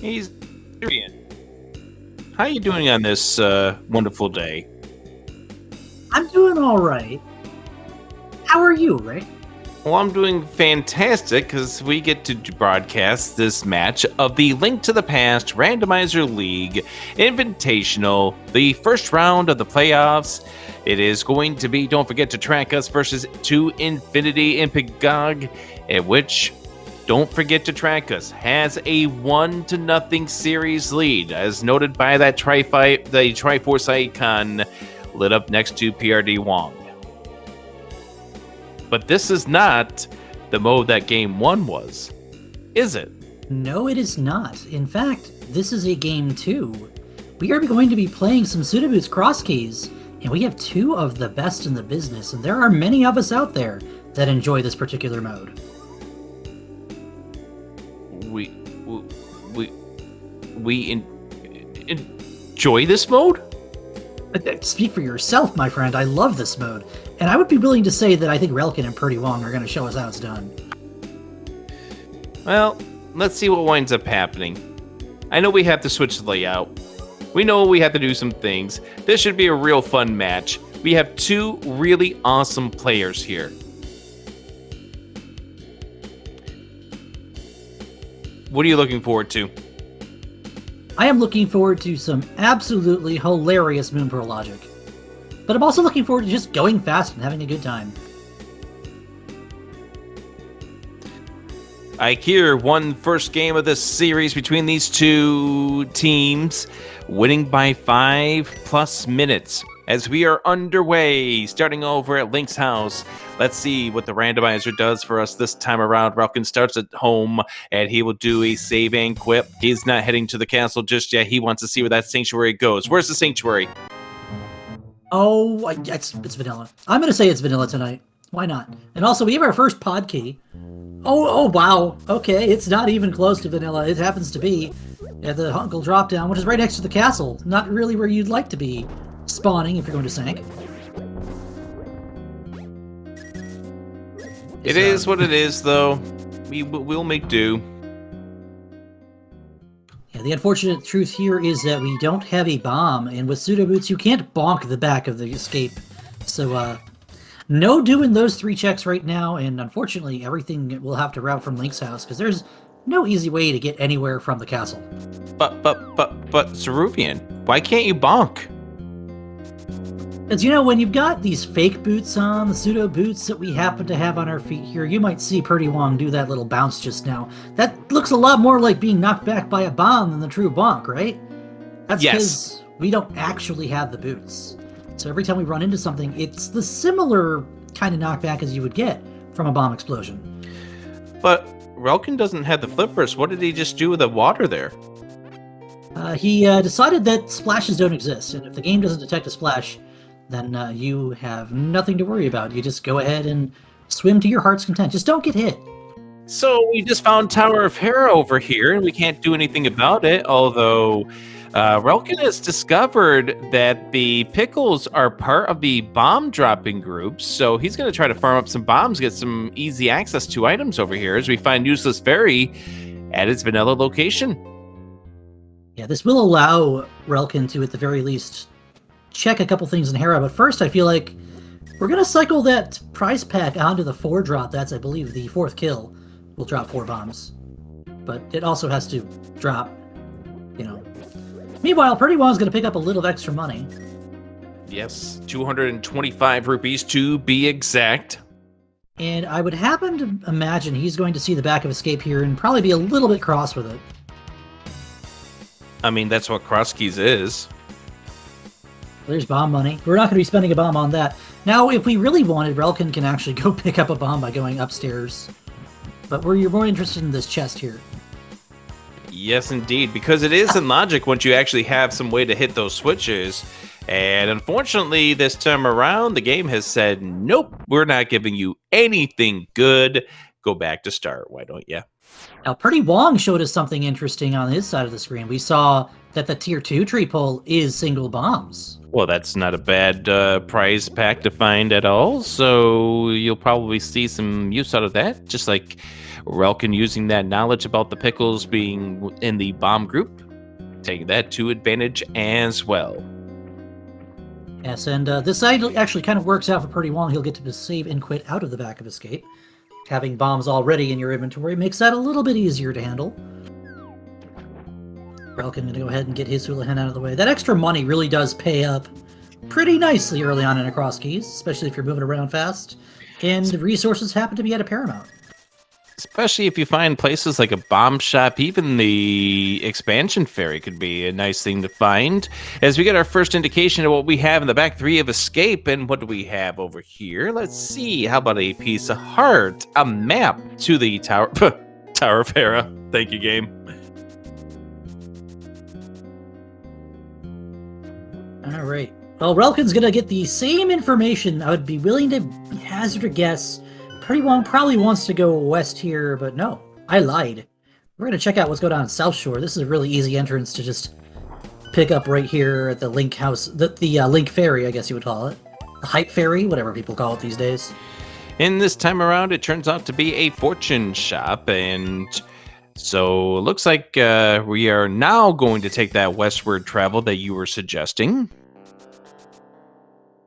He's Syrian. How you doing on this wonderful day? I'm doing all right. How are you, Rick? Well, I'm doing fantastic because we get to broadcast this match of the Link to the Past Randomizer League Invitational, the first round of the playoffs. It is going to be, don't forget to track us versus 2 Infinity and Pgog, at which, don't forget to track us, has a 1-0 series lead, as noted by that the Triforce icon lit up next to PRD Wong. But this is not the mode that Game 1 was, is it? No, it is not. In fact, this is a Game 2. We are going to be playing some Pseudoboots cross keys, and we have 2 of the best in the business, and there are many of us out there that enjoy this particular mode. We enjoy this mode? Speak for yourself, my friend. I love this mode. And I would be willing to say that I think Relkin and Purdy Wong are going to show us how it's done. Well, let's see what winds up happening. I know we have to switch the layout. We know we have to do some things. This should be a real fun match. We have 2 really awesome players here. What are you looking forward to? I am looking forward to some absolutely hilarious Moonpearl logic. But I'm also looking forward to just going fast and having a good time. I hear one first game of this series between these 2 teams, winning by 5+ minutes. As we are underway, starting over at Link's house, let's see what the randomizer does for us this time around. Relkin starts at home, and he will do a save and quit. He's not heading to the castle just yet. He wants to see where that sanctuary goes. Where's the sanctuary? Oh, it's vanilla. I'm going to say it's vanilla tonight. Why not? And also, we have our first pod key. Oh, wow. Okay, it's not even close to vanilla. It happens to be at the Hunkle drop-down, which is right next to the castle. Not really where you'd like to be spawning if you're going to Sank. It is what it is, though. We'll make do. Yeah, the unfortunate truth here is that we don't have a bomb, and with Pseudoboots, you can't bonk the back of the escape. So, no doing those 3 checks right now, and unfortunately, everything will have to route from Link's house, because there's no easy way to get anywhere from the castle. But, Ceruvian, why can't you bonk? Because, when you've got these fake boots on, the pseudo boots that we happen to have on our feet here, you might see Purdy Wong do that little bounce just now. That looks a lot more like being knocked back by a bomb than the true bonk, right? That's because we don't actually have the boots. So every time we run into something, it's the similar kind of knockback as you would get from a bomb explosion. But Relkin doesn't have the flippers. What did he just do with the water there? He decided that splashes don't exist, and if the game doesn't detect a splash, then you have nothing to worry about. You just go ahead and swim to your heart's content. Just don't get hit. So we just found Tower of Hera over here, and we can't do anything about it, although Relkin has discovered that the pickles are part of the bomb-dropping group, so he's going to try to farm up some bombs, get some easy access to items over here as we find Useless Fairy at its vanilla location. Yeah, this will allow Relkin to, at the very least, check a couple things in Hera, but first I feel like we're going to cycle that prize pack onto the 4-drop. That's, I believe, the 4th kill will drop 4 bombs. But it also has to drop, Meanwhile, Purdy Wong's going to pick up a little extra money. Yes, 225 rupees to be exact. And I would happen to imagine he's going to see the back of Escape here and probably be a little bit cross with it. I mean, that's what cross keys is. There's bomb money. We're not going to be spending a bomb on that. Now, if we really wanted, Relkin can actually go pick up a bomb by going upstairs. But you're more interested in this chest here. Yes, indeed, because it is in logic once you actually have some way to hit those switches. And unfortunately, this time around, the game has said, nope, we're not giving you anything good. Go back to start, why don't you? Now, Purdy Wong showed us something interesting on his side of the screen. We saw that the Tier 2 tree pull is single bombs. Well, that's not a bad prize pack to find at all, so you'll probably see some use out of that, just like Relkin using that knowledge about the pickles being in the bomb group, taking that to advantage as well. Yes, and this side actually kind of works out for Purdy Wong. He'll get to save and quit out of the back of escape. Having bombs already in your inventory makes that a little bit easier to handle. Relkin going to go ahead and get his Houlihan out of the way. That extra money really does pay up pretty nicely early on in a cross keys, especially if you're moving around fast, and the resources happen to be at a paramount. Especially if you find places like a bomb shop, even the expansion ferry could be a nice thing to find. As we get our first indication of what we have in the back three of escape, and what do we have over here? Let's see. How about a piece of heart, a map to the tower, Tower of Hera. Thank you, game. All right. Well, Relkin's going to get the same information. I would be willing to hazard a guess. Purdy Wong probably wants to go west here, but no, I lied. We're going to check out what's going on in South Shore. This is a really easy entrance to just pick up right here at the Link House, the Link Ferry, I guess you would call it. The Hype Ferry, whatever people call it these days. And this time around, it turns out to be a fortune shop, and so it looks like we are now going to take that westward travel that you were suggesting.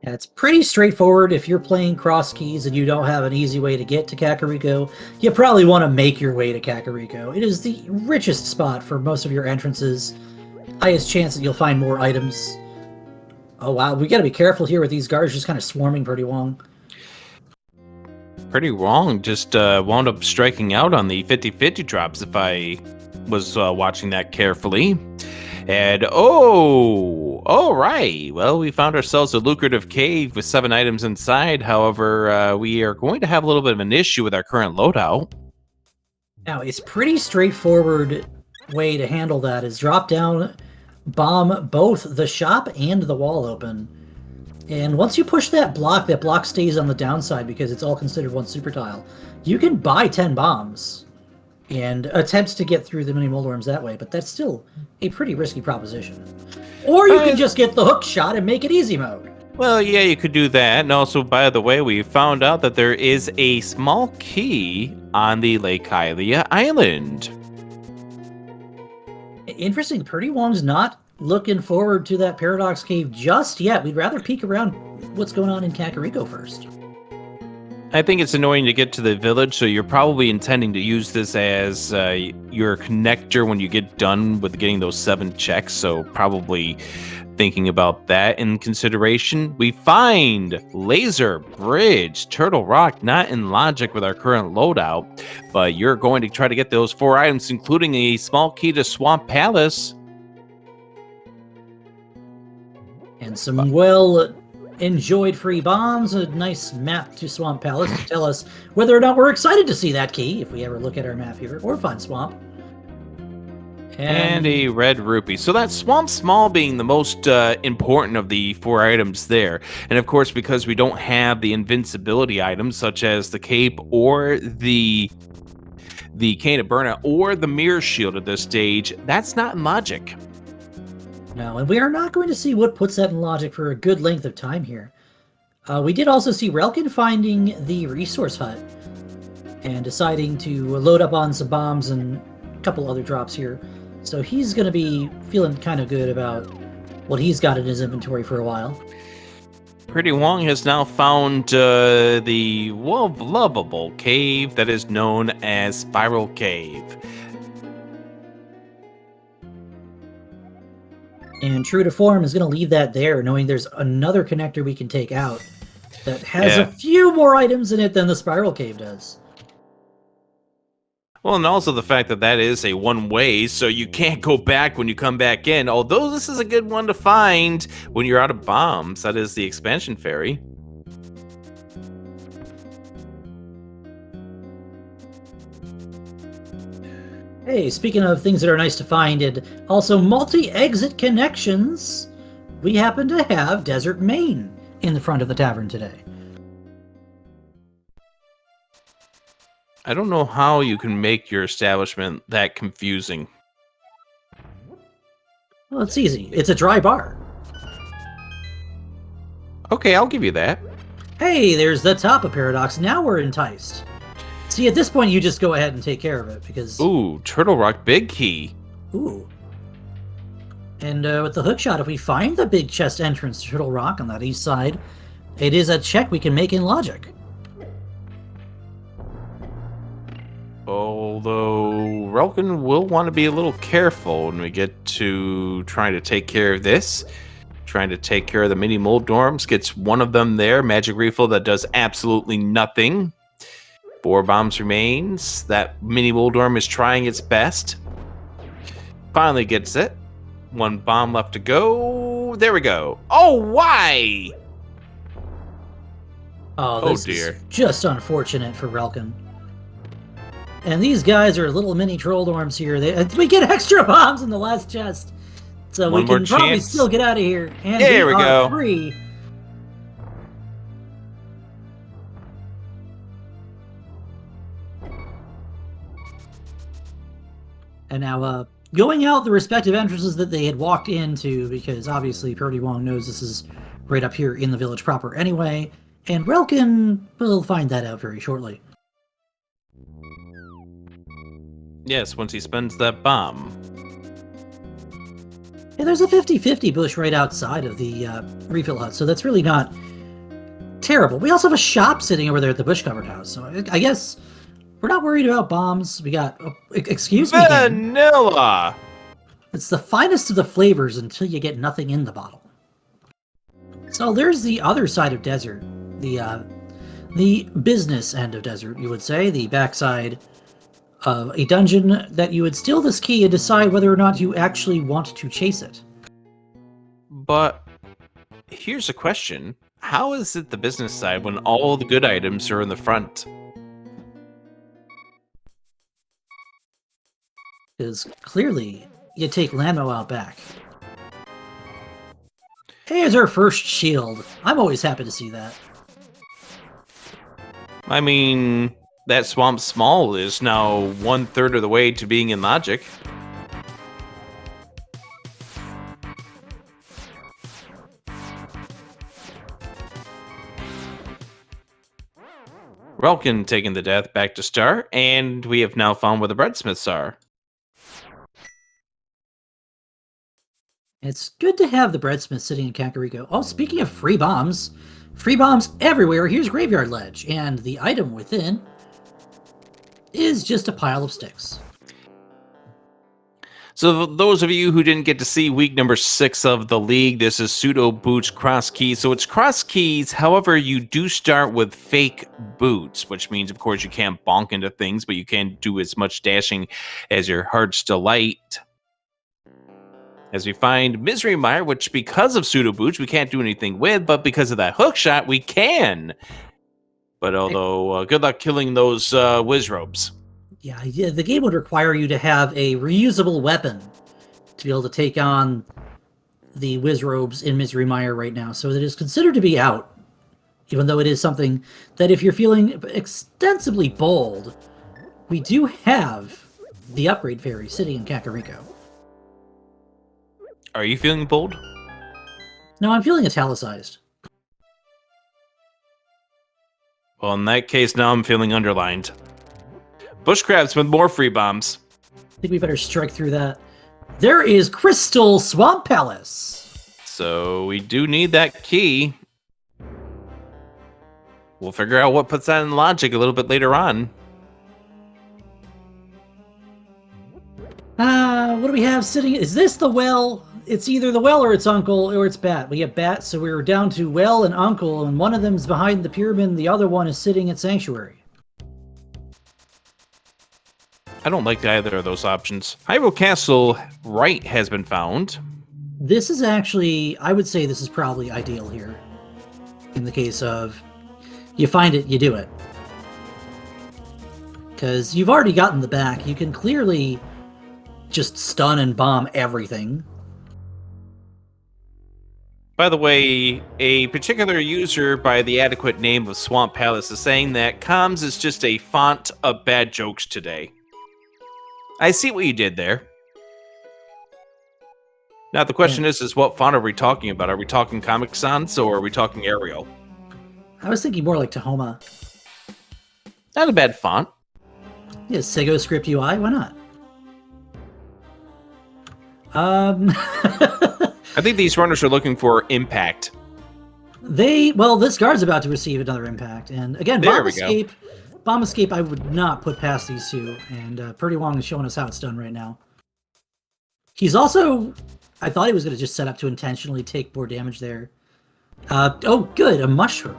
Yeah, it's pretty straightforward. If you're playing cross keys and you don't have an easy way to get to Kakariko, you probably want to make your way to Kakariko. It is the richest spot for most of your entrances. Highest chance that you'll find more items. Oh wow, we gotta be careful here with these guards just kind of swarming Purdy Wong. Pretty wrong. Just wound up striking out on the 50-50 drops if I was watching that carefully. And all right. Well, we found ourselves a lucrative cave with 7 items inside. However, we are going to have a little bit of an issue with our current loadout. Now, it's pretty straightforward way to handle that is drop down, bomb both the shop and the wall open. And once you push that block stays on the downside because it's all considered one super tile. You can buy 10 bombs and attempt to get through the mini Moldarms that way, but that's still a pretty risky proposition. Or you can just get the hook shot and make it easy mode. Well, yeah, you could do that. And also, by the way, we found out that there is a small key on the Lake Hylia Island. Interesting. Purdy Wong's not looking forward to that Paradox Cave just yet. We'd rather peek around what's going on in Kakariko first. I think it's annoying to get to the village, so you're probably intending to use this as your connector when you get done with getting those 7 checks, so probably thinking about that in consideration. We find Laser, Bridge, Turtle Rock, not in logic with our current loadout, but you're going to try to get those 4 items, including a small key to Swamp Palace. And some well-enjoyed free bombs, a nice map to Swamp Palace to tell us whether or not we're excited to see that key, if we ever look at our map here, or find Swamp. And a red rupee. So that Swamp Small being the most important of the 4 items there. And of course, because we don't have the invincibility items, such as the cape or the Cane of Burnout or the Mirror Shield at this stage, that's not in logic. No, and we are not going to see what puts that in logic for a good length of time here. We did also see Relkin finding the resource hut and deciding to load up on some bombs and a couple other drops here. So he's going to be feeling kind of good about what he's got in his inventory for a while. Purdy Wong has now found the lovable cave that is known as Spiral Cave. And true to form is going to leave that there, knowing there's another connector we can take out that has a few more items in it than the Spiral Cave does. Well, and also the fact that that is a one-way, so you can't go back when you come back in. Although this is a good one to find when you're out of bombs. That is the expansion ferry. Hey, speaking of things that are nice to find, and also multi-exit connections, we happen to have Desert Main in the front of the tavern today. I don't know how you can make your establishment that confusing. Well, it's easy. It's a dry bar. Okay, I'll give you that. Hey, there's the top of Paradox. Now we're enticed. See, at this point, you just go ahead and take care of it, because... Ooh, Turtle Rock, big key. Ooh. And with the hook shot, if we find the big chest entrance to Turtle Rock on that east side, it is a check we can make in logic. Although, Relkin will want to be a little careful when we get to trying to take care of this. Trying to take care of the mini mold dorms. Gets one of them there. Magic refill that does absolutely nothing. 4 bombs remains. That mini mold dorm is trying its best. Finally gets it. 1 bomb left to go. There we go. Oh, why? Oh, this is just unfortunate for Relkin. And these guys are little mini troll dorms here. We get extra bombs in the last chest. So we can probably still get out of here. And there we go. Free. And now, going out the respective entrances that they had walked into, because obviously Purdy Wong knows this is right up here in the village proper anyway, and Relkin will find that out very shortly. Yes, once he spends that bomb. Yeah, there's a 50-50 bush right outside of the refill hut, so that's really not terrible. We also have a shop sitting over there at the bush-covered house, so I guess we're not worried about bombs. We got... excuse me, vanilla! It's the finest of the flavors until you get nothing in the bottle. So there's the other side of desert. The business end of desert, you would say. The backside of a dungeon that you would steal this key and decide whether or not you actually want to chase it. But here's a question. How is it the business side when all the good items are in the front? Because clearly you take Lamo out back. Here's our first shield. I'm always happy to see that. I mean, that Swamp Small is now 1/3 of the way to being in logic. Relkin taking the death back to Star, and we have now found where the breadsmiths are. It's good to have the breadsmith sitting in Kakariko. Oh, speaking of free bombs everywhere. Here's Graveyard Ledge, and the item within is just a pile of sticks. So those of you who didn't get to see week number 6 of the league, this is Pseudo Boots Cross Keys. So it's cross keys, however, you do start with fake boots, which means, of course, you can't bonk into things, but you can do as much dashing as your heart's delight. As we find Misery Mire, which because of Pseudo Boots, we can't do anything with, but because of that hook shot, we can. But although, good luck killing those whiz robes. Yeah, the game would require you to have a reusable weapon to be able to take on the whiz robes in Misery Mire right now. So it is considered to be out, even though it is something that if you're feeling extensively bold, we do have the upgrade fairy sitting in Kakariko. Are you feeling bold? No, I'm feeling italicized. Well, in that case, now I'm feeling underlined. Bushcrabs with more free bombs. I think we better strike through that. There is Crystal Swamp Palace. So we do need that key. We'll figure out what puts that in logic a little bit later on. What do we have sitting? Is this the well? It's either the well or it's Uncle or it's Bat. We have Bat, so we're down to Well and Uncle, and one of them is behind the pyramid, and the other one is sitting at Sanctuary. I don't like either of those options. Hyrule Castle right has been found. This is actually, I would say this is probably ideal here. In the case of, you find it, you do it. Because you've already gotten the back. You can clearly just stun and bomb everything. By the way, a particular user by the adequate name of Swamp Palace is saying that comms is just a font of bad jokes today. I see what you did there. Now the question is what font are we talking about? Are we talking Comic Sans or are we talking Arial? I was thinking more like Tahoma. Not a bad font. Yeah, Sego Script UI, why not? I think these runners are looking for impact. This guard's about to receive another impact, and again, There we go. Bomb Escape I would not put past these two, and Purdy Wong is showing us how it's done right now. He's also, I thought he was going to just set up to intentionally take more damage there. Oh, good, a mushroom.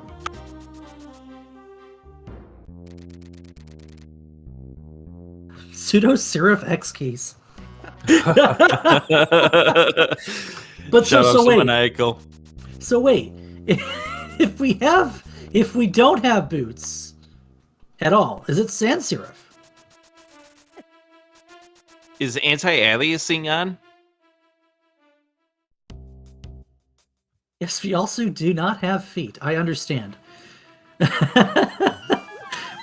Pseudo Seraph X keys. But so wait. Maniacal. So wait, if we don't have boots at all, is it Sans Seraph? Is anti-aliasing on? Yes, we also do not have feet. I understand.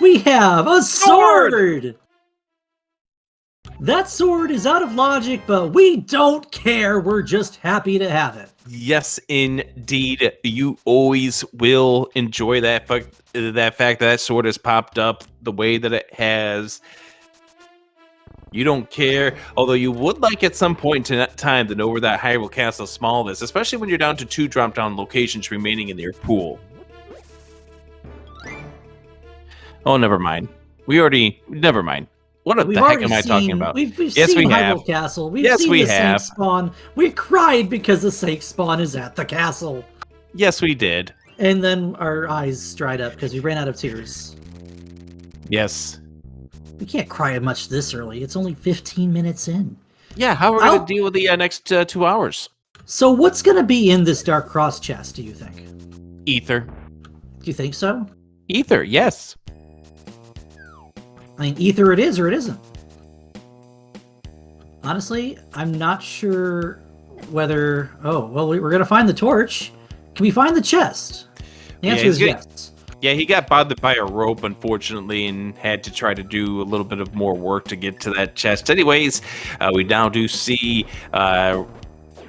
We have a sword! That sword is out of logic, but we don't care. We're just happy to have it. Yes, indeed. You always will enjoy that fact that sword has popped up the way that it has. You don't care, although you would like at some point in time to know where that Hyrule Castle small is, especially when you're down to 2 drop-down locations remaining in your pool. Oh, never mind. Never mind. What the heck am I talking about? We've yes, seen Hyrule Castle. We've seen the Snake spawn. We cried because the Snake spawn is at the castle. Yes, we did. And then our eyes dried up because we ran out of tears. Yes. We can't cry much this early. It's only 15 minutes in. Yeah, how are we going to deal with the next 2 hours? So what's going to be in this Dark Cross chest, do you think? Ether. Do you think so? Ether, yes. I mean, either it is or it isn't. Honestly, I'm not sure whether... Oh, well, we're going to find the torch. Can we find the chest? The answer is yes. Yeah, he got bothered by a rope, unfortunately, and had to try to do a little bit of more work to get to that chest. Anyways, we now do see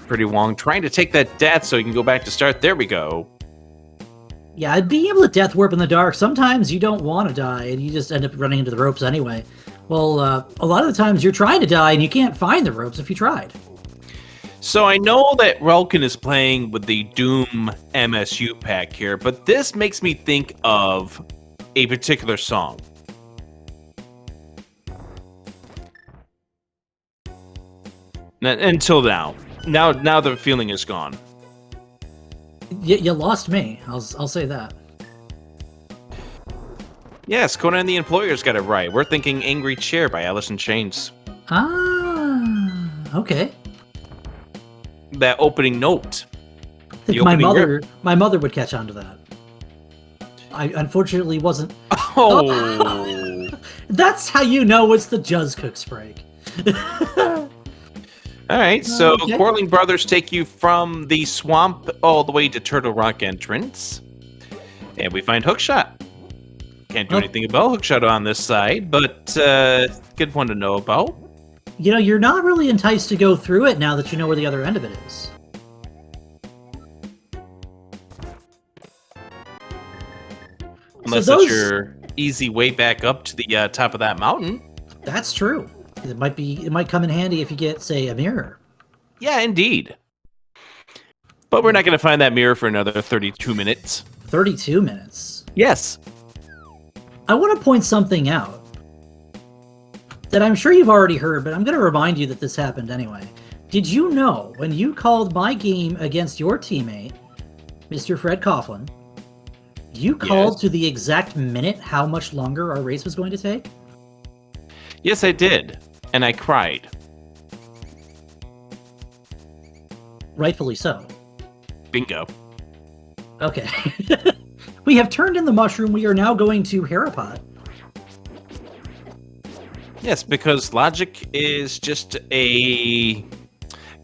Pretty Wong trying to take that death so he can go back to start. There we go. Yeah, being able to death warp in the dark, sometimes you don't want to die, and you just end up running into the ropes anyway. Well, a lot of the times you're trying to die, and you can't find the ropes if you tried. So I know that Relkin is playing with the Doom MSU pack here, but this makes me think of a particular song. Until now. Now the feeling is gone. You lost me. I'll say that. Yes, Conan the Employer's got it right. We're thinking Angry Chair by Alice in Chains. Ah, okay. That opening note. I think my mother would catch on to that. I unfortunately wasn't. Oh. That's how you know it's the Juzz Cooks break. All right, so okay. Quarreling Brothers take you from the swamp all the way to Turtle Rock entrance. And we find Hookshot. Can't do anything about Hookshot on this side, but good one to know about. You know, you're not really enticed to go through it now that you know where the other end of it is. Unless it's your easy way back up to the top of that mountain. That's true. It might come in handy if you get, say, a mirror. Yeah, indeed. But we're not going to find that mirror for another 32 minutes. 32 minutes? Yes. I want to point something out that I'm sure you've already heard, but I'm going to remind you that this happened anyway. Did you know when you called my game against your teammate, Mr. Fred Coughlin, you called to the exact minute how much longer our race was going to take? Yes, I did. And I cried. Rightfully so. Bingo. Okay. We have turned in the mushroom. We are now going to Harapot. Yes, because logic is just a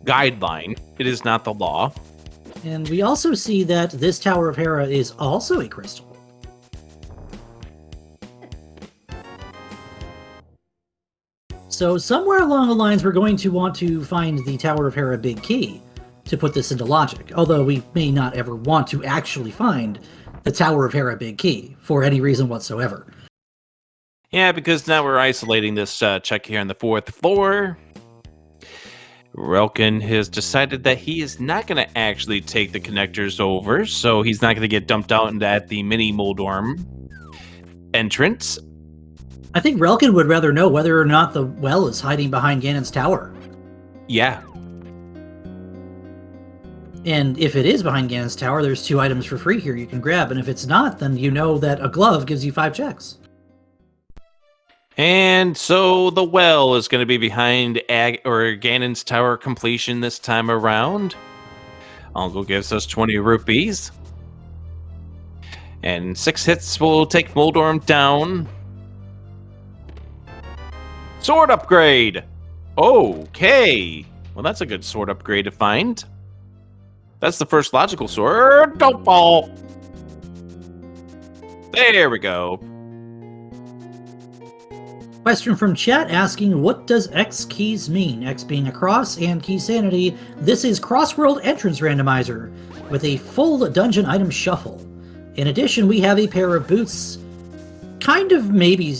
guideline. It is not the law. And we also see that this Tower of Hera is also a crystal. So somewhere along the lines, we're going to want to find the Tower of Hera big key to put this into logic, although we may not ever want to actually find the Tower of Hera big key for any reason whatsoever. Yeah, because now we're isolating this check here on the 4th floor. Relkin has decided that he is not going to actually take the connectors over, so he's not going to get dumped out at the mini Moldorm entrance. I think Relkin would rather know whether or not the well is hiding behind Ganon's tower. Yeah. And if it is behind Ganon's tower, there's 2 items for free here you can grab, and if it's not, then you know that a glove gives you 5 checks. And so the well is going to be behind Ganon's tower completion this time around. Uncle gives us 20 rupees. And 6 hits will take Moldorm down. Sword upgrade! Okay. Well, that's a good sword upgrade to find. That's the first logical sword. Don't fall! There we go. Question from chat asking, what does X keys mean? X being across and key sanity. This is Crossworld Entrance Randomizer with a full dungeon item shuffle. In addition, we have a pair of boots, kind of maybe,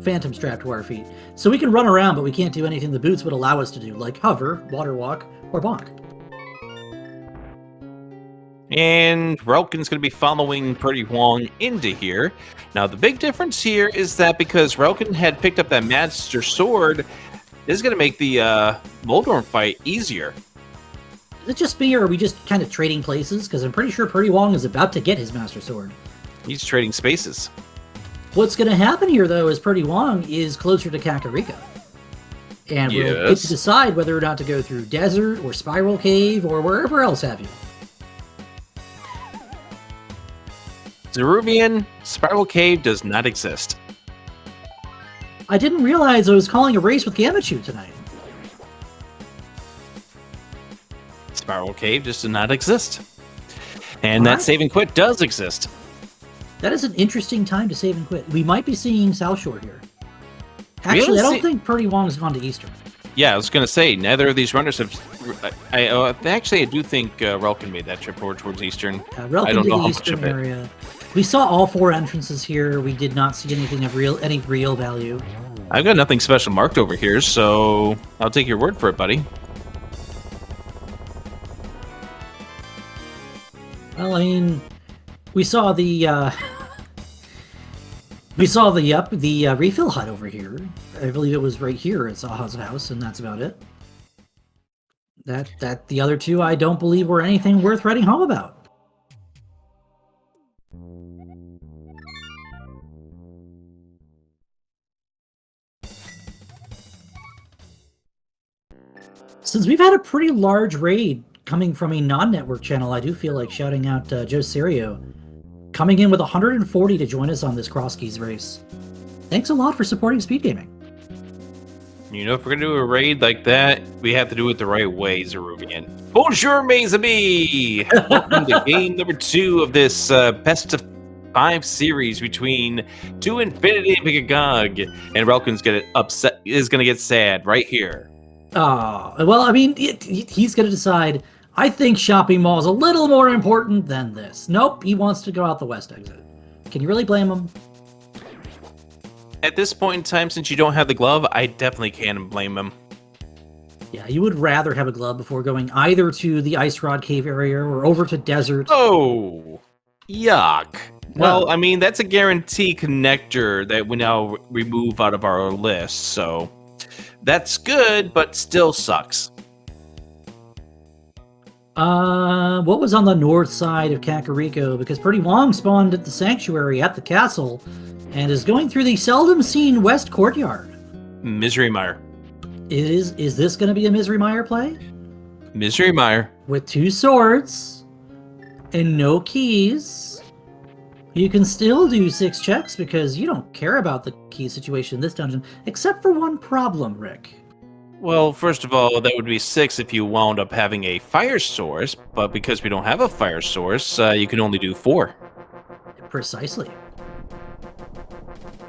phantom strapped to our feet. So we can run around, but we can't do anything the boots would allow us to do, like hover, water walk, or bonk. And Relkin's going to be following Pretty Wong into here. Now, the big difference here is that because Relkin had picked up that Master Sword, this is going to make the Moldorm fight easier. Is it just me, or are we just kind of trading places? Because I'm pretty sure Pretty Wong is about to get his Master Sword. He's trading spaces. What's going to happen here, though, is Pretty Wong is closer to Kakariko. And we'll get to decide whether or not to go through Desert, or Spiral Cave, or wherever else have you. Zeruvian, Spiral Cave does not exist. I didn't realize I was calling a race with Gamachu tonight. Spiral Cave just does not exist. And that save and quit does exist. That is an interesting time to save and quit. We might be seeing South Shore here. Actually, I don't think Pretty Wong's gone to Eastern. Yeah, I was going to say, neither of these runners have... Actually, I do think Relkin made that trip over towards Eastern. Relkin I don't did know the how Eastern much of area. We saw all 4 entrances here. We did not see anything of any real value. I've got nothing special marked over here, so I'll take your word for it, buddy. Well, I mean, we saw the refill hut over here. I believe it was right here at Zaha's house, and that's about it. That the other 2, I don't believe were anything worth writing home about. Since we've had a pretty large raid coming from a non-network channel, I do feel like shouting out Joe Serio, coming in with 140 to join us on this Cross Keys race. Thanks a lot for supporting SpeedGaming. You know, if we're going to do a raid like that, we have to do it the right way, Zeruvian. Bonjour, mes amis! Welcome to game number 2 of this best of 5 series between 2 Infinity and Pgog. And Relkin's is going to get sad right here. Oh, well, I mean, he's going to decide, I think shopping mall is a little more important than this. Nope, he wants to go out the west exit. Can you really blame him? At this point in time, since you don't have the glove, I definitely can't blame him. Yeah, you would rather have a glove before going either to the Ice Rod Cave area or over to Desert. Oh, yuck. Well, I mean, that's a guarantee connector that we now remove out of our list, so that's good, but still sucks. What was on the north side of Kakariko? Because Pretty Wong spawned at the sanctuary at the castle and is going through the seldom seen west courtyard. Misery Mire. Is this going to be a Misery Mire play? Misery Mire. With 2 swords and no keys, you can still do 6 checks because you don't care about the key situation in this dungeon, except for one problem, Rick. Well, first of all, that would be 6 if you wound up having a fire source, but because we don't have a fire source, you can only do 4. Precisely.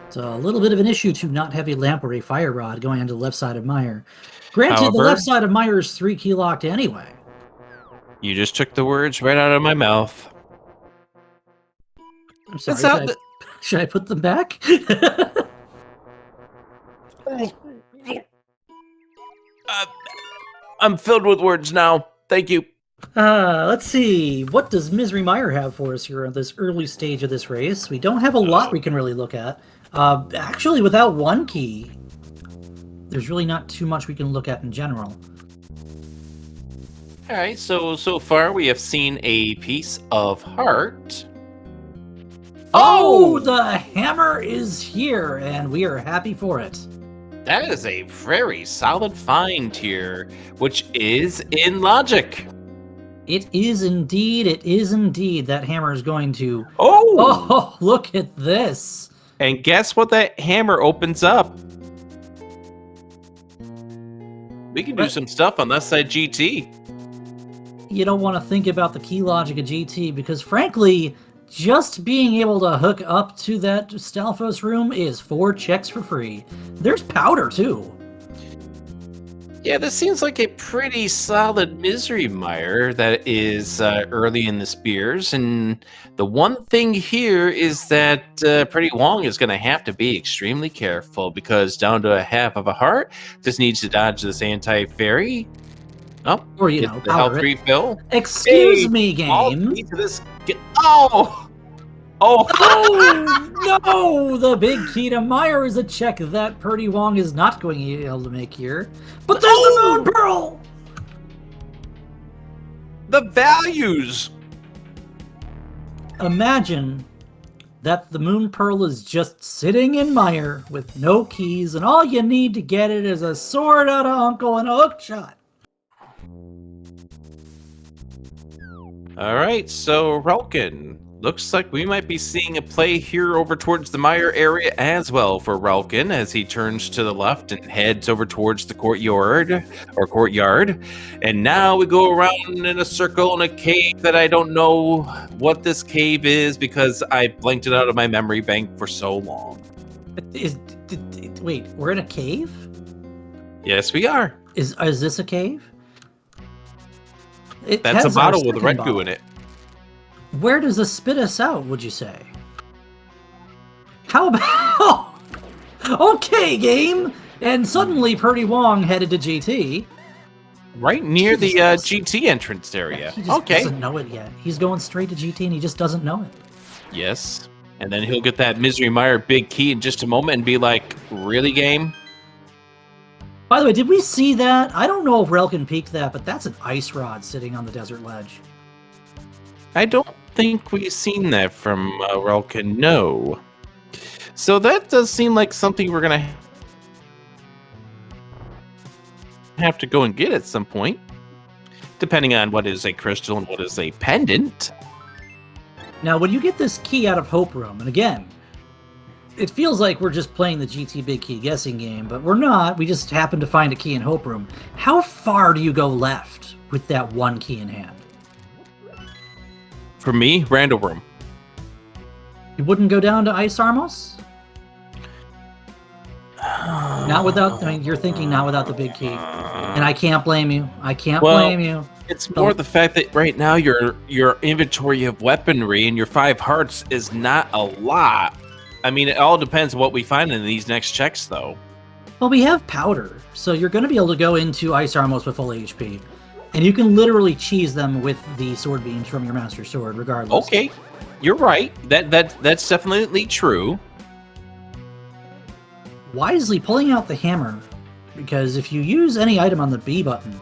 It's a little bit of an issue to not have a lamp or a fire rod going onto the left side of Mire. Granted, However, the left side of Mire is 3 key locked anyway. You just took the words right out of my mouth. I'm sorry, should I put them back? I'm filled with words now. Thank you. Let's see. What does Misery Meyer have for us here at this early stage of this race? We don't have a lot we can really look at. Actually, without one key, there's really not too much we can look at in general. All right, so far we have seen a piece of heart. Oh, the hammer is here, and we are happy for it. That is a very solid find here, which is in logic. It is indeed. It is indeed. That hammer is going to... Oh! Oh, look at this. And guess what that hammer opens up? We can do some stuff on that side GT. You don't want to think about the key logic of GT because, frankly, just being able to hook up to that Stalfos room is 4 checks for free. There's powder, too. Yeah, this seems like a pretty solid Misery Mire that is early in the spears. And the one thing here is that Pretty Wong is going to have to be extremely careful because down to a half of a heart, just needs to dodge this anti-fairy. Oh, or, you get know, the health refill. Excuse me, game. Oh! Oh, no! The big key to Meyer is a check that Purdy Wong is not going to be able to make here. But there's the Moon Pearl! The values! Imagine that the Moon Pearl is just sitting in Meyer with no keys, and all you need to get it is a sword out of Uncle and a hook shot. All right, so Relkin. Looks like we might be seeing a play here over towards the Meyer area as well for Relkin as he turns to the left and heads over towards the courtyard. And now we go around in a circle in a cave that I don't know what this cave is because I blanked it out of my memory bank for so long. Wait, we're in a cave? Yes, we are. Is this a cave? That's a bottle with red goo in it. Where does this spit us out, would you say? How about... Okay, game! And suddenly Purdy Wong headed to GT. Right near the GT entrance area. He just doesn't know it yet. He's going straight to GT and he just doesn't know it. Yes. And then he'll get that Misery Mire big key in just a moment and be like, really, game? By the way, did we see that? I don't know if Relkin peeked that, but that's an ice rod sitting on the desert ledge. I don't think we've seen that from Relkin, no. So that does seem like something we're going to have to go and get at some point, depending on what is a crystal and what is a pendant. Now, when you get this key out of Hope Room, and again, it feels like we're just playing the GT Big Key guessing game, but we're not. We just happen to find a key in Hope Room. How far do you go left with that one key in hand? For me, Random Room. You wouldn't go down to Ice Armos? Not without, I mean, you're thinking not without the big key. And I can't blame you. I can't blame you. It's more the fact that right now your inventory of weaponry and your 5 hearts is not a lot. I mean, it all depends on what we find in these next checks, though. Well, we have powder, so you're going to be able to go into Ice Armos with full HP. And you can literally cheese them with the sword beams from your Master Sword, regardless. Okay, you're right. That's definitely true. Wisely pulling out the hammer, because if you use any item on the B button,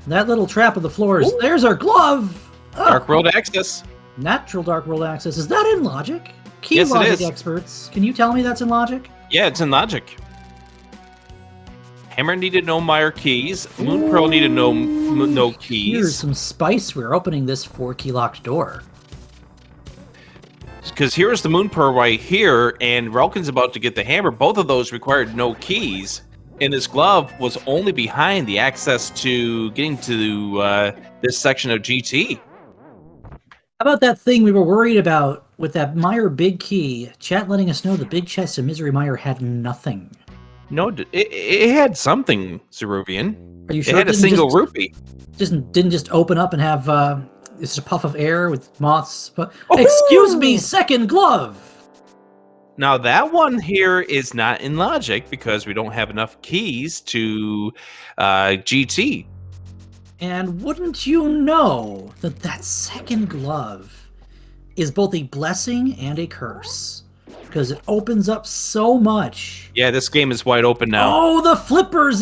that little trap of the floor is... There's our glove! Dark World Access. Natural Dark World Access. Is that in Logic? Key yes, Logic it is. Experts, can you tell me that's in Logic? Yeah, it's in Logic. Hammer needed no Meyer keys. Moon Pearl needed no keys. Here's some spice. We're opening this 4-key locked door. Because here's the Moon Pearl right here, and Relkin's about to get the hammer. Both of those required no keys. And this glove was only behind the access to getting to this section of GT. How about that thing we were worried about with that Meyer big key? Chat letting us know the big chest of Misery Meyer had nothing. No, it had something, Zeruvian. Are you sure it had a single rupee? Didn't just open up and have just a puff of air with moths. But excuse me, second glove. Now that one here is not in logic because we don't have enough keys to GT. And wouldn't you know that that second glove is both a blessing and a curse? Because it opens up so much. Yeah, this game is wide open now. Oh, the flipper's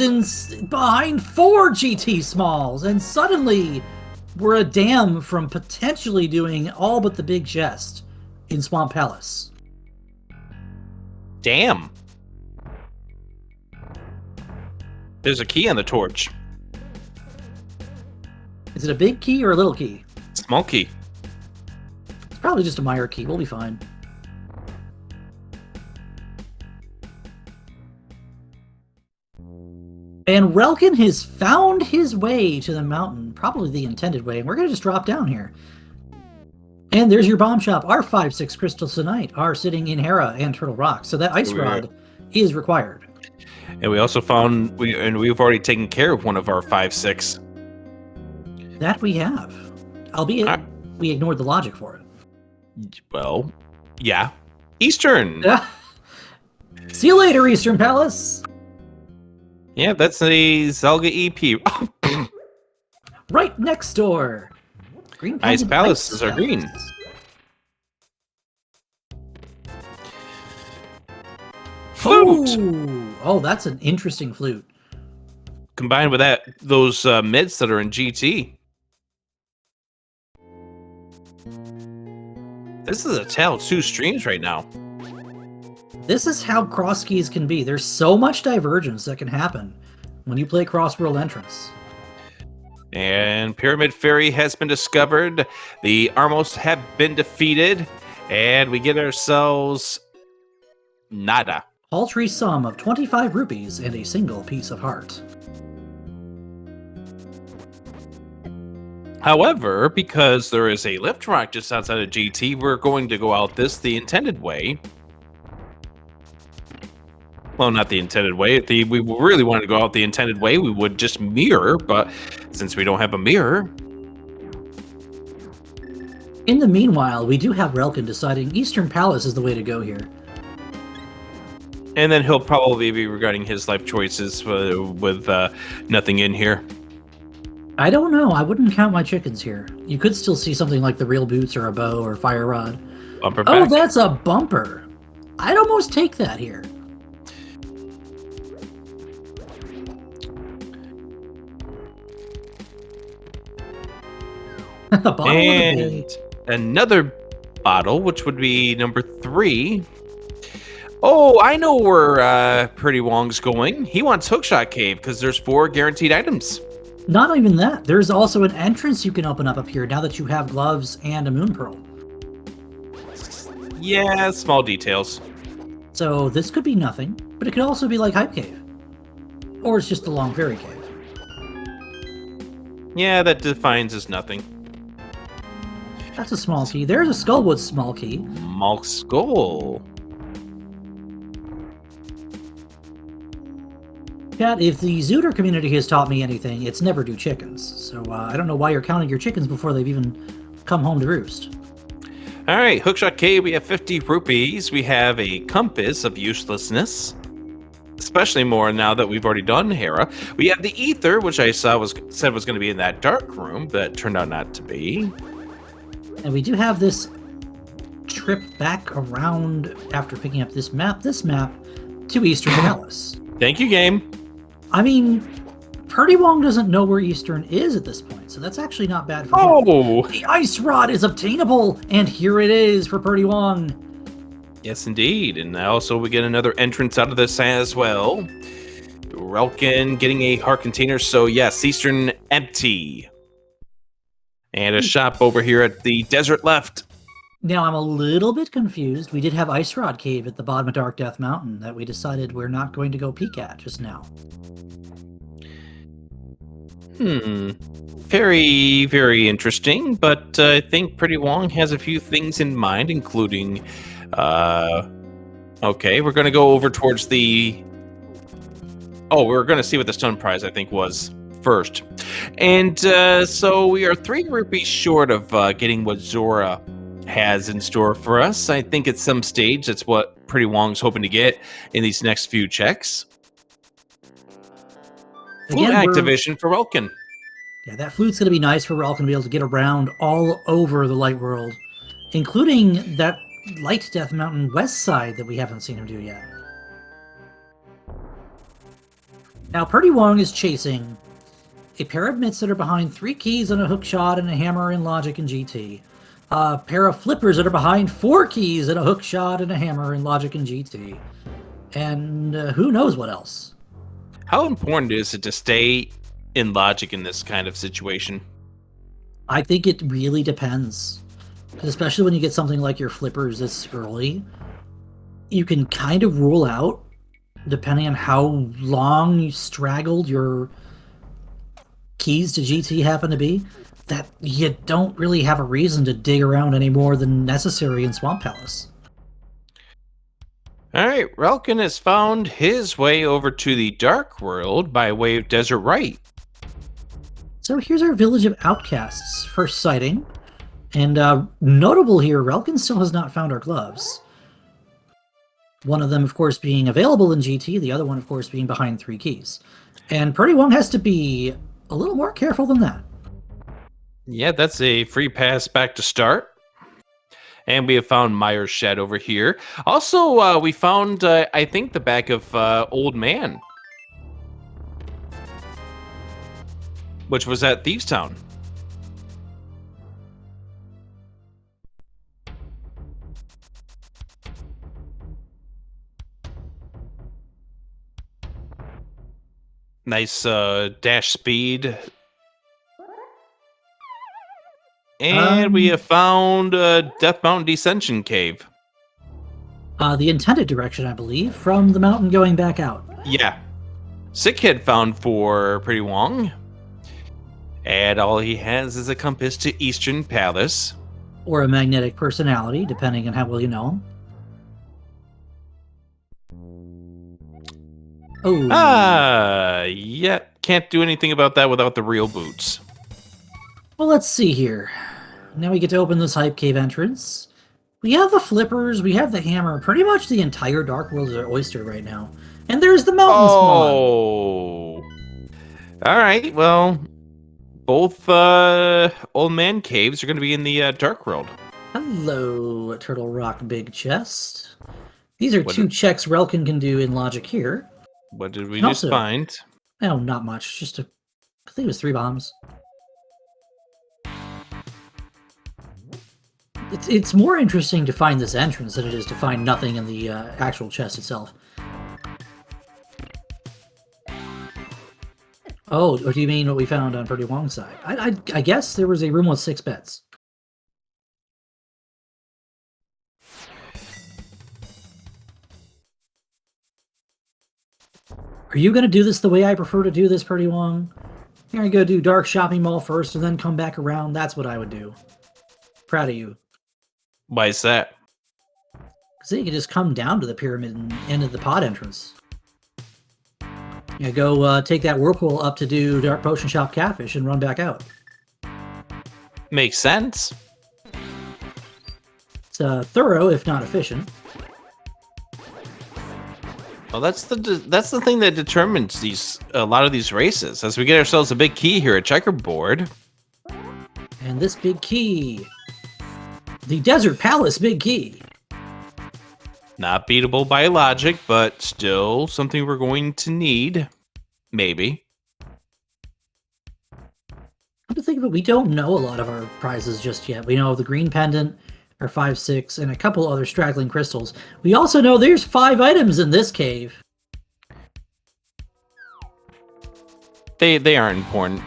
behind 4 GT Smalls, and suddenly we're a dam from potentially doing all but the big chest in Swamp Palace. Damn. There's a key on the torch. Is it a big key or a little key? Small key. It's probably just a Meyer key. We'll be fine. And Relkin has found his way to the mountain, probably the intended way, and we're going to just drop down here. And there's your bomb shop. Our 5-6 crystals tonight are sitting in Hera and Turtle Rock, so that ice rod is required. And we also found, we've already taken care of one of our 5-6. That we have. Albeit, we ignored the logic for it. Well, yeah. Eastern! See you later, Eastern Palace! Yeah, that's a Zelga EP. Right next door. Green Ice Palaces are green. Flute! Ooh. Oh, that's an interesting flute. Combined with that, those mids that are in GT. This is a tale of two streams right now. This is how cross keys can be. There's so much divergence that can happen when you play cross-world entrance. And Pyramid Fairy has been discovered. The Armos have been defeated. And we get ourselves nada. Paltry sum of 25 rupees and a single piece of heart. However, because there is a lift rock just outside of GT, we're going to go out the intended way. Well, not the intended way. If we really wanted to go out the intended way, we would just mirror, but since we don't have a mirror... In the meanwhile, we do have Relkin deciding Eastern Palace is the way to go here. And then he'll probably be regarding his life choices with nothing in here. I don't know. I wouldn't count my chickens here. You could still see something like the real boots or a bow or fire rod. Bumper Oh, back. that's a bumper. I'd almost take that here. And another bottle, which would be number 3. Oh, I know where Pretty Wong's going. He wants Hookshot Cave because there's 4 guaranteed items. Not even that. There's also an entrance you can open up here now that you have gloves and a moon pearl. Yeah, small details. So this could be nothing, but it could also be like Hype Cave. Or it's just the Long Fairy Cave. Yeah, that defines as nothing. That's a small key. There's a Skullwood small key. Malk Skull. Cat, if the Zooter community has taught me anything, it's never do chickens. So I don't know why you're counting your chickens before they've even come home to roost. All right, Hookshot Cave, we have 50 rupees. We have a compass of uselessness. Especially more now that we've already done Hera. We have the Ether, which I said was going to be in that dark room, but turned out not to be. And we do have this trip back around after picking up this map to Eastern Palace. Thank you, game. I mean, Purdy Wong doesn't know where Eastern is at this point, so that's actually not bad for him. Oh! The ice rod is obtainable, and here it is for Purdy Wong. Yes, indeed. And also we get another entrance out of this as well. Relkin getting a heart container, so yes, Eastern empty. And a shop over here at the desert left. Now, I'm a little bit confused. We did have Ice Rod Cave at the bottom of Dark Death Mountain that we decided we're not going to go peek at just now. Very, very interesting, but I think Pretty Wong has a few things in mind, including... okay, we're going to go over towards the... Oh, we're going to see what the stun prize, I think, was first. And so we are 3 rupees short of getting what Zora has in store for us. I think at some stage that's what Pretty Wong's hoping to get in these next few checks. Flute activation for Relkin. Yeah, that flute's going to be nice for Relkin to be able to get around all over the light world, including that Light Death Mountain west side that we haven't seen him do yet. Now, Purdy Wong is chasing a pair of mitts that are behind 3 keys and a hook shot and a hammer in Logic and GT. A pair of flippers that are behind 4 keys and a hook shot and a hammer in Logic and GT. And who knows what else. How important is it to stay in Logic in this kind of situation? I think it really depends. Especially when you get something like your flippers this early. You can kind of rule out, depending on how long you straggled your keys to GT happen to be, that you don't really have a reason to dig around any more than necessary in Swamp Palace. All right, Relkin has found his way over to the Dark World by way of Desert Right. So here's our Village of Outcasts, first sighting. And notable here, Relkin still has not found our gloves. One of them, of course, being available in GT, the other one, of course, being behind 3 keys. And Purdy Wong has to be a little more careful than that. Yeah, that's a free pass back to start. And we have found Meyer's Shed over here. Also, we found, I think, the back of Old Man, which was at Thieves Town. Nice dash speed. And we have found Death Mountain Descension Cave. The intended direction, I believe, from the mountain going back out. Yeah. Sick Kid found for Pretty Wong. And all he has is a compass to Eastern Palace. Or a magnetic personality, depending on how well you know him. Oh. Yeah. Can't do anything about that without the real boots. Well, let's see here. Now we get to open this Hype Cave entrance. We have the flippers, we have the hammer. Pretty much the entire Dark World is our oyster right now. And there's the mountain spawn. Oh. All right, well, both Old Man Caves are going to be in the Dark World. Hello, Turtle Rock Big Chest. These are 2 checks Relkin can do in Logic here. What did we just find? Oh, not much. Just I think it was 3 bombs. It's more interesting to find this entrance than it is to find nothing in the actual chest itself. Oh, or do you mean what we found on Purdy Wong's side? I guess there was a room with 6 beds. Are you going to do this the way I prefer to do this, Purdy Wong? You're going to go do Dark Shopping Mall first and then come back around? That's what I would do. Proud of you. Why is that? Because then you can just come down to the pyramid and into the pod entrance. Yeah, go take that whirlpool up to do Dark Potion Shop Catfish and run back out. Makes sense. It's thorough, if not efficient. Well, that's the thing that determines a lot of these races. As we get ourselves a big key here at Checkerboard. And this big key, the Desert Palace big key. Not beatable by logic, but still something we're going to need. Maybe. Come to think of it, we don't know a lot of our prizes just yet. We know the green pendant, our 5-6, and a couple other straggling crystals. We also know there's 5 items in this cave. They aren't important.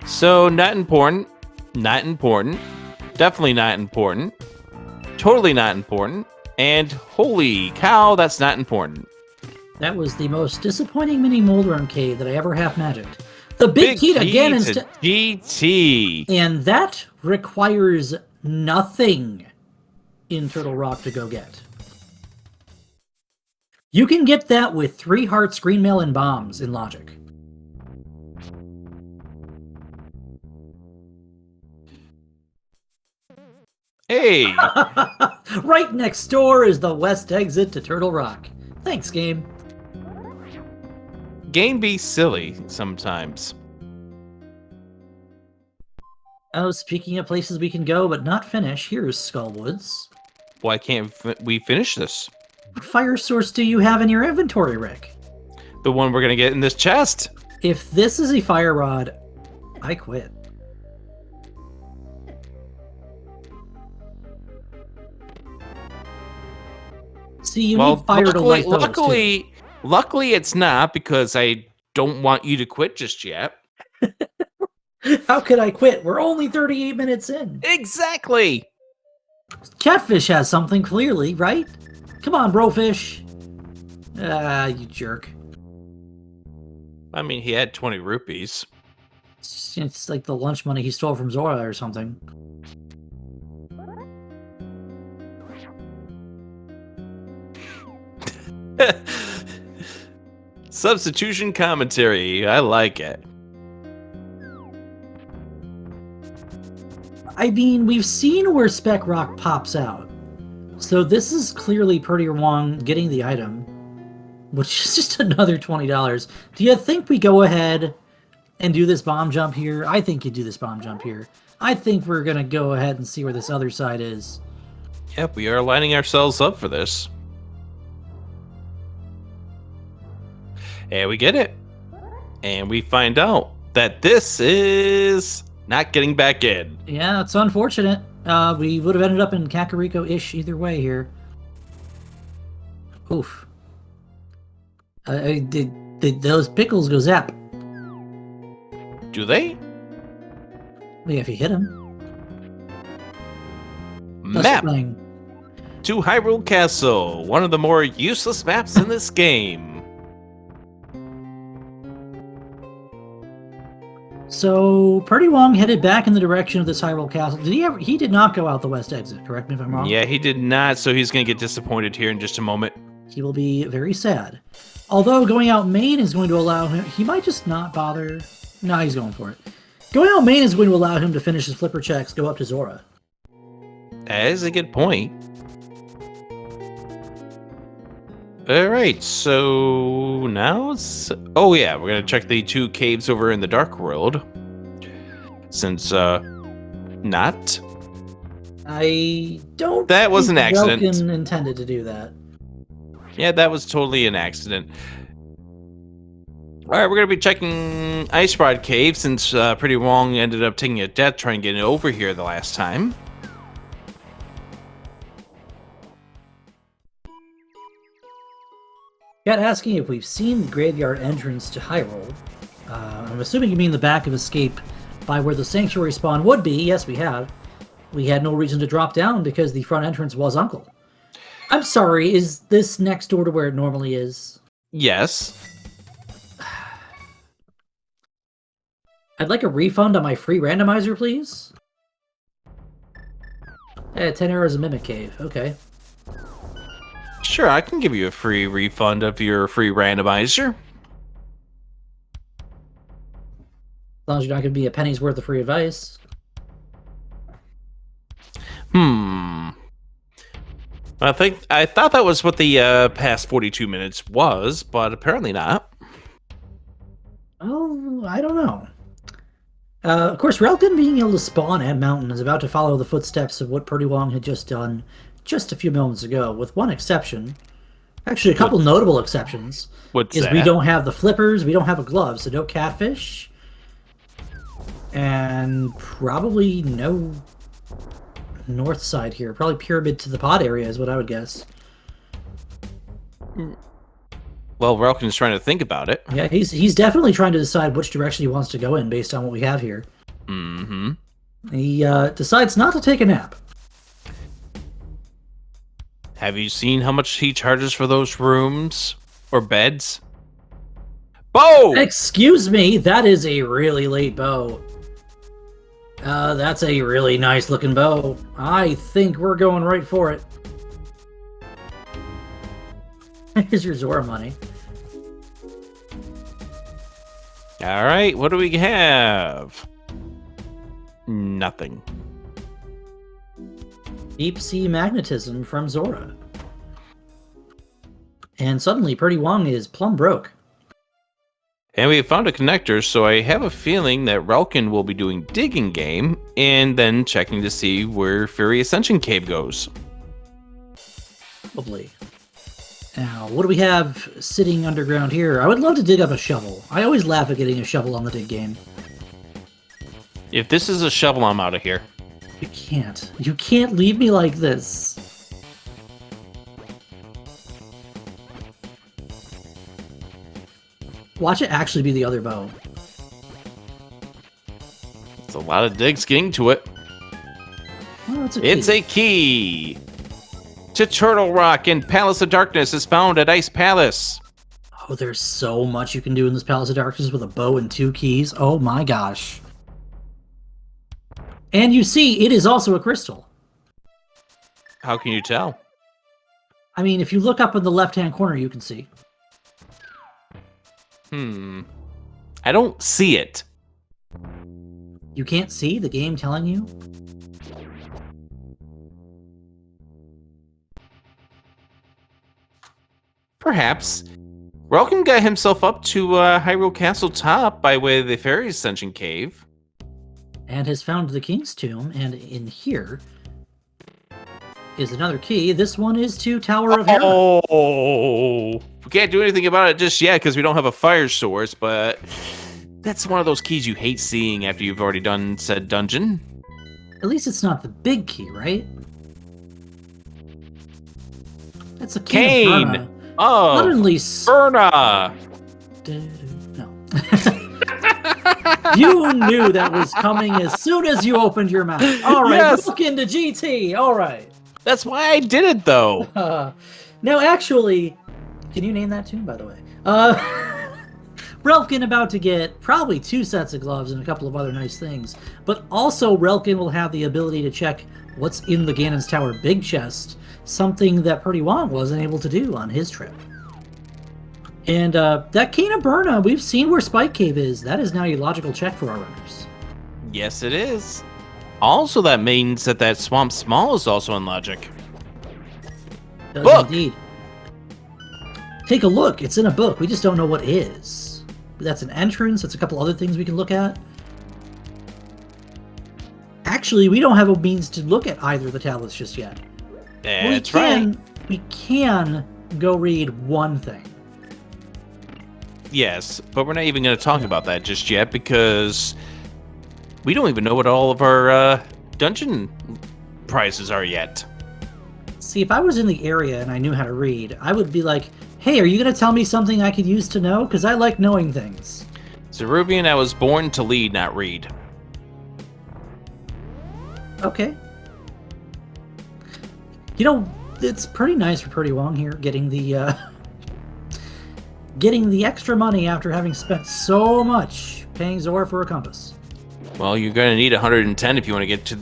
So, not important. Not important. Definitely not important. Totally not important. And holy cow, that's not important. That was the most disappointing mini mold run cave that I ever have magicked. The big key again instead. GT. And that requires nothing in Turtle Rock to go get. You can get that with 3 hearts, green mail, and bombs in Logic. Hey, Right next door is the west exit to Turtle Rock. Thanks, game. game be silly sometimes. Oh, speaking of places we can go but not finish, here's Skullwoods. Why can't we finish this? What fire source do you have in your inventory, Rick? The one we're gonna get in this chest. If this is a fire rod, I quit. See, you need fire to light those, too. Luckily, it's not because I don't want you to quit just yet. How could I quit? We're only 38 minutes in. Exactly. Catfish has something, clearly, right? Come on, brofish. Ah, you jerk. I mean, he had 20 rupees. It's like the lunch money he stole from Zora or something. Substitution commentary. I like it. I mean, we've seen where Spec Rock pops out. So this is clearly Pretty Wong getting the item, which is just another $20. Do you think we go ahead and do this bomb jump here? I think you do this bomb jump here. I think we're going to go ahead and see where this other side is. Yep, we are lining ourselves up for this. And we get it. And we find out that this is not getting back in. Yeah, it's unfortunate. We would have ended up in Kakariko-ish either way here. Oof. Those pickles go zap. Do they? Yeah, if you hit them. Map to Hyrule Castle, one of the more useless maps in this game. So, Pretty Wong headed back in the direction of this Hyrule Castle. He did not go out the west exit, correct me if I'm wrong? Yeah, he did not, so he's going to get disappointed here in just a moment. He will be very sad. Although going out main is going to allow him... He might just not bother... No, he's going for it. Going out main is going to allow him to finish his flipper checks, go up to Zora. That is a good point. Alright, so now it's... Oh yeah, we're going to check the 2 caves over in the Dark World. Since, not. I don't That was an accident. Welkin intended to do that. Yeah, that was totally an accident. Alright, we're going to be checking Ice Rod Cave since Pretty Wong ended up taking a death trying to get over here the last time. Cat asking if we've seen the graveyard entrance to Hyrule. I'm assuming you mean the back of Escape by where the Sanctuary spawn would be. Yes, we have. We had no reason to drop down because the front entrance was Uncle. I'm sorry, is this next door to where it normally is? Yes. I'd like a refund on my free randomizer, please. 10 arrows a Mimic Cave. Okay. Sure, I can give you a free refund of your free randomizer. As long as you're not going to be a penny's worth of free advice. I thought that was what the past 42 minutes was, but apparently not. Oh, I don't know. Of course, Relkin being able to spawn at Mountain is about to follow the footsteps of what Pretty Wong had just done just a few moments ago, with one exception. Actually, a couple notable exceptions. What's is that? We don't have the flippers, we don't have a glove, so no catfish. And probably no north side here. Probably pyramid to the pod area is what I would guess. Well, Relkin's trying to think about it. Yeah, he's definitely trying to decide which direction he wants to go in based on what we have here. Mm-hmm. He decides not to take a nap. Have you seen how much he charges for those rooms or beds? Bow! Excuse me, that is a really late bow. That's a really nice looking bow. I think we're going right for it. Here's your Zora money. All right, what do we have? Nothing. Deep sea magnetism from Zora. And suddenly, Purdy Wong is plumb broke. And we found a connector, so I have a feeling that Relkin will be doing digging game and then checking to see where Fury Ascension Cave goes. Probably. Now, what do we have sitting underground here? I would love to dig up a shovel. I always laugh at getting a shovel on the dig game. If this is a shovel, I'm out of here. You can't. You can't leave me like this. Watch it actually be the other bow. It's a lot of digs getting to it. Oh, it's a key. It's a key to Turtle Rock, and Palace of Darkness is found at Ice Palace. Oh, there's so much you can do in this Palace of Darkness with a bow and 2 keys. Oh my gosh. And you see, it is also a crystal. How can you tell? I mean, if you look up in the left-hand corner, you can see. I don't see it. You can't see the game telling you? Perhaps. Relkin got himself up to Hyrule Castle top by way of the Fairy Ascension Cave. And has found the King's Tomb, and in here is another key. This one is to Tower of Hera. Oh! We can't do anything about it just yet because we don't have a fire source, but that's one of those keys you hate seeing after you've already done said dungeon. At least it's not the big key, right? That's a key of Kane! Burna. Oh! Suddenly, Burna! no. You knew that was coming as soon as you opened your mouth. All right, Yes. look into GT. All right. That's why I did it, though. Now, actually, can you name that tune, by the way? Relkin about to get probably 2 sets of gloves and a couple of other nice things, but also Relkin will have the ability to check what's in the Ganon's Tower big chest, something that Purdy Wong wasn't able to do on his trip. And that Cane of Burna, we've seen where Spike Cave is. That is now a logical check for our runners. Yes, it is. Also, that means that Swamp Small is also in logic. Does Book! indeed. Take a look. It's in a book. We just don't know what is. That's an entrance. That's a couple other things we can look at. Actually, we don't have a means to look at either of the tablets just yet. That's right. We can go read one thing. Yes, but we're not even going to talk about that just yet because we don't even know what all of our dungeon prizes are yet. See, if I was in the area and I knew how to read, I would be like, hey, are you going to tell me something I could use to know? Because I like knowing things. Zerubian, I was born to lead, not read. Okay. You know, it's pretty nice for Purdy Wong here, getting the extra money after having spent so much paying Zora for a compass. Well, you're going to need 110 if you want to get to...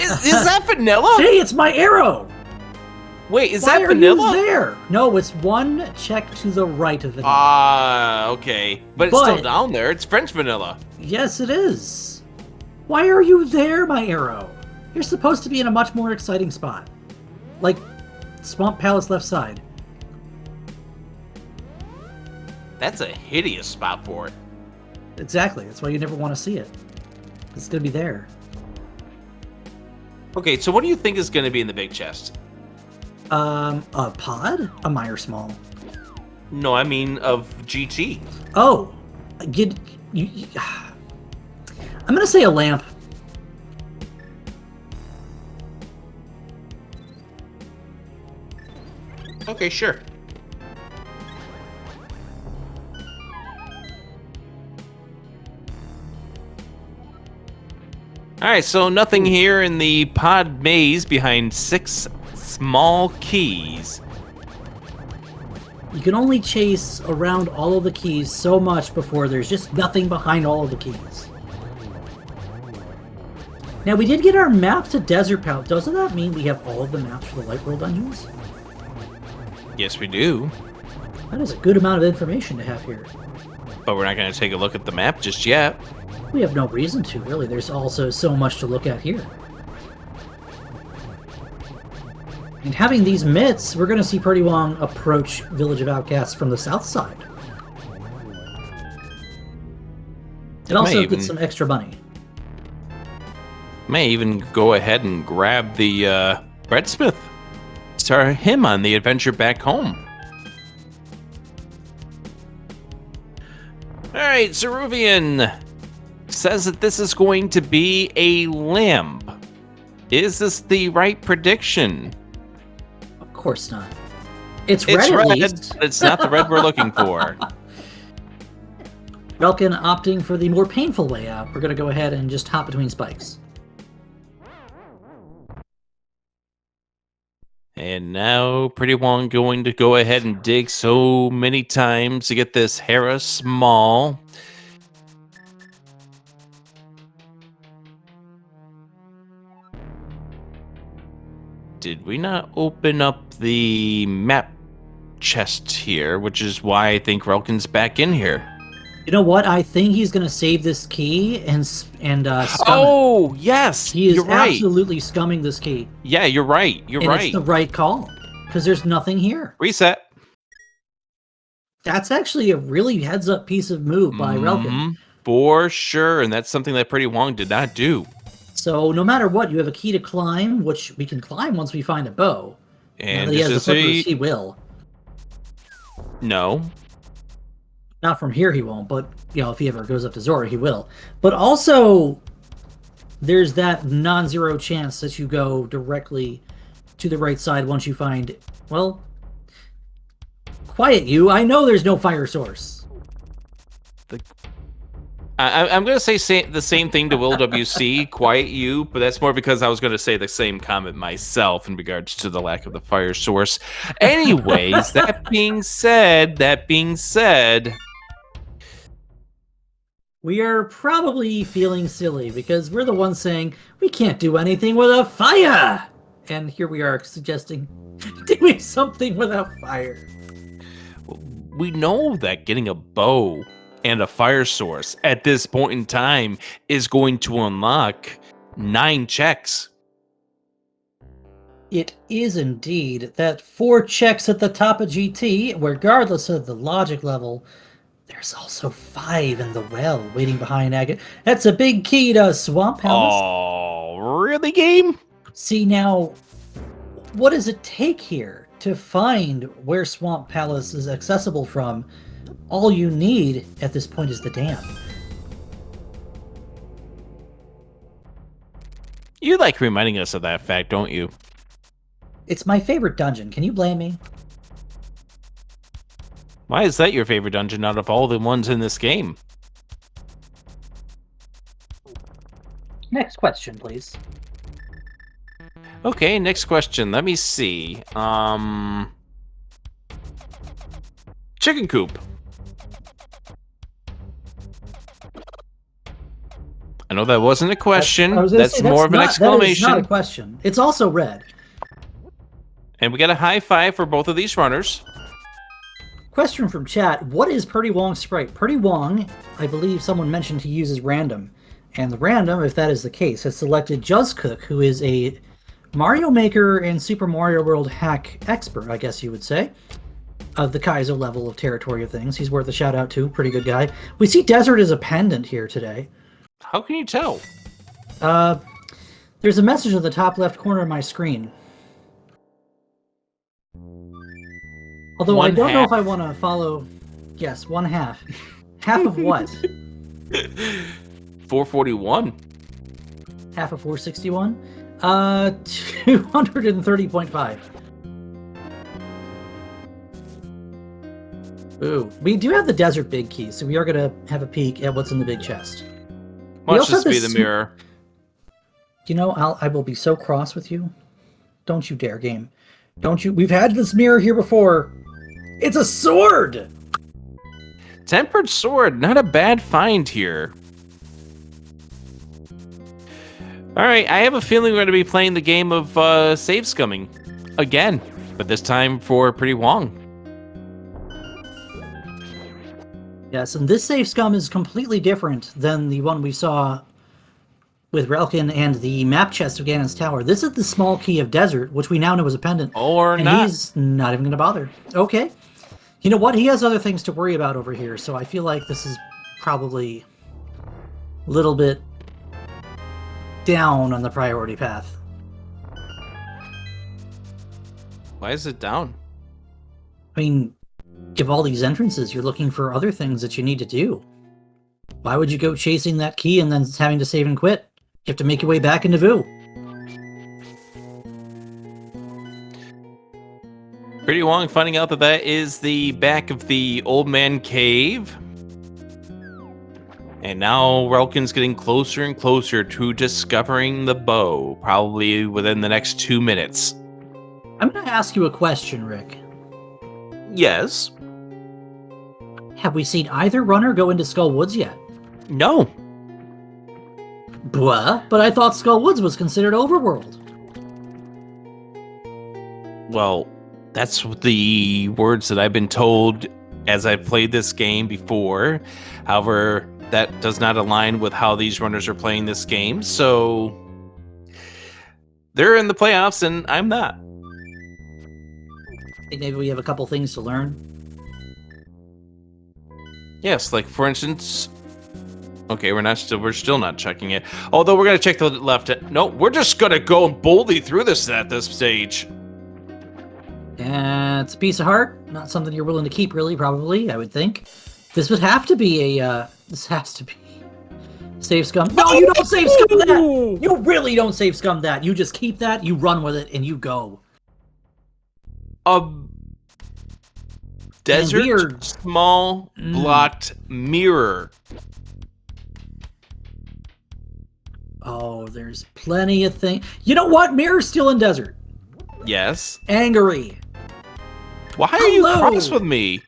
Is that vanilla? Hey, it's my arrow! Wait, is Why that are vanilla? you there? No, it's one check to the right of vanilla. Ah, okay. But it's still down there. It's French vanilla. Yes, it is. Why are you there, my arrow? You're supposed to be in a much more exciting spot. Like Swamp Palace left side. That's a hideous spot for it. Exactly. That's why you never want to see it. It's going to be there. Okay, so what do you think is going to be in the big chest? A pod? A Meyer Small. No, I mean of GT. Oh. I'm going to say a lamp. Okay, sure. Alright, so nothing here in the pod maze behind 6 small keys. You can only chase around all of the keys so much before there's just nothing behind all of the keys. Now, we did get our map to Desert Palace. Doesn't that mean we have all of the maps for the Light World dungeons? Yes, we do. That is a good amount of information to have here. But we're not going to take a look at the map just yet. We have no reason to, really. There's also so much to look at here. And having these mitts, we're going to see Pretty Wong approach Village of Outcasts from the south side. It also gets some extra money. May even go ahead and grab the breadsmith. Start him on the adventure back home. All right, Zeruvian says that this is going to be a limb. Is this the right prediction? Of course not. It's red, at least. But it's not the red we're looking for. Relkin opting for the more painful way out. We're going to go ahead and just hop between spikes. And now Pretty Wong going to go ahead and dig so many times to get this Hera small. Did we not open up the map chest here, which is why I think Relkin's back in here. You know what? I think he's going to save this key and scum it. Yes, he is absolutely scumming this key. Yeah, you're right. You're right. It's the right call because there's nothing here. Reset. That's actually a really heads-up piece of move by Relkin. For sure, and that's something that Pretty Wong did not do. So no matter what, you have a key to climb, which we can climb once we find a bow. And now that he has the flippers, he will. No. Not from here he won't, but if he ever goes up to Zora, he will. But also, there's that non-zero chance that you go directly to the right side once you find, well, quiet you. I know there's no fire source. I'm going to say the same thing to Will WC, quiet you, but that's more because I was going to say the same comment myself in regards to the lack of the fire source. Anyways, that being said, we are probably feeling silly because we're the ones saying we can't do anything without fire. And here we are suggesting doing something without fire. We know that getting a bow and a fire source at this point in time is going to unlock 9 checks. It is indeed that 4 checks at the top of GT, regardless of the logic level. There's also 5 in the well waiting behind Agate. That's a big key to Swamp Palace. Oh, really, game? See, now, what does it take here to find where Swamp Palace is accessible from? All you need at this point is the dam. You like reminding us of that fact, don't you? It's my favorite dungeon. Can you blame me? Why is that your favorite dungeon out of all the ones in this game? Next question, please. Okay, next question. Let me see. Chicken coop. I know that wasn't a question. That's more of an exclamation. That is not a question. It's also red. And we got a high five for both of these runners. Question from chat. What is Pretty Wong's sprite? Pretty Wong, I believe someone mentioned he uses random. And the random, if that is the case, has selected Juzzcook, who is a Mario Maker and Super Mario World hack expert, I guess you would say, of the Kaizo level of territory of things. He's worth a shout out to. Pretty good guy. We see Desert as a pendant here today. How can you tell? There's a message in the top left corner of my screen. Although I don't know if I want to follow... Yes, 1/2. Half of what? 441. Half of 461? 230.5. Ooh. We do have the Desert Big Key, so we are going to have a peek at what's in the big chest. Watch this be the mirror. You know, I will be so cross with you. Don't you dare, game. Don't you? We've had this mirror here before. It's a sword! Tempered sword, not a bad find here. Alright, I have a feeling we're going to be playing the game of save scumming again, but this time for Pretty Wong. Yes, and this save scum is completely different than the one we saw with Relkin and the map chest of Ganon's Tower. This is the small key of Desert, which we now know is a pendant. Or and not. He's not even going to bother. Okay. You know what? He has other things to worry about over here, so I feel like this is probably a little bit down on the priority path. Why is it down? I mean, give all these entrances, you're looking for other things that you need to do. Why would you go chasing that key and then having to save and quit? You have to make your way back into Vu. Pretty Wong finding out that that is the back of the old man cave. And now Relkin's getting closer and closer to discovering the bow, probably within the next 2 minutes. I'm going to ask you a question, Rick. Yes. Have we seen either runner go into Skull Woods yet? No. Blah, but I thought Skull Woods was considered overworld. Well, that's the words that I've been told as I've played this game before. However, that does not align with how these runners are playing this game, so they're in the playoffs and I'm not. I think maybe we have a couple things to learn. Yes, like for instance, okay, we're still not checking it. Although we're gonna check the left. No, we're just gonna go boldly through this at this stage. It's a piece of heart, not something you're willing to keep, really. Probably, I would think. This would have to be a. This has to be save scum. No, you don't save scum that. You really don't save scum that. You just keep that. You run with it, and you go. Desert small blocked mirror. Oh, there's plenty of things. You know what? Mirror's still in desert. Yes. Angry. Why are you cross with me?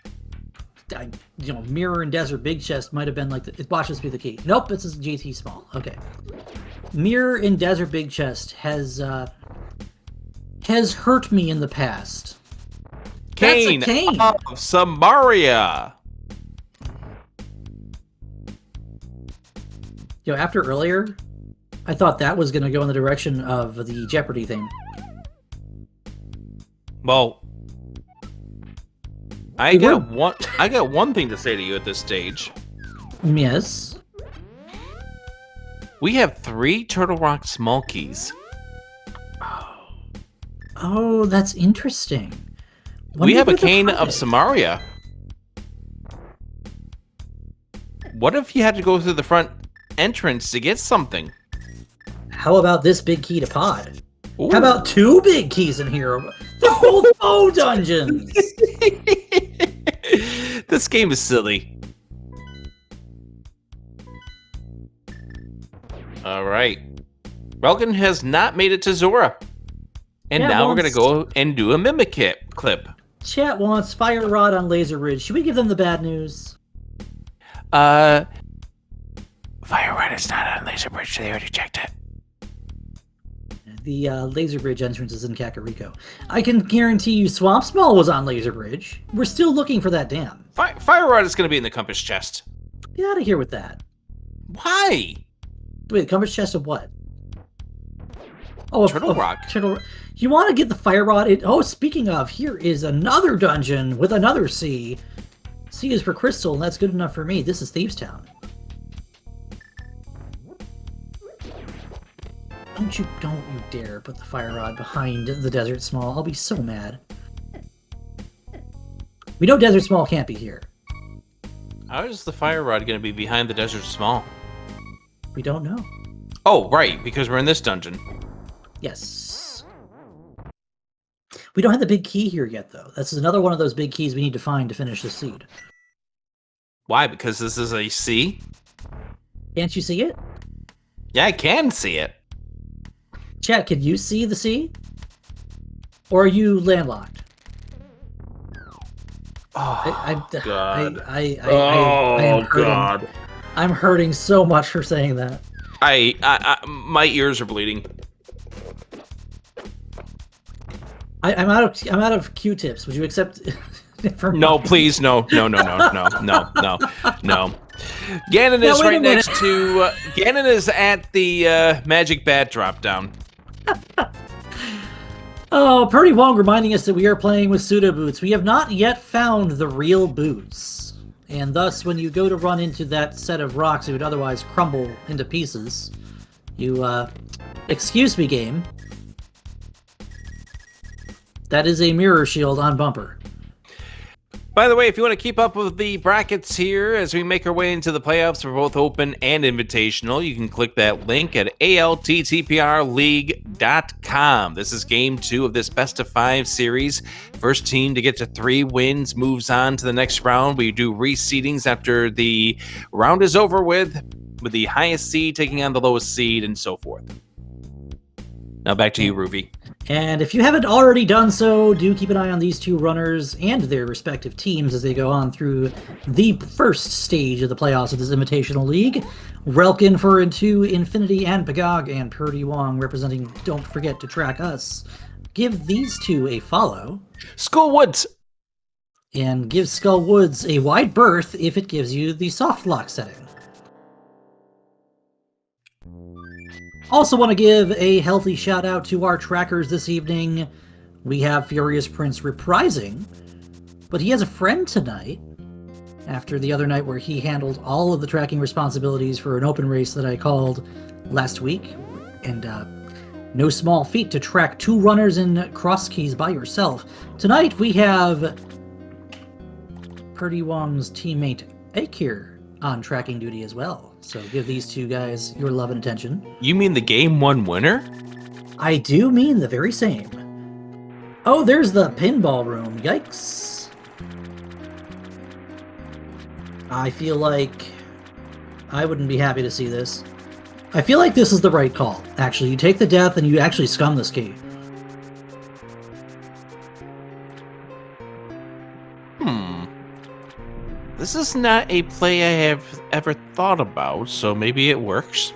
Mirror and desert big chest might have been like watch this be the key. Nope, this is GT small. Okay. Mirror in desert big chest has hurt me in the past. Kane, That's a Kane of Samaria. After earlier, I thought that was going to go in the direction of the Jeopardy thing. Well, I got one thing to say to you at this stage. Yes. We have 3 Turtle Rock small keys. Oh, that's interesting. We have a Cane of Samaria. What if you had to go through the front entrance to get something? How about this big key to Pod? Ooh. How about 2 big keys in here? They're both bow dungeons! This game is silly. Alright. Relkin has not made it to Zora. And now we're going to go and do a Mimic clip. Chat wants Fire Rod on Laser Ridge. Should we give them the bad news? Fire Rod is not on Laser Bridge. They already checked it. The Laser Bridge entrance is in Kakariko. I can guarantee you Swamp Small was on Laser Bridge. We're still looking for that dam. Fire Rod is going to be in the compass chest. Get out of here with that. Why? Wait, the compass chest of what? Oh, Turtle Rock. You want to get the Fire Rod? Speaking of, here is another dungeon with another C. C is for Crystal, and that's good enough for me. This is Thieves Town. Don't you dare put the Fire Rod behind the Desert Small. I'll be so mad. We know Desert Small can't be here. How is the Fire Rod going to be behind the Desert Small? We don't know. Oh, right, because we're in this dungeon. Yes. We don't have the big key here yet, though. This is another one of those big keys we need to find to finish the seed. Why? Because this is a C? Can't you see it? Yeah, I can see it. Chat, can you see the C? Or are you landlocked? Oh, God. I am hurting. God. I'm hurting so much for saying that. My ears are bleeding. I'm out of Q-tips. Would you accept? No, please, no. Ganon Now, is wait a right minute. next to... Ganon is at the Magic Bat drop-down. Oh, Purdy Wong reminding us that we are playing with pseudo boots. We have not yet found the real boots. And thus, when you go to run into that set of rocks, it would otherwise crumble into pieces. You, excuse me, game. That is a mirror shield on bumper. By the way, if you want to keep up with the brackets here as we make our way into the playoffs for both Open and Invitational, you can click that link at ALTTPRleague.com. This is game 2 of this best-of-5 series. First team to get to 3 wins moves on to the next round. We do reseedings after the round is over with the highest seed taking on the lowest seed and so forth. Now back to you, Ruby. And if you haven't already done so, do keep an eye on these 2 runners and their respective teams as they go on through the first stage of the playoffs of this Invitational League. Relkin for into Infinity and Pgog, and Purdy Wong representing Don't Forget to Track Us. Give these 2 a follow. Skull Woods! And give Skull Woods a wide berth if it gives you the soft lock setting. Also want to give a healthy shout out to our trackers this evening. We have Furious Prince reprising, but he has a friend tonight after the other night where he handled all of the tracking responsibilities for an open race that I called last week. And no small feat to track 2 runners in cross keys by yourself. Tonight we have Purdy Wong's teammate Akir on tracking duty as well. So give these 2 guys your love and attention. You mean the game 1 winner? I do mean the very same. Oh, there's the pinball room. Yikes. I feel like I wouldn't be happy to see this. I feel like this is the right call. Actually, you take the death and you actually scum this key. This is not a play I have ever thought about, so maybe it works.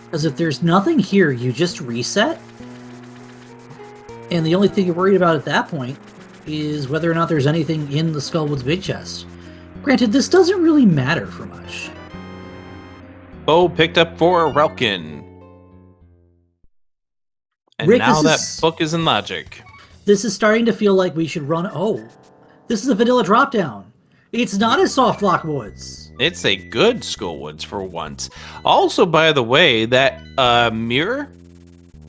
Because if there's nothing here, you just reset. And the only thing you're worried about at that point is whether or not there's anything in the Skullwoods big chest. Granted, this doesn't really matter for much. Bow picked up for Relkin. And Rick, now that book is in logic. This is starting to feel like we should run... Oh, this is a vanilla drop-down. It's not a soft lock woods. It's a good Skullwoods for once. Also, by the way, that mirror,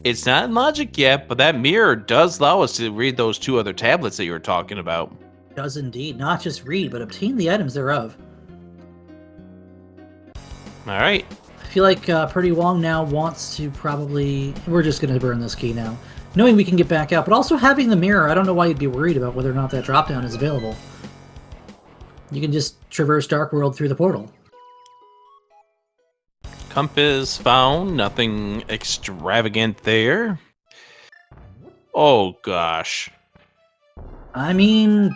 it's not in logic yet, but that mirror does allow us to read those 2 other tablets that you were talking about. Does indeed. Not just read, but obtain the items thereof. All right. I feel like Purdy Wong now wants to probably... We're just going to burn this key now. Knowing we can get back out, but also having the mirror, I don't know why you'd be worried about whether or not that drop-down is available. You can just traverse Dark World through the portal. Compass found. Nothing extravagant there. Oh, gosh. I mean,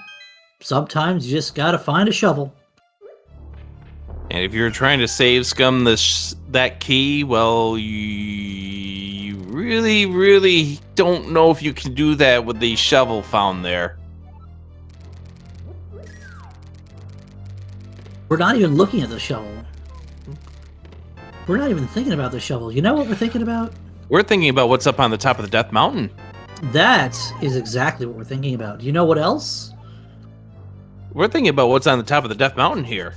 sometimes you just gotta find a shovel. And if you're trying to save scum that key, well, you really, really don't know if you can do that with the shovel found there. We're not even looking at the shovel. We're not even thinking about the shovel. You know what we're thinking about? We're thinking about what's up on the top of the Death Mountain. That is exactly what we're thinking about. You know what else? We're thinking about what's on the top of the Death Mountain here.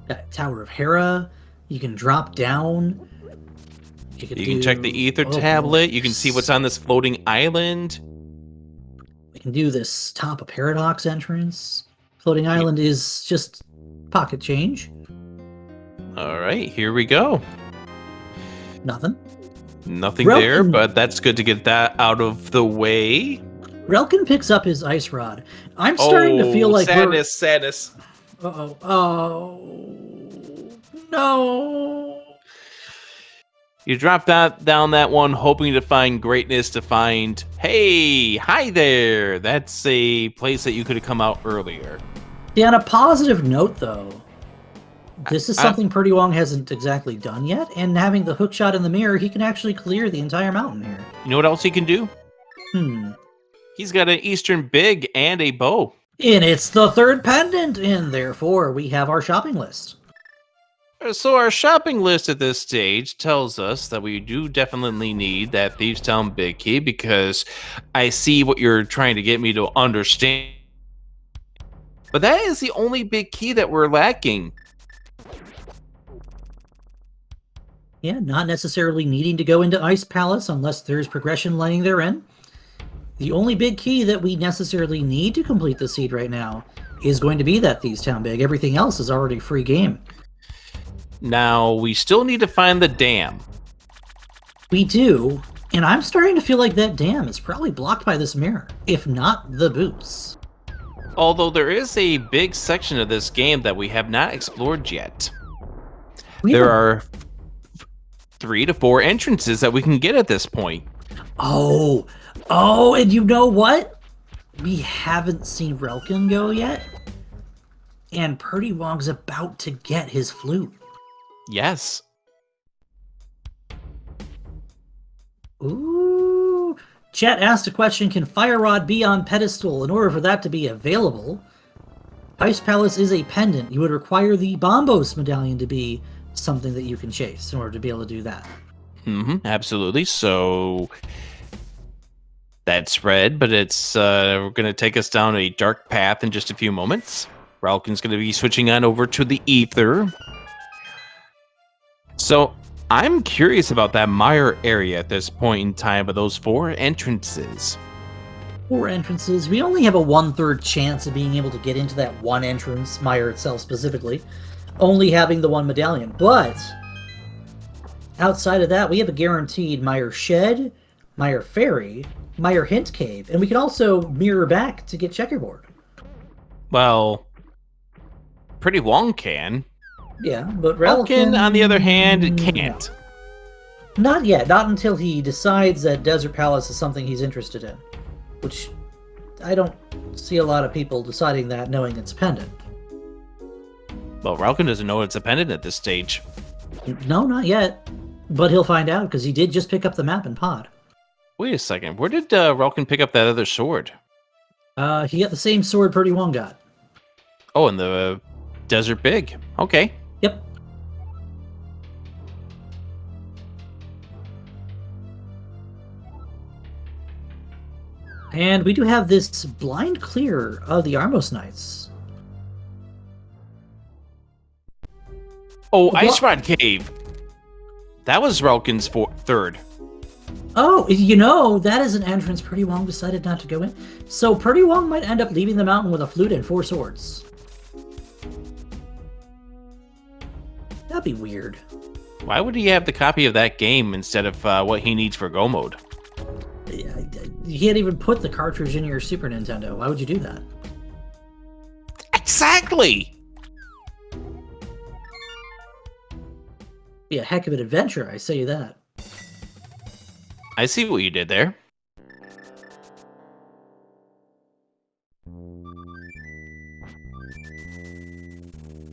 Got Tower of Hera. You can drop down. You can check the ether tablet. You can see what's on this floating island. We can do this top of Paradox entrance. Floating island is just pocket change. All right, here we go. Nothing. Nothing there, but that's good to get that out of the way. Relkin picks up his ice rod. I'm starting to feel like sadness. Uh-oh. Oh, no. You drop down that one, hoping to find greatness, to find, hey, hi there. That's a place that you could have come out earlier. Yeah, on a positive note, though, this is something Purdy Wong hasn't exactly done yet, and having the hook shot in the mirror, he can actually clear the entire mountain here. You know what else he can do? He's got an Eastern Big and a bow. And it's the 3rd pendant, and therefore we have our shopping list. So our shopping list at this stage tells us that we do definitely need that Thieves Town big key because I see what you're trying to get me to understand. But that is the only big key that we're lacking. Yeah, not necessarily needing to go into Ice Palace unless there's progression lying therein. The only big key that we necessarily need to complete the seed right now is going to be that Thieves Town big. Everything else is already free game. Now, we still need to find the dam. We do, and I'm starting to feel like that dam is probably blocked by this mirror, if not the boots. Although there is a big section of this game that we have not explored yet. There are 3 to 4 entrances that we can get at this point. Oh, and you know what? We haven't seen Relkin go yet, and Purdy Wong's about to get his flute. Yes. Ooh. Chat asked a question, can Fire Rod be on pedestal? In order for that to be available, Ice Palace is a pendant. You would require the Bombos medallion to be something that you can chase in order to be able to do that. Absolutely. So that's red, but it's going to take us down a dark path in just a few moments. Ralkin's going to be switching on over to the ether. So I'm curious about that mire area at this point in time of those 4 entrances. 4 entrances. We only have a 1/3 chance of being able to get into that one entrance, mire itself specifically, only having the one medallion. But outside of that, we have a guaranteed Mire Shed, Mire Ferry, Mire Hint Cave, and we can also mirror back to get Checkerboard. Well, Pretty Wong can. Yeah, but Relkin, on the other hand, can't. Not yet. Not until he decides that Desert Palace is something he's interested in. Which, I don't see a lot of people deciding that knowing it's a pendant. Well, Relkin doesn't know it's a pendant at this stage. No, not yet. But he'll find out, because he did just pick up the map in Pod. Wait a second. Where did Relkin pick up that other sword? He got the same sword Purdy Wong got. Oh, in the Desert Big. Okay. Yep. And we do have this blind clear of the Armos Knights. Oh, Ice Rod Cave. That was Relkin's 3rd. Oh, you know, that is an entrance Purdy Wong decided not to go in. So Purdy Wong might end up leaving the mountain with a flute and 4 swords. That'd be weird. Why would he have the copy of that game instead of what he needs for Go Mode? You can't even put the cartridge in your Super Nintendo. Why would you do that? Exactly! Be a heck of an adventure, I say that. I see what you did there.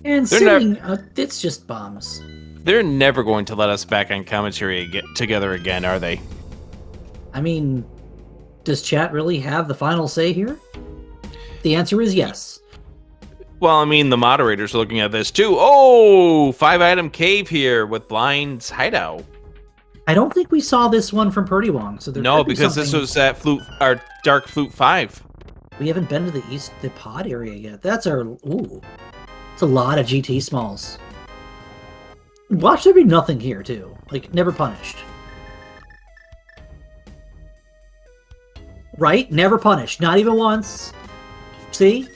And sitting, it's just bombs. They're never going to let us back on commentary together again, are they? I mean, does chat really have the final say here? The answer is yes. Well, I mean, the moderators are looking at this too. Oh, 5-item cave here with Blind's hideout. I don't think we saw this one from Purdy Wong. So no, because this was at our Dark Flute 5. We haven't been to the pod area yet. That's our it's a lot of GT smalls. Watch there be nothing here too. Like never punished. Right? Never punished. Not even once. See?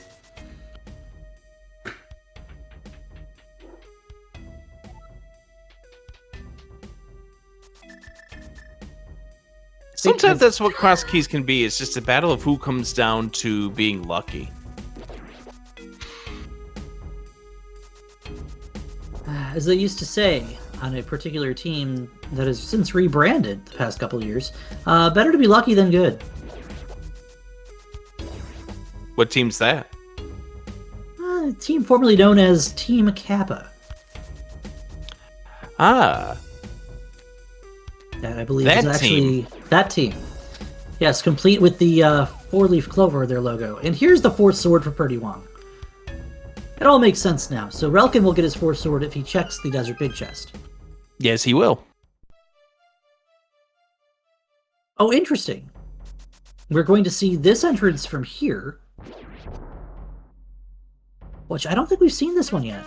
Sometimes that's what cross keys can be. It's just a battle of who comes down to being lucky. As they used to say on a particular team that has since rebranded the past couple of years, better to be lucky than good. What team's that? A team formerly known as Team Kappa. Ah. That I believe is actually that team. Yes, complete with the 4-leaf clover, their logo. And here's the 4th sword for Purdy Wong. It all makes sense now. So Relkin will get his 4th sword if he checks the Desert Big Chest. Yes, he will. Oh, interesting. We're going to see this entrance from here, which I don't think we've seen this one yet.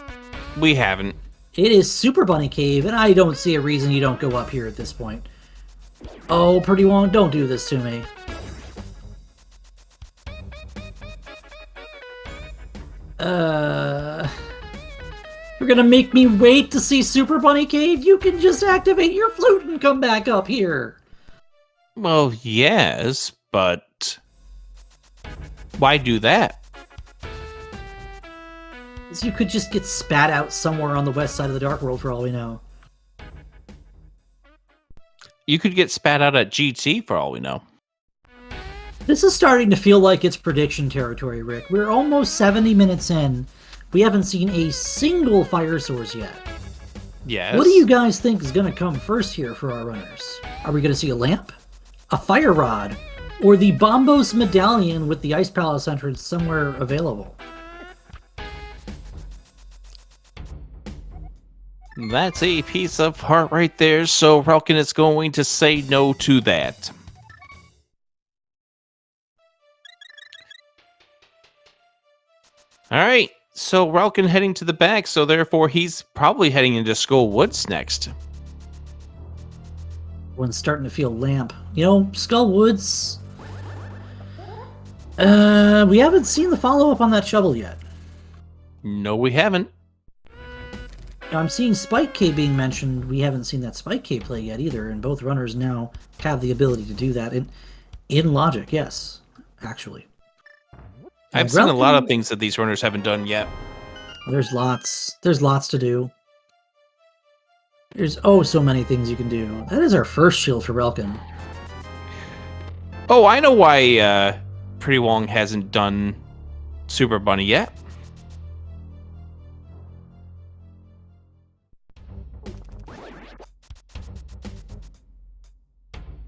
We haven't. It is Super Bunny Cave, and I don't see a reason you don't go up here at this point. Oh, Pretty Wong, don't do this to me. You're gonna make me wait to see Super Bunny Cave? You can just activate your flute and come back up here. Well, yes, but why do that? You could just get spat out somewhere on the west side of the Dark World for all we know. You could get spat out at GT for all we know. This is starting to feel like it's prediction territory, Rick. We're almost 70 minutes in. We haven't seen a single fire source yet. Yes. What do you guys think is going to come first here for our runners? Are we going to see a lamp, a fire rod, or the Bombos medallion with the Ice Palace entrance somewhere available? That's a piece of heart right there, so Relkin is going to say no to that. Alright, so Relkin heading to the back, so therefore he's probably heading into Skull Woods next. One's starting to feel lamp. You know, Skull Woods... we haven't seen the follow-up on that shovel yet. No, we haven't. Now, I'm seeing Spike K being mentioned. We haven't seen that Spike K play yet either, and both runners now have the ability to do that in logic, yes, actually. I've seen a lot of things that these runners haven't done yet. There's lots to do. There's oh so many things you can do. That is our first shield for Relkin. Oh, I know why Pretty Wong hasn't done Super Bunny yet.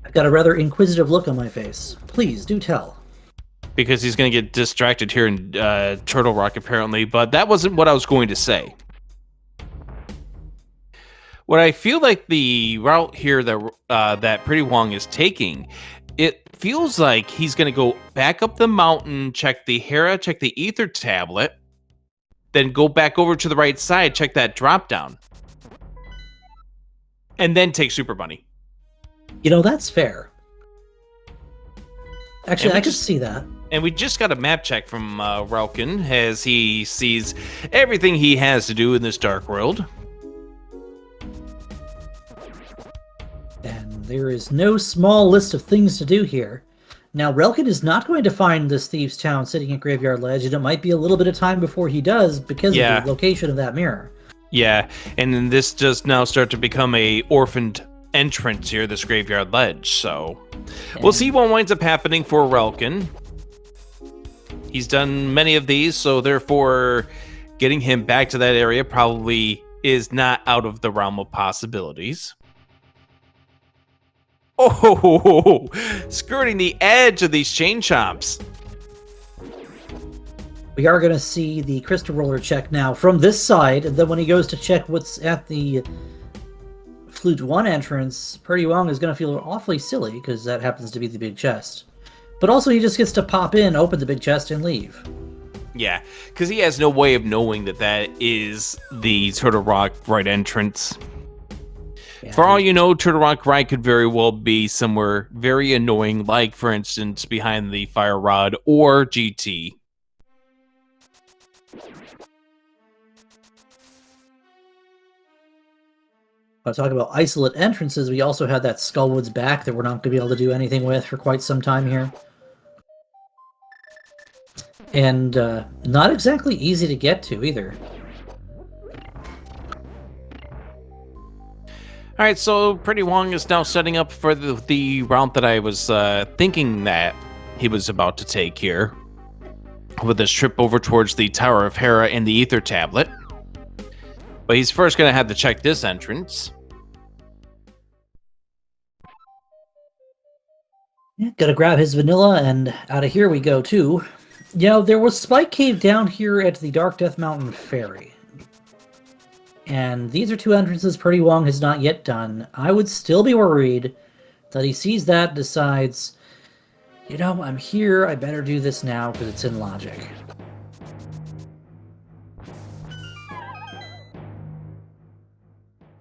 I've got a rather inquisitive look on my face. Please, do tell. Because he's going to get distracted here in Turtle Rock, apparently. But that wasn't what I was going to say. What I feel like the route here that Pretty Wong is taking, it feels like he's going to go back up the mountain, check the Hera, check the Ether Tablet, then go back over to the right side, check that drop down, and then take Super Bunny. You know, that's fair. Actually, I could see that. And we just got a map check from Relkin as he sees everything he has to do in this dark world. And there is no small list of things to do here. Now, Relkin is not going to find this Thieves' Town sitting at Graveyard Ledge, and it might be a little bit of time before he does because of the location of that mirror. Yeah, and then this does now start to become a orphaned entrance here, this Graveyard Ledge, so we'll see what winds up happening for Relkin. He's done many of these, so therefore getting him back to that area probably is not out of the realm of possibilities. Oh, skirting the edge of these chain chomps. We are going to see the crystal roller check now from this side, and then when he goes to check what's at the Flute 1 entrance, Pretty Wong is going to feel awfully silly because that happens to be the big chest. But also he just gets to pop in, open the big chest, and leave. Yeah, because he has no way of knowing that that is the Turtle Rock right entrance. Yeah. For all you know, Turtle Rock right could very well be somewhere very annoying, like, for instance, behind the Fire Rod or GT. Talk about isolate entrances, we also had that Skullwoods back that we're not going to be able to do anything with for quite some time here. And not exactly easy to get to either. Alright, so Pretty Wong is now setting up for the route that I was thinking that he was about to take here. With this trip over towards the Tower of Hera and the Ether Tablet. But he's first going to have to check this entrance. Yeah, gotta grab his vanilla, and out of here we go too. You know, there was Spike Cave down here at the Dark Death Mountain Ferry. And these are two entrances Pretty Wong has not yet done. I would still be worried that he sees that and decides, you know, I'm here, I better do this now because it's in logic.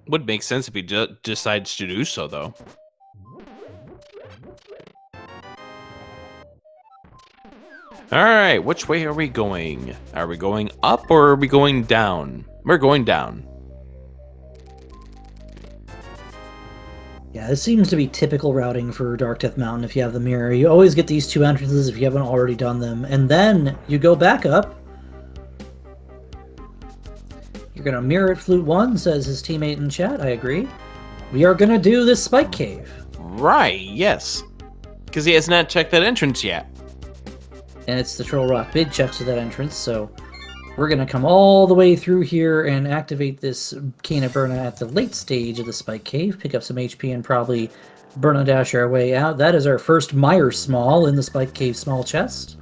Would make sense if he decides to do so, though. Alright, which way are we going? Are we going up or are we going down? We're going down. Yeah, this seems to be typical routing for Dark Death Mountain if you have the mirror. You always get these two entrances if you haven't already done them. And then you go back up. You're going to mirror it Flute 1, says his teammate in chat. I agree. We are going to do this Spike Cave. Right, yes. Because he has not checked that entrance yet. And it's the Troll Rock Big checks to that entrance, so we're going to come all the way through here and activate this Kana Burna at the late stage of the Spike Cave, pick up some HP and probably Burna Dash our way out. That is our first Mire Small in the Spike Cave small chest.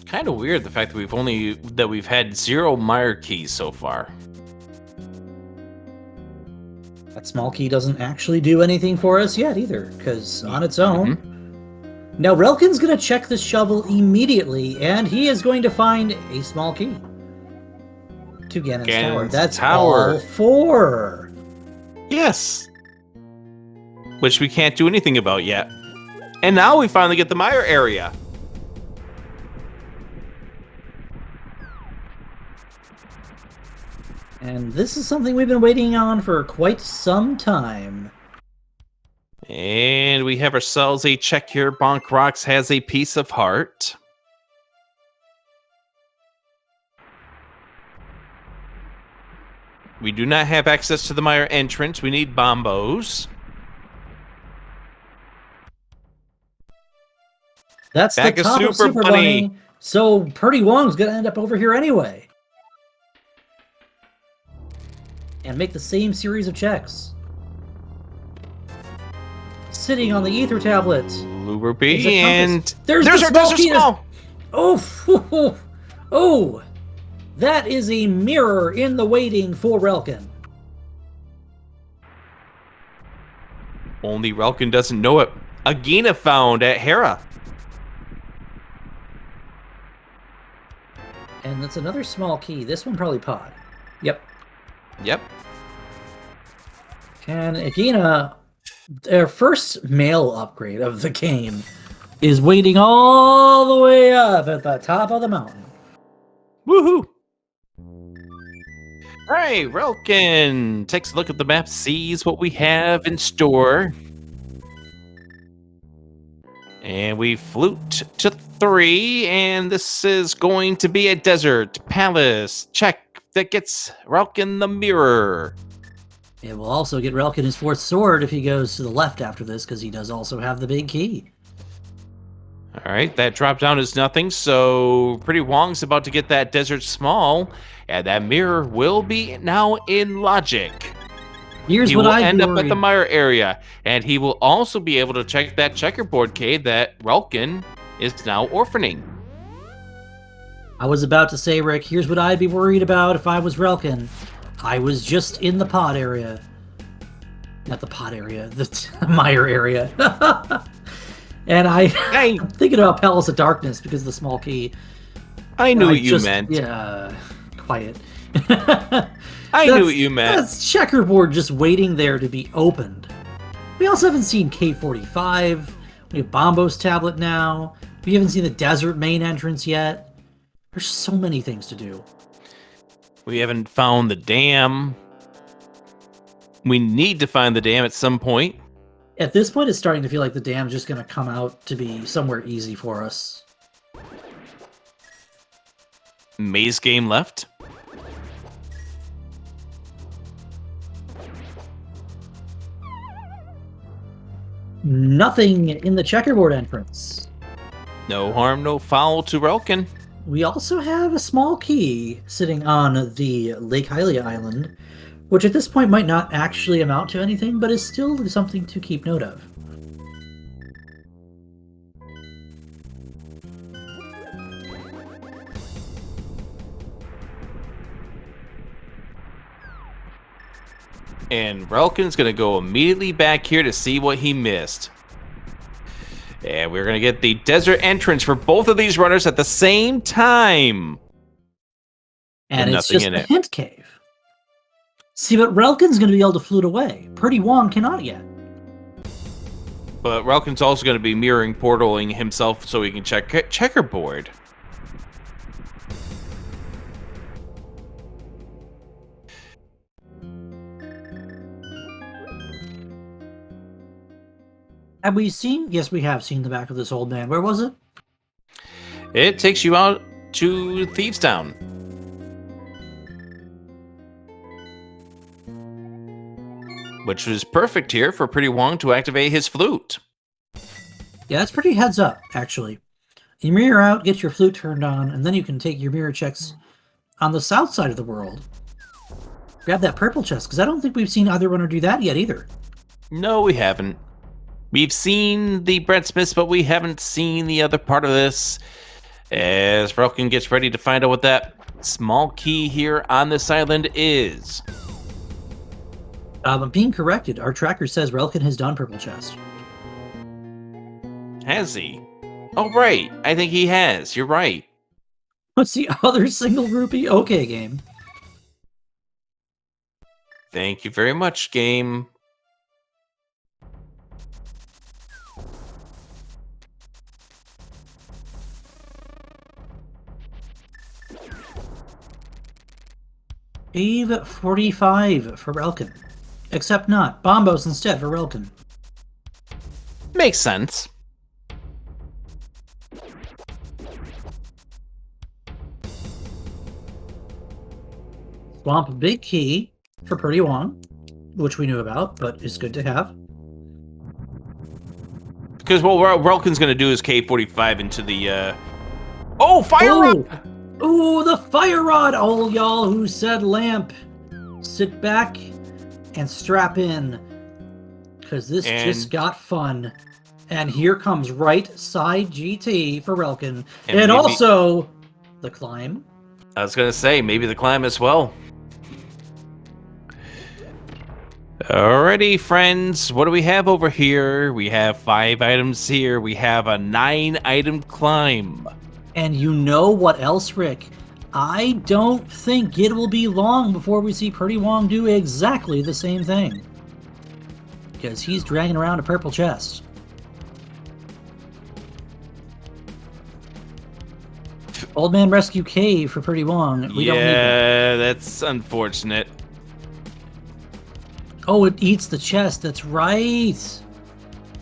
Kind of weird the fact that we've had 0 Mire keys so far. That small key doesn't actually do anything for us yet either, because on its own. Now Relkin's going to check the shovel immediately, and he is going to find a small key. To Ganon's Tower. That's all 4. Yes. Which we can't do anything about yet. And now we finally get the Mire area. And this is something we've been waiting on for quite some time. And we have ourselves a check here. Bonk Rocks has a piece of heart. We do not have access to the Mire entrance. We need bombos. That's Back the top of Super Bunny. So Pretty Wong's going to end up over here anyway. And make the same series of checks. Sitting on the ether tablet. Looper B, and there's our small. Oh, that is a mirror in the waiting for Relkin. Only Relkin doesn't know it. Agina found at Hera. And that's another small key. This one probably pod. Yep. And Agina, their first male upgrade of the game, is waiting all the way up at the top of the mountain. Woohoo! Alright, Relkin takes a look at the map, sees what we have in store. And we flute to 3, and this is going to be a desert palace check that gets Relkin the mirror. It will also get Relkin his 4th sword if he goes to the left after this, because he does also have the big key. Alright, that drop down is nothing, so Pretty Wong's about to get that desert small, and that mirror will be now in logic. He will end up at the Mire area, and he will also be able to check that checkerboard cave that Relkin is now orphaning. I was about to say, Rick, here's what I'd be worried about if I was Relkin. I was just in the pod area. Not the pod area, the Mire area. And I'm thinking about Palace of Darkness because of the small key. I knew what you meant. Yeah, quiet. I knew what you meant. That's checkerboard just waiting there to be opened. We also haven't seen K45. We have Bombo's tablet now. We haven't seen the desert main entrance yet. There's so many things to do. We haven't found the dam. We need to find the dam at some point. At this point, it's starting to feel like the dam's just going to come out to be somewhere easy for us. Maze game left. Nothing in the checkerboard entrance. No harm, no foul to Relkin. We also have a small key sitting on the Lake Hylia Island, which at this point might not actually amount to anything, but is still something to keep note of. And Relkin's going to go immediately back here to see what he missed. And we're going to get the desert entrance for both of these runners at the same time. And it's just a hint cave. See, but Relkin's going to be able to flute away. Pretty Wong cannot yet. But Relkin's also going to be mirroring portaling himself so he can check checkerboard. Have we seen? Yes, we have seen the back of this old man. Where was it? It takes you out to Thieves Town. Which was perfect here for Pretty Wong to activate his flute. Yeah, that's pretty heads up, actually. You mirror out, get your flute turned on, and then you can take your mirror checks on the south side of the world. Grab that purple chest, because I don't think we've seen either runner do that yet either. No, we haven't. We've seen the Brett Smiths, but we haven't seen the other part of this. As Relkin gets ready to find out what that small key here on this island is. I'm being corrected. Our tracker says Relkin has done purple chest. Has he? Oh, right. I think he has. You're right. What's the other single rupee? Okay, game. Thank you very much, game. Eve 45 for Relkin. Except not. Bombos instead for Relkin. Makes sense. Swamp Big Key for Pretty Wong, which we knew about, but it's good to have. Because what Relkin's going to do is K45 into the... Oh, fire rod! Ooh, the fire rod! All y'all who said lamp, sit back and strap in, because this just got fun. And here comes right side GT for Relkin. And also the climb. I was going to say, maybe the climb as well. Alrighty, friends. What do we have over here? We have 5 items here. We have a 9-item climb. And you know what else, Rick? I don't think it will be long before we see Pretty Wong do exactly the same thing. Because he's dragging around a purple chest. Old Man Rescue Cave for Pretty Wong. We don't need that. That's unfortunate. Oh, it eats the chest. That's right.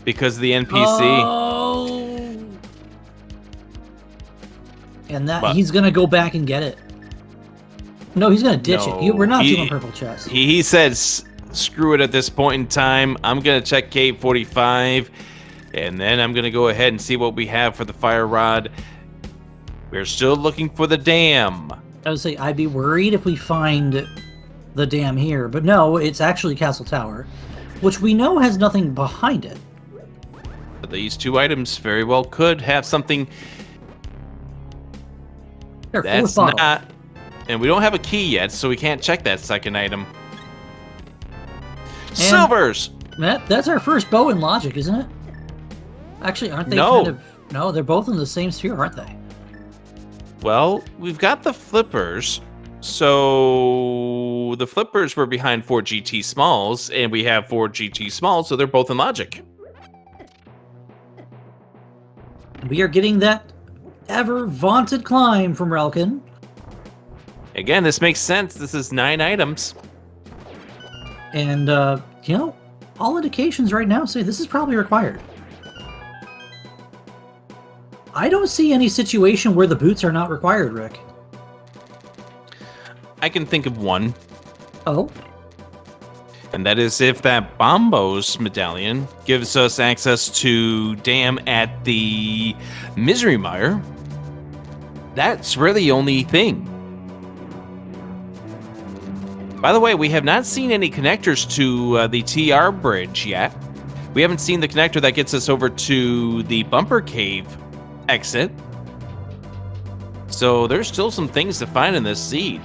Because of the NPC. Oh. And that he's going to go back and get it. No, he's going to ditch it. We're not doing purple chest. He says, screw it at this point in time. I'm going to check Cave 45. And then I'm going to go ahead and see what we have for the fire rod. We're still looking for the dam. I would say I'd be worried if we find the dam here. But no, it's actually Castle Tower, which we know has nothing behind it. But these 2 items very well could have something that's not. And we don't have a key yet, so we can't check that second item. And silvers! That's our first bow in logic, isn't it? Actually, aren't they No, they're both in the same sphere, aren't they? Well, we've got the flippers. So the flippers were behind 4 GT Smalls, and we have 4 GT Smalls, so they're both in logic. We are getting that ever vaunted climb from Relkin. Again, this makes sense. This is 9 items. And, you know, all indications right now say this is probably required. I don't see any situation where the boots are not required, Rick. I can think of one. Oh? And that is if that Bombos medallion gives us access to Dam at the Misery Mire. That's really the only thing. By the way, we have not seen any connectors to the TR bridge yet. We haven't seen the connector that gets us over to the Bumper Cave exit. So there's still some things to find in this seed.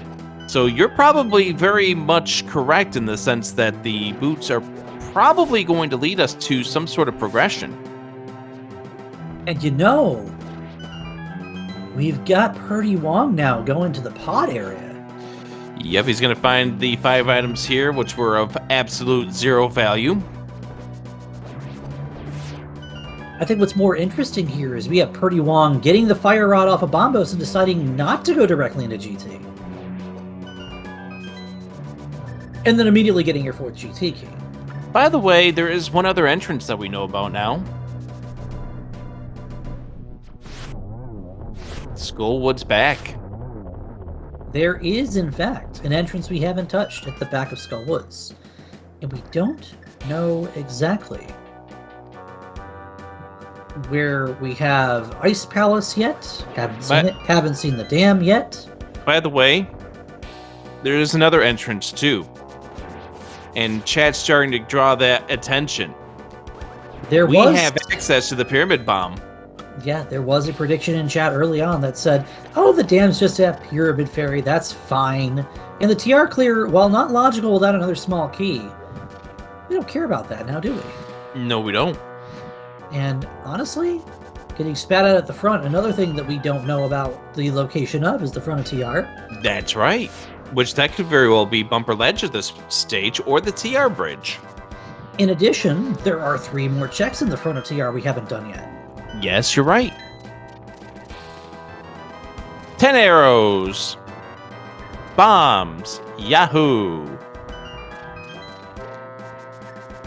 So you're probably very much correct in the sense that the boots are probably going to lead us to some sort of progression. And you know, we've got Purdy Wong now going to the pod area. Yep, he's going to find the 5 items here, which were of absolute 0 value. I think what's more interesting here is we have Purdy Wong getting the fire rod off of Bombos and deciding not to go directly into GT. And then immediately getting your 4th GT key. By the way, there is one other entrance that we know about now. Skullwood's back. There is, in fact, an entrance we haven't touched at the back of Skull Woods. And we don't know exactly where we have Ice Palace yet. Haven't seen it. Haven't seen the dam yet. By the way, there is another entrance too. And chat's starting to draw that attention. We have access to the pyramid bomb. Yeah, there was a prediction in chat early on that said, oh, the dam's just at Pyramid Ferry, that's fine. And the TR clear, while not logical without another small key, we don't care about that now, do we? No, we don't. And honestly, getting spat out at the front, another thing that we don't know about the location of is the front of TR. That's right. Which that could very well be Bumper Ledge at this stage or the TR bridge. In addition, there are 3 more checks in the front of TR we haven't done yet. Yes, you're right. 10 arrows. Bombs. Yahoo.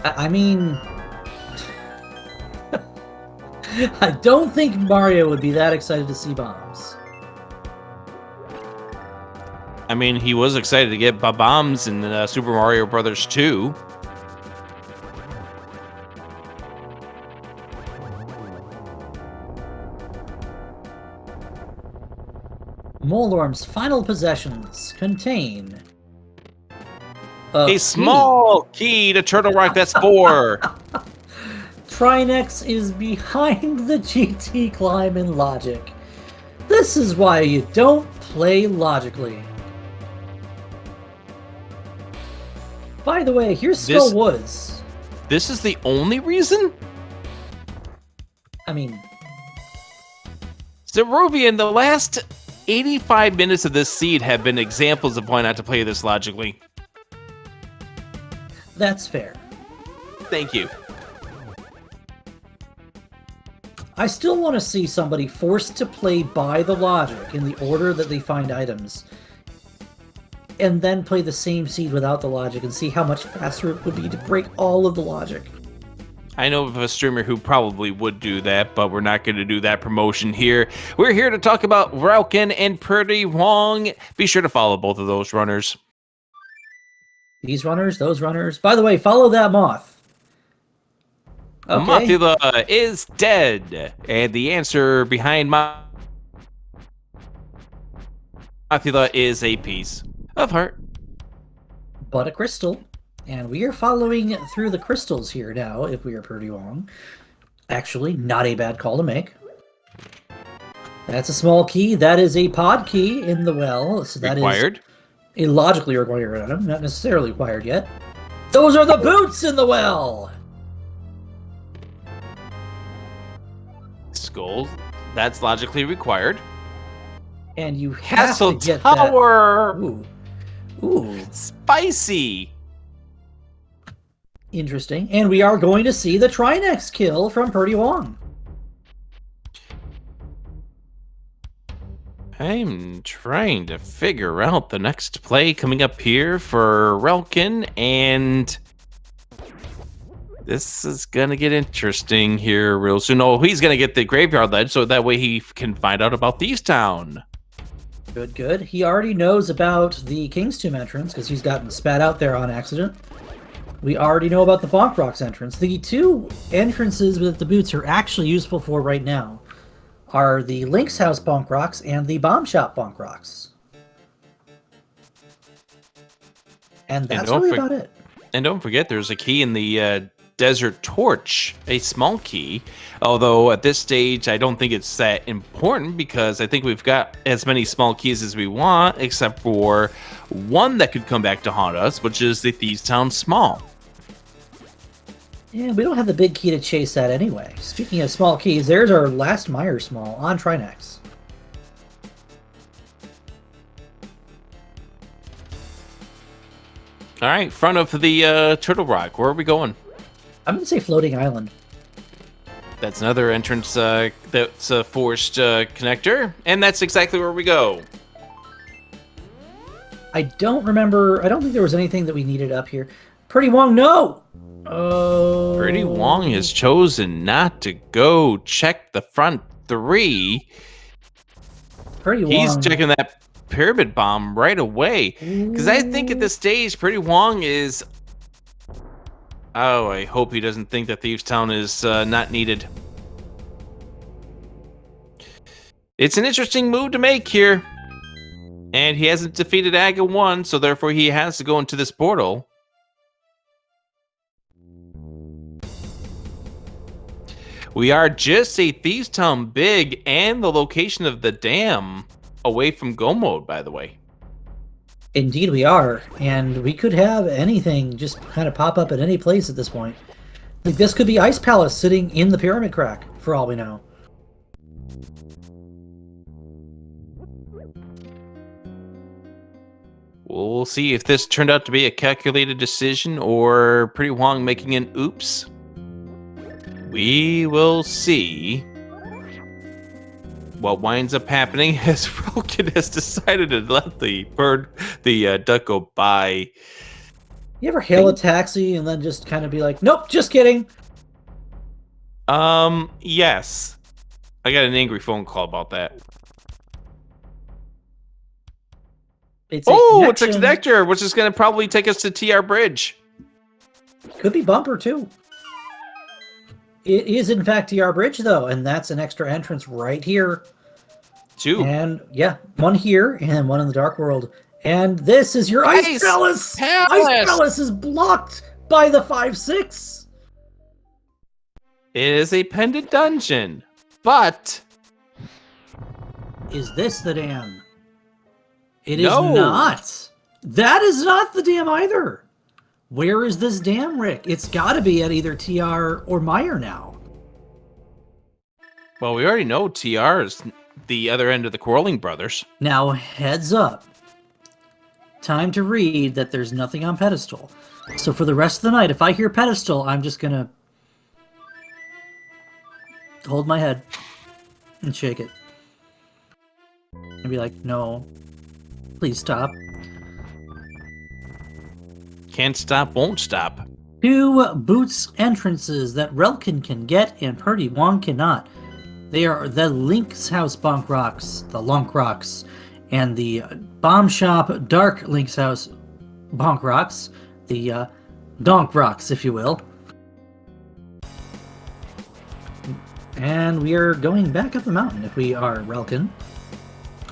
I mean, I don't think Mario would be that excited to see bombs. I mean, he was excited to get bombs in Super Mario Brothers 2. Molorm's final possessions contain a small key to Turtle Rock. That's 4. Trinex is behind the GT climb in logic. This is why you don't play logically. By the way, here's Skull Woods. This is the only reason? I mean, Zerovian, the last 85 minutes of this seed have been examples of why not to play this logically. That's fair. Thank you. I still want to see somebody forced to play by the logic in the order that they find items, and then play the same seed without the logic and see how much faster it would be to break all of the logic. I know of a streamer who probably would do that, but we're not going to do that promotion here. We're here to talk about Rauken and Purdy Wong. Be sure to follow both of those runners. These runners, those runners. By the way, follow that moth. Okay. Mothula is dead. And the answer behind Mothula is a piece of heart. But a crystal. And we are following through the crystals here now, if we are Purdy Wong. Actually, not a bad call to make. That's a small key. That is a pod key in the well. So that required. Is a logically required item, not necessarily required yet. Those are the boots in the well! Skull. That's logically required. And you have Castle to get Tower! That. Ooh. Spicy! Interesting. And we are going to see the Trinex kill from Purdy Wong. I'm trying to figure out the next play coming up here for Relkin, and this is going to get interesting here real soon. Oh, he's going to get the Graveyard Ledge, so that way he can find out about Thieves Town. Good, good. He already knows about the King's Tomb entrance, because he's gotten spat out there on accident. We already know about the Bonk Rocks entrance. The 2 entrances that the boots are actually useful for right now are the Link's House Bonk Rocks and the Bomb Shop Bonk Rocks. And that's really about it. And don't forget, there's a key in the Desert Torch, a small key. Although at this stage, I don't think it's that important because I think we've got as many small keys as we want, except for one that could come back to haunt us, which is the Thieves Town Small. Yeah, we don't have the big key to chase that anyway. Speaking of small keys, there's our last Meyer Small on Trinex. All right, front of the Turtle Rock. Where are we going? I'm going to say Floating Island. That's another entrance that's a forced connector, and that's exactly where we go. I don't think there was anything that we needed up here. Pretty Wong, no! Oh. Pretty Wong has chosen not to go check the front three. Pretty Wong. He's checking that pyramid bomb right away. Because I think at this stage, Pretty Wong is... Oh, I hope he doesn't think that Thieves Town is not needed. It's an interesting move to make here. And he hasn't defeated Aga 1, so therefore he has to go into this portal. We are just a Thieves Town big and the location of the dam away from Go Mode, by the way. Indeed we are, and we could have anything just kind of pop up at any place at this point. Like this could be Ice Palace sitting in the pyramid crack, for all we know. We'll see if this turned out to be a calculated decision or Pretty Wong making an oops. We will see what winds up happening as Roken has decided to let the duck go by. You ever hail a taxi and then just kind of be like, nope, just kidding? Yes. I got an angry phone call about that. It's it's a connector, which is going to probably take us to TR Bridge. Could be bumper, too. It is, in fact, TR Bridge, though, and that's an extra entrance right here. Two. And, yeah, one here and one in the Dark World. And this is your Ice Palace! Ice Palace is blocked by the 5-6! It is a pendant dungeon, but... Is this the dam? It is not. That is not the dam either. Where is this dam, Rick? It's got to be at either TR or Meyer now. Well, we already know TR is the other end of the Quarreling Brothers. Now, heads up. Time to read that there's nothing on pedestal. So for the rest of the night, if I hear pedestal, I'm just going to hold my head and shake it. And be like, no, please stop. Can't stop, won't stop. 2 boots entrances that Relkin can get and Purdy Wong cannot. They are the Link's House Bonk Rocks, the Lunk Rocks, and the Bomb Shop Dark Link's House Bonk Rocks, the Donk Rocks, if you will. And we are going back up the mountain if we are Relkin.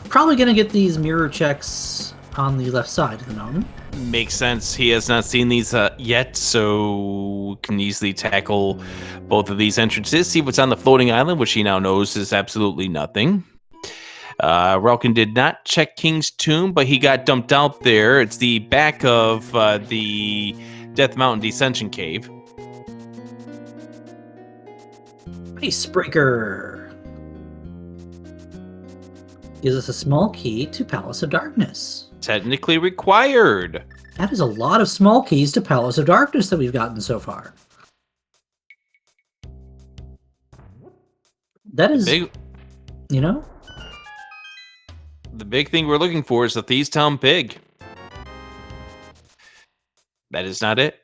Probably going to get these mirror checks on the left side of the mountain. Makes sense. He has not seen these yet, so can easily tackle both of these entrances. See what's on the floating island, which he now knows is absolutely nothing. Relkin did not check King's Tomb, but he got dumped out there. It's the back of the Death Mountain Descension Cave. Icebreaker gives us a small key to Palace of Darkness. Technically required. That is a lot of small keys to Palace of Darkness that we've gotten so far. That is, you know? The big thing we're looking for is the Thieves Town Pig. That is not it.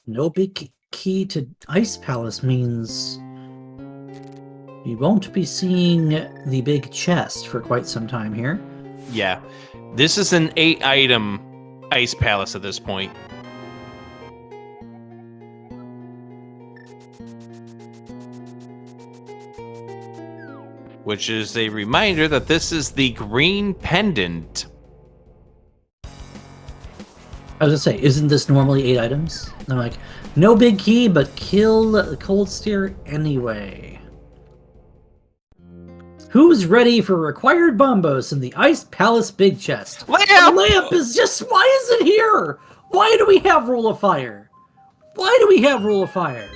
No big key to Ice Palace means we won't be seeing the big chest for quite some time here. Yeah. This is an 8-item Ice Palace at this point. which is a reminder that this is the green pendant. I was gonna say, isn't this normally 8 items? And I'm like, no big key, but kill the cold stare anyway. Who's ready for required bombos in the Ice Palace big chest? Lamp! The lamp is just, why is it here? Why do we have Rule of Fire? Why do we have Rule of Fire?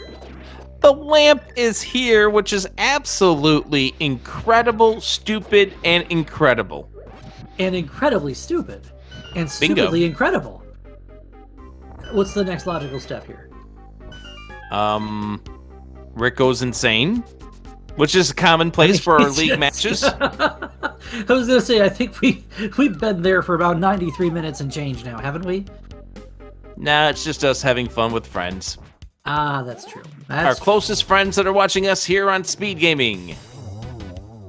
The lamp is here, which is absolutely incredible, stupid, and incredible. And incredibly stupid. And stupidly incredible. What's the next logical step here? Rick goes insane, which is commonplace for our league matches. I was gonna say, I think we've been there for about 93 minutes and change now, haven't we? Nah, it's just us having fun with friends. Ah, that's true. Our closest friends that are watching us here on Speed Gaming.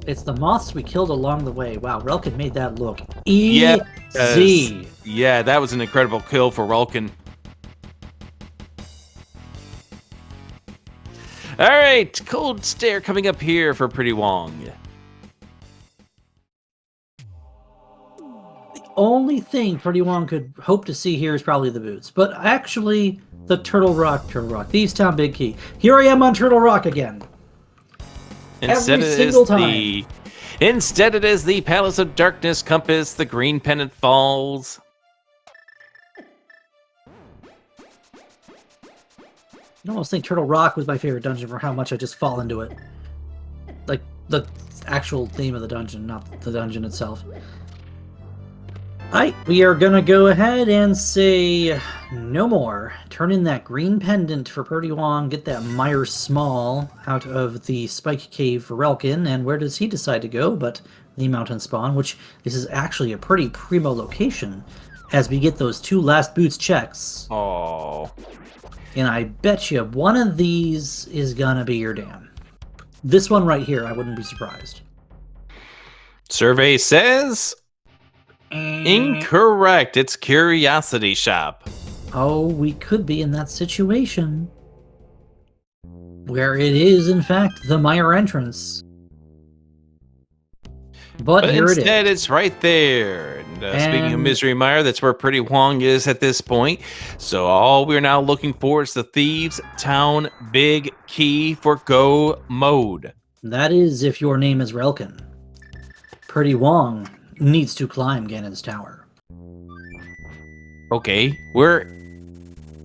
It's the moths we killed along the way. Wow, Relkin made that look easy. Yeah, that was an incredible kill for Relkin. All right, cold stare coming up here for Pretty Wong. The only thing Pretty Wong could hope to see here is probably the boots. But actually, the Turtle Rock, Thieves Town Big Key. Here I am on Turtle Rock again. Instead Every single time. Instead it is the Palace of Darkness Compass, the Green Pendant Falls. I almost think Turtle Rock was my favorite dungeon for how much I just fall into it. Like, the actual theme of the dungeon, not the dungeon itself. Alright, we are gonna go ahead and say no more. Turn in that green pendant for Purdy Wong, get that Meyer Small out of the Spike Cave for Relkin, and where does he decide to go but the Mountain Spawn, which this is actually a pretty primo location as we get those 2 last boots checks. Oh. And I bet you one of these is gonna be your dam. This one right here, I wouldn't be surprised. Survey says incorrect. It's Curiosity Shop. Oh, we could be in that situation where it is, in fact, the Meyer entrance. But here instead, it is. it's right there. And speaking of Misery Mire, that's where Pretty Wong is at this point. So all we're now looking for is the Thieves Town Big Key for Go mode. That is if your name is Relkin. Pretty Wong needs to climb Ganon's Tower. Okay, we're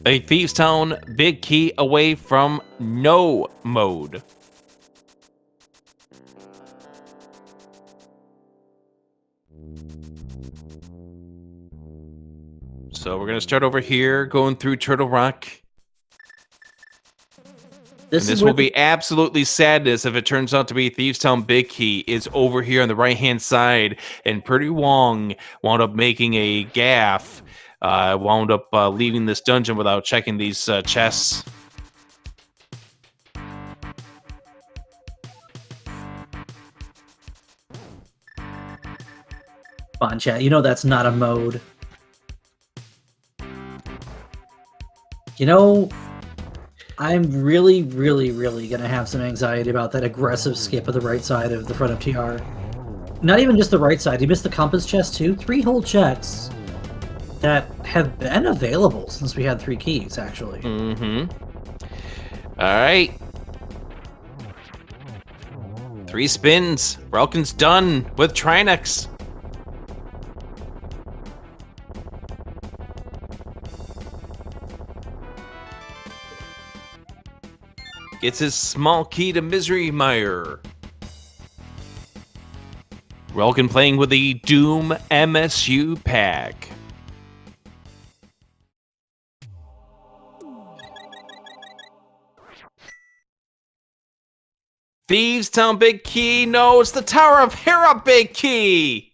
a Thieves Town Big Key away from no mode. So we're going to start over here, going through Turtle Rock. This will be absolutely sadness if it turns out to be Thieves Town Big Key is over here on the right-hand side, and Pretty Wong wound up making a gaffe, wound up leaving this dungeon without checking these chests. Come on, chat. You know that's not a mode. You know, I'm really, really, really going to have some anxiety about that aggressive skip of the right side of the front of TR. Not even just the right side. He missed the compass chest, too. 3 whole checks that have been available since we had 3 keys, actually. Mm-hmm. All right. 3 spins. Relkin's done with Trinex. Gets his small key to Misery Mire. Relkin playing with the Doom MSU pack. Thieves Town Big Key. No, it's the Tower of Hera Big Key.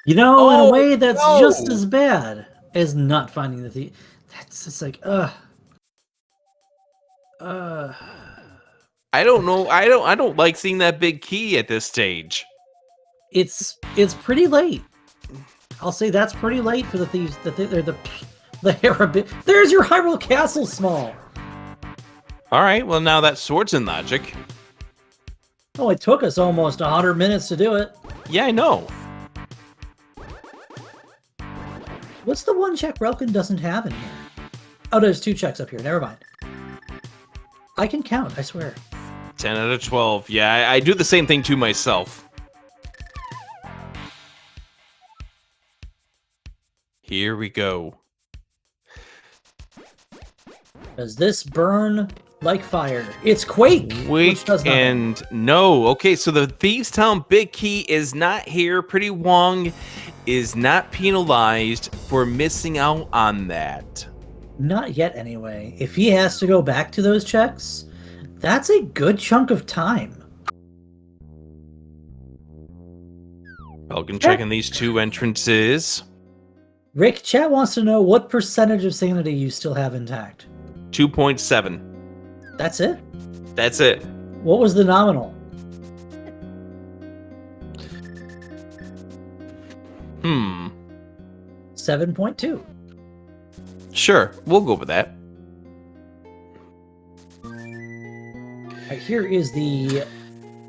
You know, in a way, that's just as bad as not finding the thief. That's just like, I don't know. I don't like seeing that big key at this stage. It's pretty late. I'll say that's pretty late for the thieves. The Hera bit. There's your Hyrule Castle small. All right. Well, now that's swords and logic. Oh, it took us almost 100 minutes to do it. Yeah, I know. What's the one check Relkin doesn't have in here? Oh, there's 2 checks up here. Never mind. I can count, I swear. 10 out of 12. Yeah, I do the same thing to myself. Here we go. Does this burn like fire? It's Quake, which does nothing. And no. Okay, so the Thieves Town Big Key is not here. Pretty Wong is not penalized for missing out on that. Not yet, anyway. If he has to go back to those checks, that's a good chunk of time. Falcon checking these 2 entrances. Rick, chat wants to know what percentage of sanity you still have intact. 2.7. That's it? That's it. What was the nominal? 7.2. Sure, we'll go with that. Right, here is the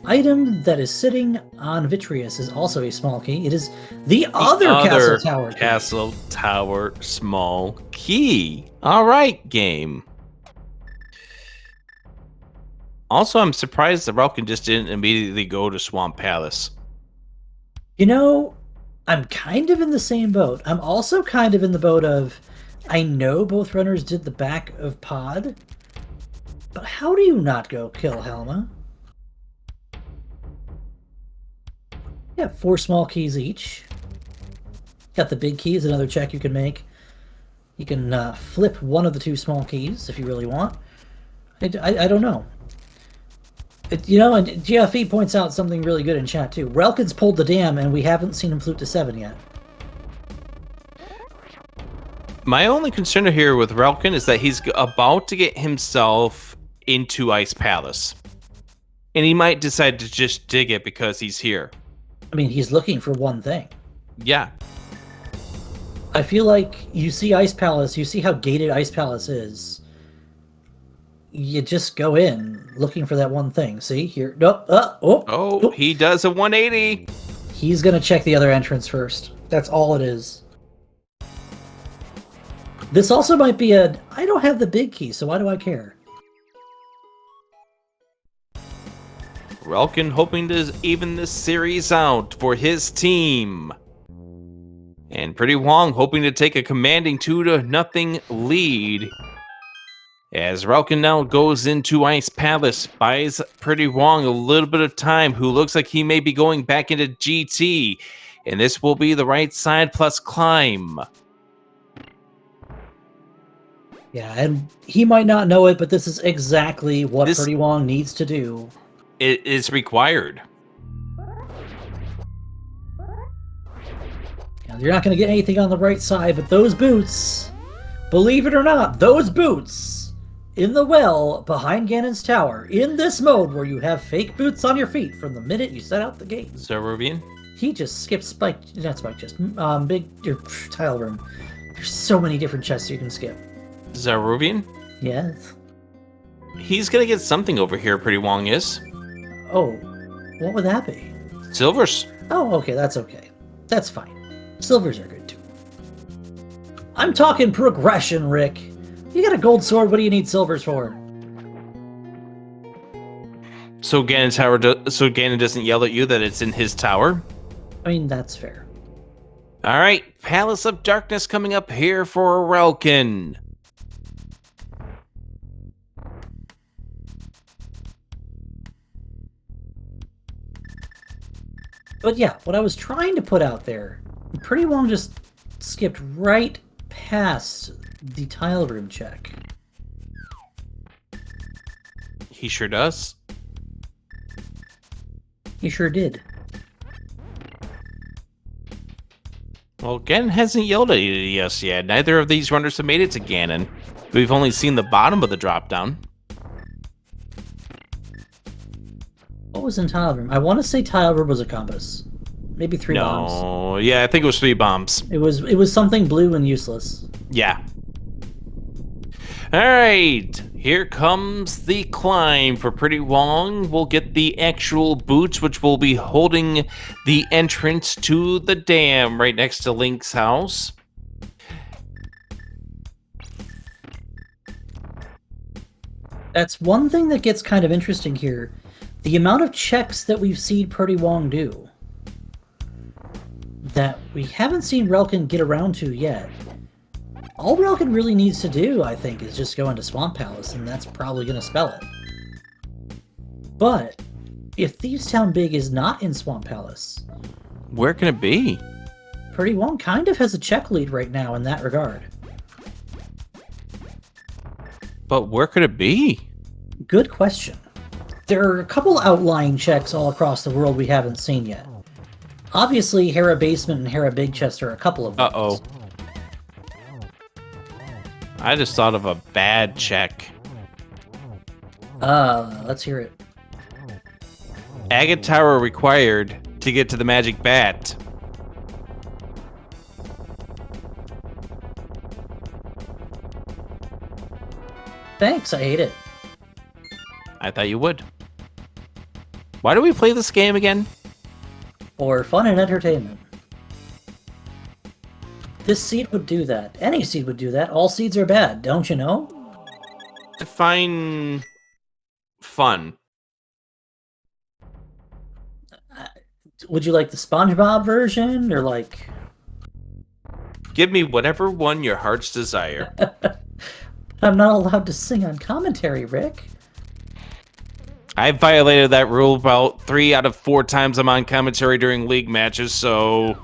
item that is sitting on Vitreous is also a small key. It is the other Castle Tower key. Castle Tower small key. All right, game. Also, I'm surprised that Ralkin just didn't immediately go to Swamp Palace. You know, I'm kind of in the same boat. I'm also kind of in the boat of, I know both runners did the back of Pod, but how do you not go kill Helma? You have 4 small keys each. Got the big keys, another check you can make. You can flip one of the 2 small keys if you really want. I don't know. You know, and GFE points out something really good in chat too. Relkin's pulled the dam, and we haven't seen him flute to 7 yet. My only concern here with Relkin is that he's about to get himself into Ice Palace. And he might decide to just dig it because he's here. I mean, he's looking for one thing. Yeah. I feel like you see Ice Palace, you see how gated Ice Palace is. You just go in looking for that one thing. See here? No, he does a 180. He's gonna check the other entrance first. That's all it is. This also might be I don't have the big key, so why do I care? Relkin hoping to even this series out for his team. And Pretty Wong hoping to take a commanding 2-0 lead. As Relkin now goes into Ice Palace, buys Pretty Wong a little bit of time, who looks like he may be going back into GT. And this will be the right side plus climb. Yeah, and he might not know it, but this is exactly what Pretty Wong needs to do. It is required. Now, you're not going to get anything on the right side, but those boots, believe it or not, those boots in the well behind Ganon's tower, in this mode where you have fake boots on your feet from the minute you set out the gate. Zerovian? He just skipped not spike chest, tile room. There's so many different chests you can skip. Zerovian? Yes. He's gonna get something over here, Pretty Wong is. Oh, what would that be? Silvers. Oh, okay, that's okay. That's fine. Silvers are good too. I'm talking progression, Rick. You got a gold sword, what do you need silvers for? So Ganon doesn't yell at you that it's in his tower? I mean, that's fair. Alright, Palace of Darkness coming up here for Relkin. But yeah, what I was trying to put out there, Pretty Wong just skipped right past the tile room check. He sure does. He sure did. Well, Ganon hasn't yelled at us yet. Neither of these runners have made it to Ganon. We've only seen the bottom of the drop-down. What was in tile room? I want to say tile room was a compass. Maybe 3 bombs. No, yeah, I think it was 3 bombs. It was something blue and useless. Yeah. All right, Here comes the climb for Pretty Wong. We'll get the actual boots, which will be holding the entrance to the dam right next to Link's house. That's one thing that gets kind of interesting here. The amount of checks that we've seen Pretty Wong do that we haven't seen Relkin get around to yet. All Relkin really needs to do, I think, is just go into Swamp Palace, and that's probably going to spell it. But if Thieves Town Big is not in Swamp Palace, where can it be? Pretty Wong kind of has a check lead right now in that regard. But where could it be? Good question. There are a couple outlying checks all across the world we haven't seen yet. Obviously, Hera Basement and Hera Big Chest are a couple of them. Uh-oh. I just thought of a bad check. Let's hear it. Agate Tower required to get to the magic bat. Thanks, I hate it. I thought you would. Why do we play this game again? For fun and entertainment. This seed would do that. Any seed would do that. All seeds are bad, don't you know? Define fun. Would you like the SpongeBob version, or like... Give me whatever one your heart's desire. I'm not allowed to sing on commentary, Rick. I violated that rule about 3 out of 4 times I'm on commentary during league matches, so...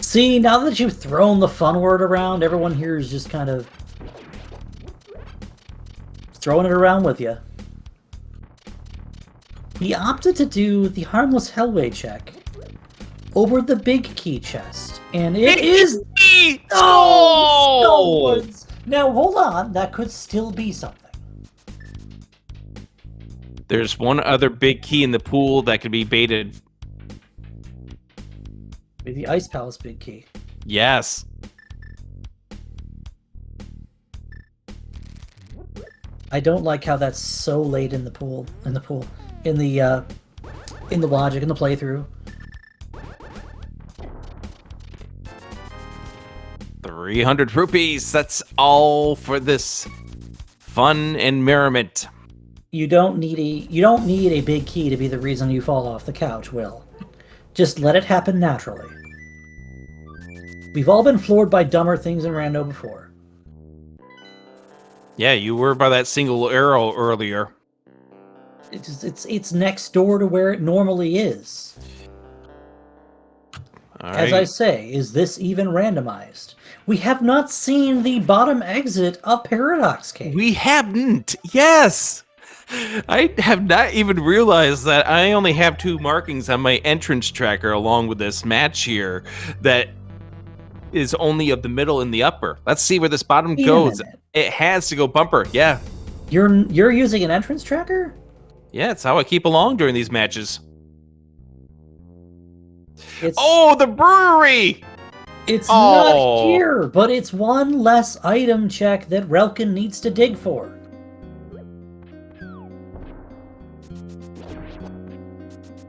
See, now that you've thrown the fun word around, everyone here is just kind of throwing it around with you. He opted to do the harmless Hellway check over the big key chest, and it is... Oh! Now, hold on. That could still be something. There's one other big key in the pool that could be baited. Maybe the Ice Palace big key. Yes. I don't like how that's so late in the pool. In the logic, in the playthrough. 300 rupees. That's all for this fun and merriment. You don't need a big key to be the reason you fall off the couch, Will. Just let it happen naturally. We've all been floored by dumber things in Rando before. Yeah, you were by that single arrow earlier. It's next door to where it normally is. All As right. I say, is this even randomized? We have not seen the bottom exit of Paradox Cave. We haven't. Yes. I have not even realized that I only have 2 markings on my entrance tracker along with this match here that is only of the middle and the upper. Let's see where this bottom goes. It has to go bumper. Yeah. You're using an entrance tracker? Yeah, it's how I keep along during these matches. It's, Oh, the brewery! It's not here, but it's one less item check that Relkin needs to dig for.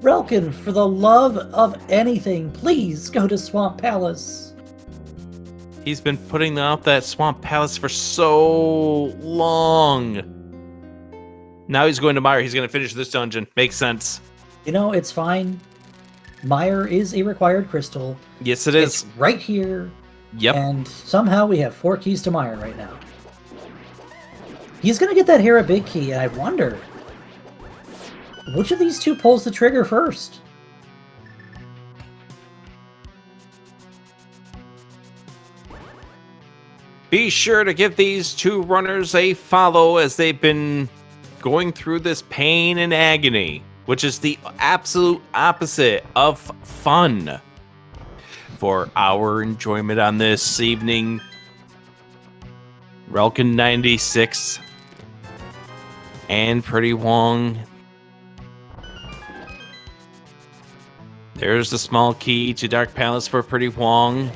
Relkin, for the love of anything, please go to Swamp Palace. He's been putting out that Swamp Palace for so long. Now he's going to Meyer. He's going to finish this dungeon. Makes sense. You know, it's fine. Meyer is a required crystal. Yes, it is. It's right here. Yep. And somehow we have 4 keys to Meyer right now. He's going to get that Hera big key, and I wonder, which of these 2 pulls the trigger first? Be sure to give these 2 runners a follow as they've been going through this pain and agony, which is the absolute opposite of fun. For our enjoyment on this evening, Relkin 96 and Pretty Wong. There's the small key to Dark Palace for Pretty Wong.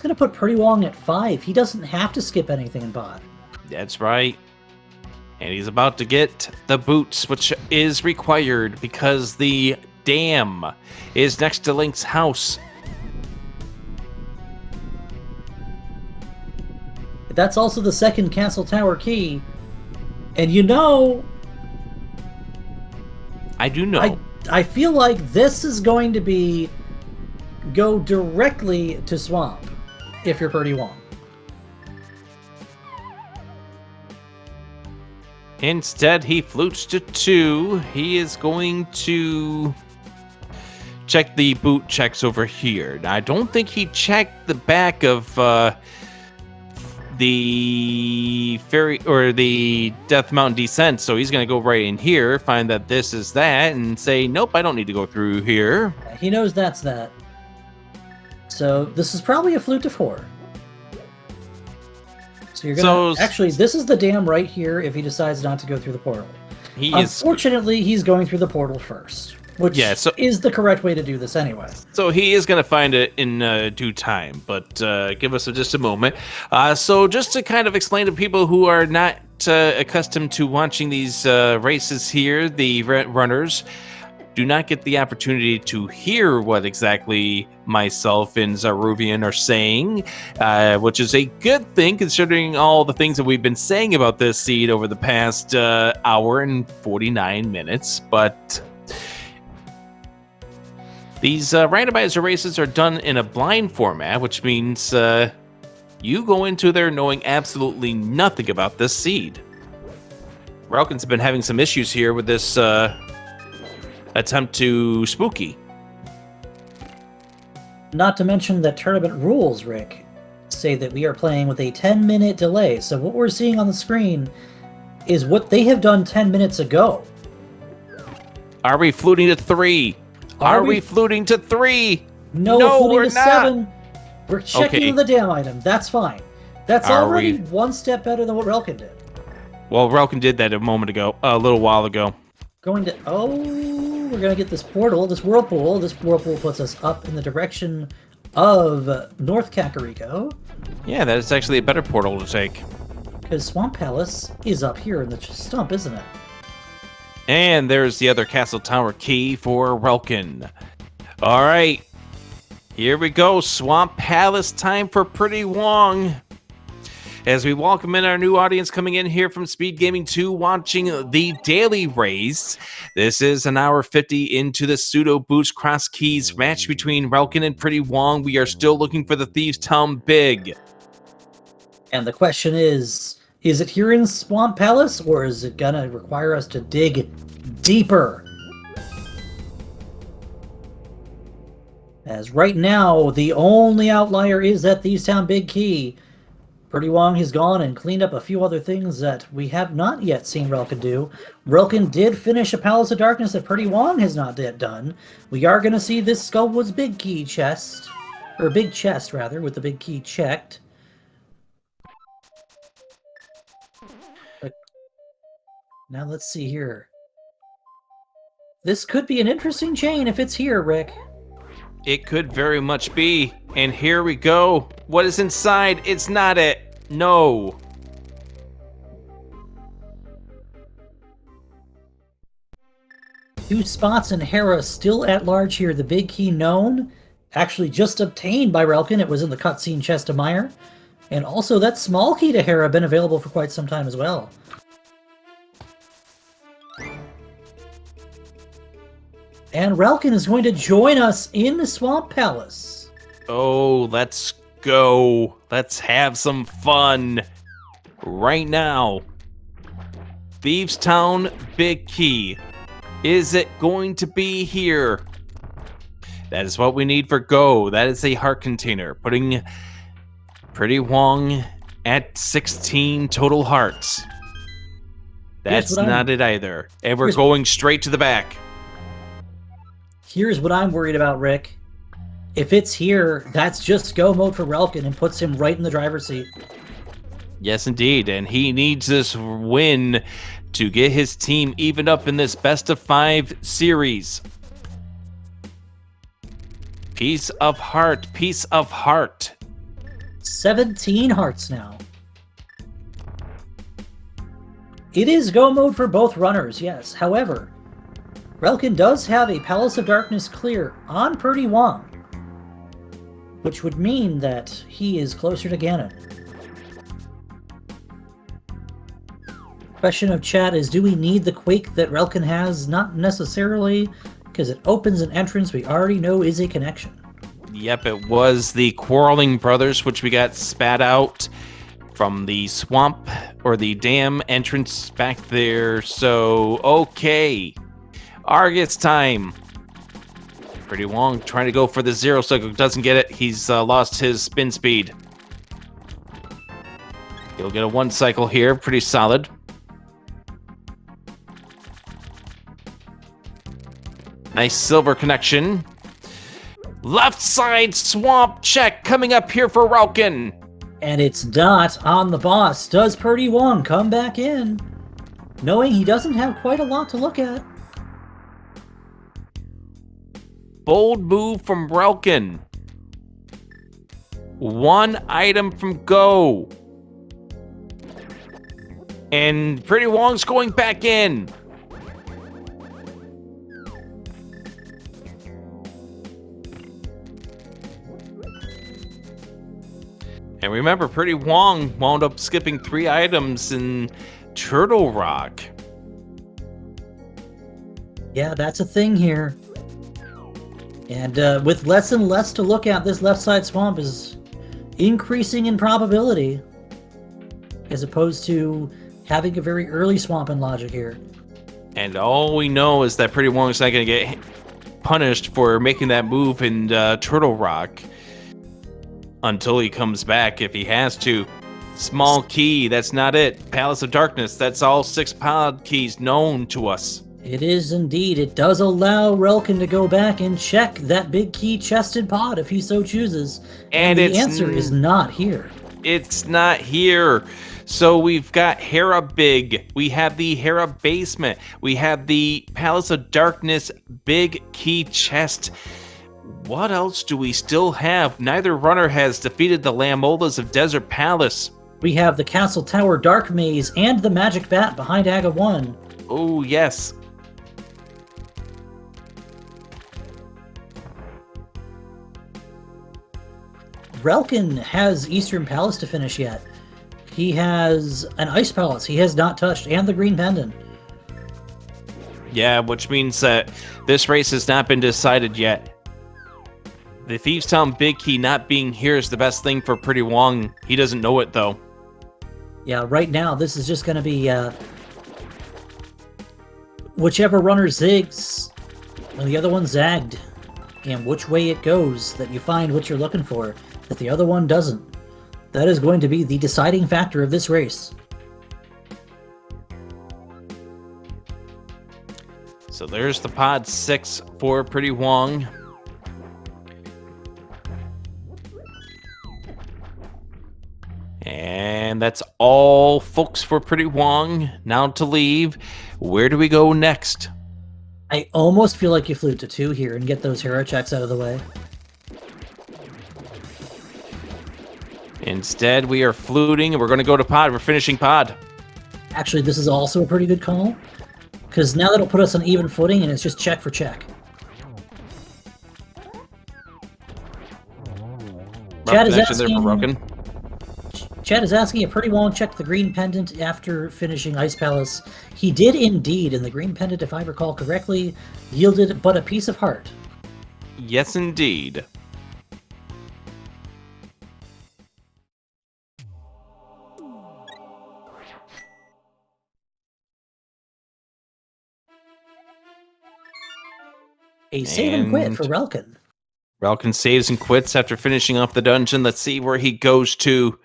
going to put Pretty Wong at 5. He doesn't have to skip anything in bot. That's right. And he's about to get the boots, which is required because the dam is next to Link's house. That's also the second Castle Tower key. And you know... I do know. I feel like this is going to go directly to Swamp, if you're Pretty Wong. Instead, he flutes to 2. He is going to check the boot checks over here. Now, I don't think he checked the back of the ferry or the Death Mountain descent, so he's going to go right in here, find that this is that, and say, nope, I don't need to go through here. He knows that's that. So this is probably a flute to 4. So you're gonna actually, this is the dam right here if he decides not to go through the portal. Unfortunately, he's going through the portal first, which is the correct way to do this anyway. So he is going to find it in due time, but give us just a moment. So just to kind of explain to people who are not accustomed to watching these races here, the runners do not get the opportunity to hear what exactly myself and Zaruvian are saying, which is a good thing considering all the things that we've been saying about this seed over the past hour and 49 minutes. But these randomizer races are done in a blind format, which means you go into there knowing absolutely nothing about this seed. Relkin's been having some issues here with this attempt to spooky. Not to mention that tournament rules, Rick, say that we are playing with a 10-minute delay. So what we're seeing on the screen is what they have done 10 minutes ago. Are we fluting to 3? Are we fluting to 3? No, we're to not. 7. We're checking the dam item. That's fine. That's already one step better than what Relkin did. Well, Relkin did that a little while ago. We're going to get this portal, this whirlpool. This whirlpool puts us up in the direction of North Kakariko. Yeah, that is actually a better portal to take. Because Swamp Palace is up here in the stump, isn't it? And there's the other Castle Tower key for Relkin. All right, here we go. Swamp Palace time for Pretty Wong. As we welcome in our new audience coming in here from SpeedGaming 2, watching the daily race. This is an hour 50 into the Pseudo Boost Cross Keys match between Relkin and Pretty Wong. We are still looking for the Thieves Town Big. And the question is it here in Swamp Palace, or is it gonna require us to dig deeper? As right now, the only outlier is that Thieves Town Big Key. Pretty Wong has gone and cleaned up a few other things that we have not yet seen Relkin do. Relkin did finish a Palace of Darkness that Pretty Wong has not yet done. We are going to see this Skullwood's Big Key chest, or Big Chest rather, with the Big Key checked. But now let's see here. This could be an interesting chain if it's here, Rick. It could very much be. And here we go. What is inside? It's not it. No. Two spots in Hera still at large here. The big key known, actually just obtained by Relkin. It was in the cutscene chest of Meyer. And also that small key to Hera been available for quite some time as well. And Relkin is going to join us in the Swamp Palace. Oh, let's go. Let's have some fun. Right now. Thieves Town Big Key. Is it going to be here? That is what we need for Go. That is a heart container. Putting Pretty Wong at 16 total hearts. That's not it either. And we're going straight to the back. Here's what I'm worried about, Rick. If it's here, that's just go mode for Relkin and puts him right in the driver's seat. Yes, indeed. And he needs this win to get his team evened up in this best of 5 series. Piece of heart, piece of heart. 17 hearts now. It is go mode for both runners, yes. However, Relkin does have a Palace of Darkness clear on Purdy Wong, which would mean that he is closer to Ganon. Question of chat is, do we need the Quake that Relkin has? Not necessarily, because it opens an entrance we already know is a connection. Yep, it was the Quarreling Brothers, which we got spat out from the swamp or the dam entrance back there. So, okay. Argus time. Pretty Wong trying to go for the zero cycle. Doesn't get it. He's lost his spin speed. He'll get a one cycle here. Pretty solid. Nice silver connection. Left side swamp check coming up here for Relkin. And it's Dot on the boss. Does Purdy Wong come back in, knowing he doesn't have quite a lot to look at? Bold move from Relkin. One item from go. And Pretty Wong's going back in. And remember, Pretty Wong wound up skipping 3 items in Turtle Rock. Yeah, that's a thing here. And with less and less to look at, this left side swamp is increasing in probability, as opposed to having a very early swamp in logic here. And all we know is that Pretty Wong's not going to get punished for making that move in Turtle Rock until he comes back, if he has to. Small key, that's not it. Palace of Darkness, that's all 6 pod keys known to us. It is indeed. It does allow Relkin to go back and check that big key-chested pod if he so chooses. And the answer is not here. It's not here. So we've got Hera Big. We have the Hera Basement. We have the Palace of Darkness big key chest. What else do we still have? Neither runner has defeated the Lamolas of Desert Palace. We have the Castle Tower Dark Maze and the Magic Bat behind Aga 1. Oh, yes. Relkin has Eastern Palace to finish yet. He has an Ice Palace he has not touched, and the Green Pendant. Yeah, which means that this race has not been decided yet. The Thieves Town Big Key not being here is the best thing for Pretty Wong. He doesn't know it, though. Yeah, right now, this is just going to be whichever runner zigs, and the other one zagged. And which way it goes that you find what you're looking for, that the other one doesn't. That is going to be the deciding factor of this race. So there's the pod 6 for Pretty Wong. And that's all, folks, for Pretty Wong. Now to leave. Where do we go next? I almost feel like you flew to 2 here and get those hero checks out of the way. Instead, we are fluting, and we're going to go to pod. We're finishing pod. Actually, this is also a pretty good call, because now that'll put us on even footing, and it's just check for check. Chad is asking if Pretty Wong checked the Green Pendant after finishing Ice Palace. He did indeed, and the Green Pendant, if I recall correctly, yielded but a piece of heart. Yes, indeed. A save and quit for Relkin. Relkin saves and quits after finishing off the dungeon. Let's see where he goes to.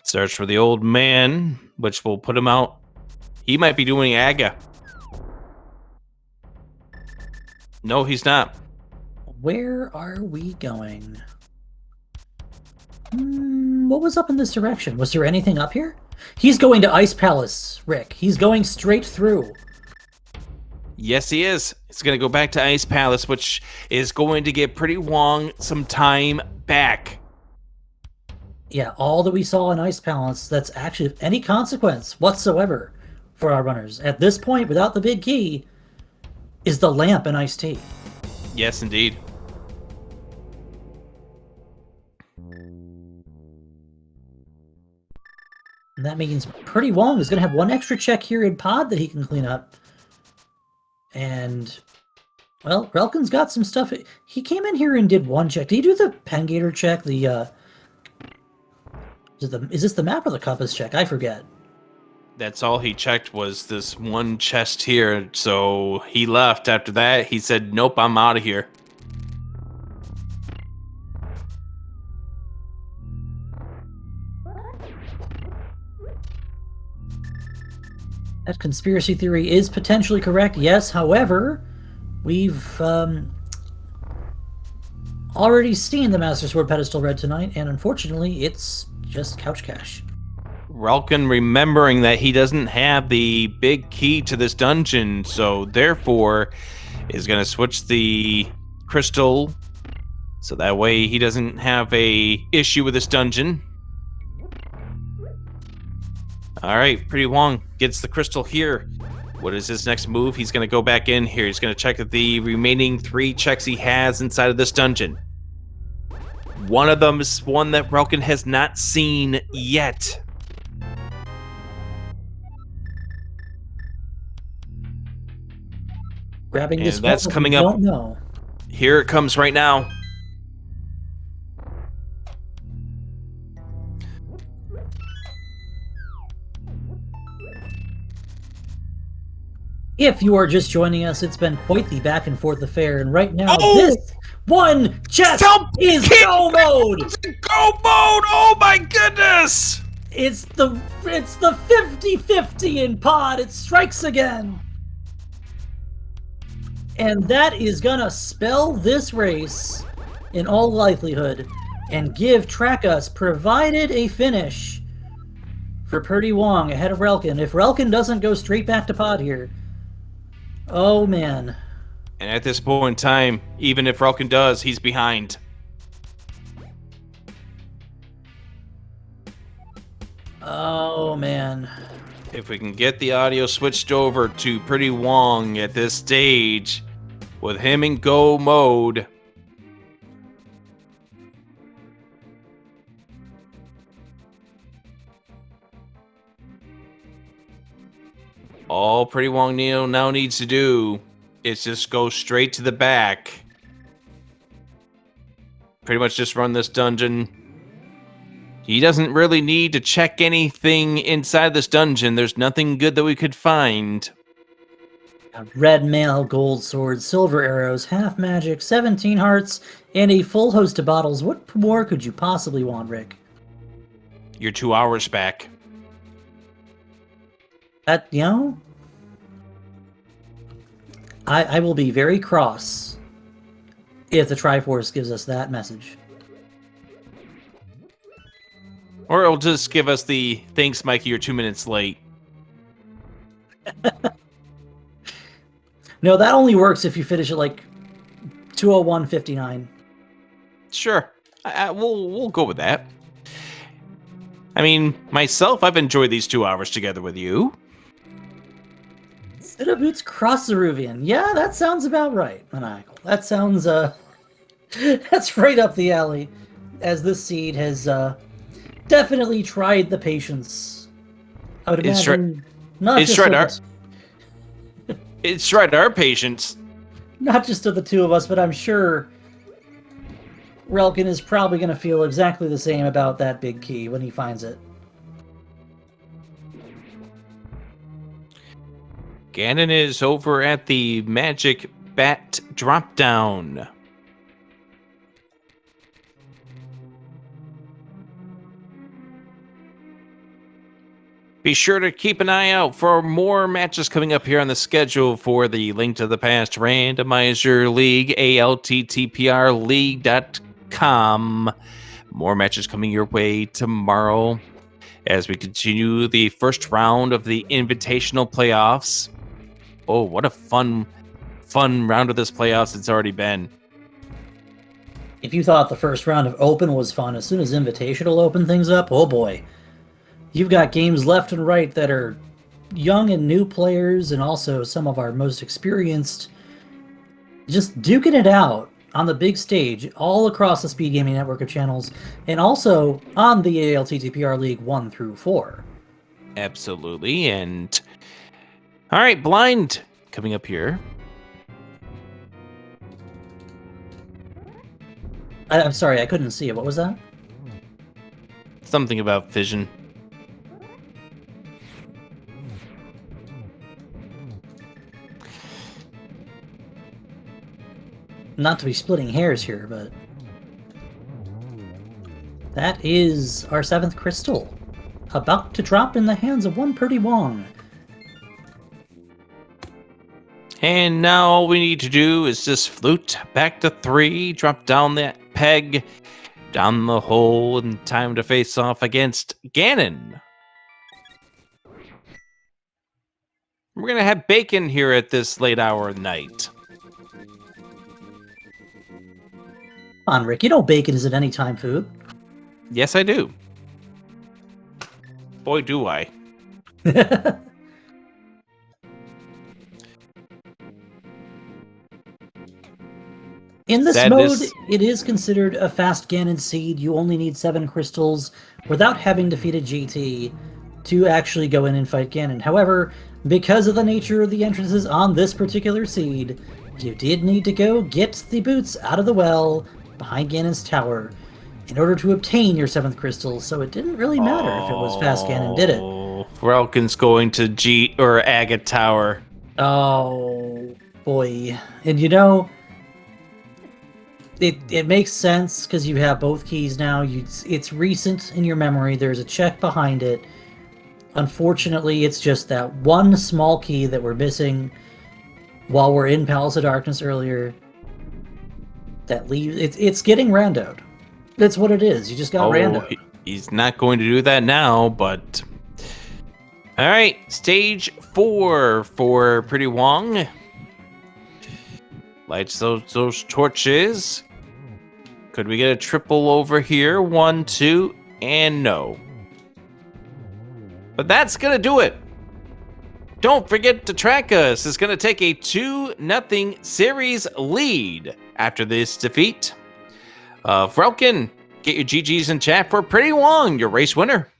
Search for the old man, which will put him out. He might be doing Aga. No, he's not. Where are we going? What was up in this direction? Was there anything up here? He's going to Ice Palace, Rick. He's going straight through. Yes, he is. He's going to go back to Ice Palace, which is going to give Pretty Wong some time back. Yeah, all that we saw in Ice Palace that's actually of any consequence whatsoever for our runners at this point, without the big key, is the lamp and iced tea. Yes, indeed. And that means Pretty Wong is going to have one extra check here in pod that he can clean up. And, well, Relkin's got some stuff. He came in here and did one check. Did he do the Pengator check? Is this the map or the compass check? I forget. That's all he checked was this one chest here. So he left after that. He said, nope, I'm out of here. That conspiracy theory is potentially correct, yes. However, we've already seen the Master Sword pedestal read tonight, and unfortunately, it's just couch cash. Relkin remembering that he doesn't have the big key to this dungeon, so therefore is going to switch the crystal so that way he doesn't have a issue with this dungeon. All right, Pretty Wong gets the crystal here. What is his next move? He's going to go back in here. He's going to check the remaining 3 checks he has inside of this dungeon. One of them is one that Relkin has not seen yet. Grabbing this And that's one, coming we up. don't know. Here it comes right now. If you are just joining us, it's been quite the back and forth affair, and right now Oh! this one chest is go mode. Go mode! Oh my goodness! It's the 50-50 in pod. It strikes again. And that is gonna spell this race in all likelihood and give Trackus provided a finish for Purdy Wong ahead of Relkin. If Relkin doesn't go straight back to pod here, oh man. And at this point in time, even if Relkin does, he's behind. Oh man. If we can get the audio switched over to Pretty Wong at this stage, with him in go mode, all Pretty Wong now needs to do is just go straight to the back. Pretty much just run this dungeon. He doesn't really need to check anything inside this dungeon. There's nothing good that we could find. Red mail, gold sword, silver arrows, half magic, 17 hearts, and a full host of bottles. What more could you possibly want, Rick? You're 2 hours back. That, you know, I will be very cross if the Triforce gives us that message. Or it'll just give us the, thanks, Mikey, you're 2 minutes late. No, that only works if you finish at like 2:01:59. Sure. We'll go with that. I mean, myself, I've enjoyed these 2 hours together with you. Cita Boots cross Zeruvian. Yeah, that sounds about right, Maniacal. That sounds, that's right up the alley, as this seed has, definitely tried the patience. I would imagine It's tried our patience. Not just of the two of us, but I'm sure Relkin is probably going to feel exactly the same about that big key when he finds it. Ganon is over at the Magic Bat Dropdown. Be sure to keep an eye out for more matches coming up here on the schedule for the Link to the Past Randomizer League, ALTTPR League.com. More matches coming your way tomorrow as we continue the first round of the Invitational playoffs. Oh, what a fun round of this playoffs it's already been. If you thought the first round of Open was fun, as soon as Invitational opened things up, oh boy. You've got games left and right that are young and new players, and also some of our most experienced just duking it out on the big stage all across the Speed Gaming network of channels, and also on the ALTTPR League 1 through 4. Absolutely. And all right, Blind coming up here. I'm sorry, I couldn't see it. What was that? Something about fission. Not to be splitting hairs here, but that is our 7th crystal, about to drop in the hands of one Purdy Wong. And now all we need to do is just flute back to 3, drop down that peg, down the hole, and time to face off against Ganon. We're going to have bacon here at this late hour of the night. Come on, Rick, you know bacon isn't any time food. Yes, I do. Boy, do I. In this mode, it is considered a fast Ganon seed. You only need 7 crystals without having defeated GT to actually go in and fight Ganon. However, because of the nature of the entrances on this particular seed, you did need to go get the boots out of the well behind Ganon's tower in order to obtain your 7th crystal, so it didn't really matter if it was fast Ganon did it. Relkin's going to Jeet or Agate Tower. Oh, boy. And you know, it makes sense because you have both keys now. It's recent in your memory. There's a check behind it. Unfortunately, it's just that one small key that we're missing while we're in Palace of Darkness earlier. That leaves it's getting randoed. That's what it is. You just got randoed. He's not going to do that now, but all right, stage 4 for Pretty Wong. Lights those torches. Could we get a triple over here? 1, 2, and no. But that's going to do it. Don't forget to track us. It's going to take a 2-0 series lead after this defeat. Frelkin, get your GGs in chat for Pretty Wong, your race winner.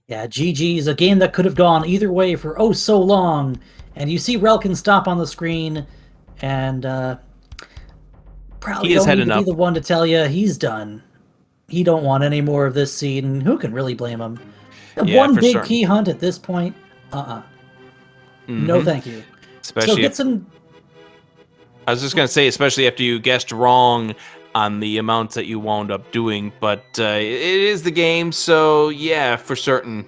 Yeah, GG's, a game that could have gone either way for oh so long. And you see Relkin stop on the screen, and probably don't need to be the one to tell you he's done. He don't want any more of this seed, and who can really blame him? Yeah, one big key hunt at this point? No, thank you. Especially so get some... I was just going to say, especially after you guessed wrong on the amounts that you wound up doing, but it is the game, so yeah, for certain.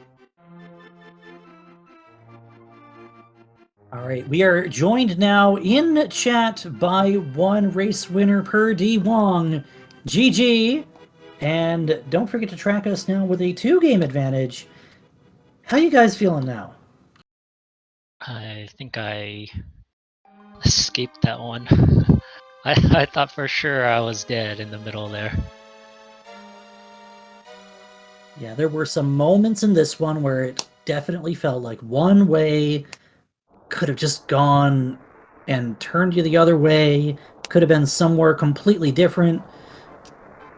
All right, we are joined now in chat by one race winner per D Wong, GG, and don't forget to track us now with a 2-game advantage. How you guys feeling now? I think I escaped that one. I thought for sure I was dead in the middle there. Yeah, there were some moments in this one where it definitely felt like one way could have just gone and turned you the other way, could have been somewhere completely different,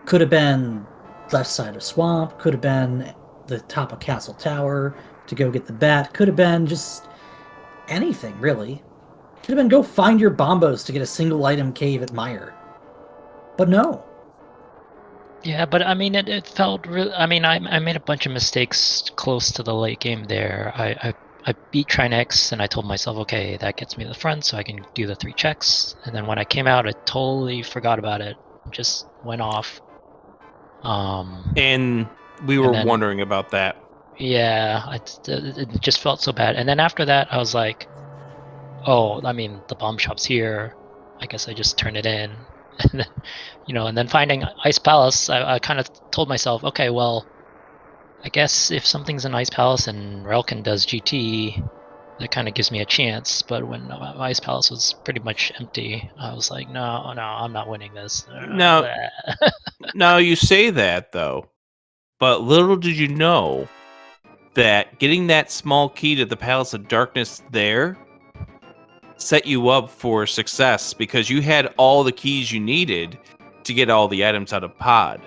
could have been left side of swamp, could have been the top of Castle Tower to go get the bat, could have been just anything, really. Could have been go find your bombos to get a single item cave at Mire. But no. Yeah, but I mean, it felt really... I mean, I made a bunch of mistakes close to the late game there. I beat Trinex, and I told myself, okay, that gets me to the front, so I can do the 3 checks. And then when I came out, I totally forgot about it. Just went off. And we were wondering about that. Yeah, it just felt so bad. And then after that, I was like, oh, I mean, the bomb shop's here. I guess I just turn it in. And then, and then finding Ice Palace, I kind of told myself, okay, well, I guess if something's in Ice Palace and Relkin does GT, that kind of gives me a chance. But when Ice Palace was pretty much empty, I was like, no, I'm not winning this. Now you say that though, but little did you know that getting that small key to the Palace of Darkness there set you up for success because you had all the keys you needed to get all the items out of Pod.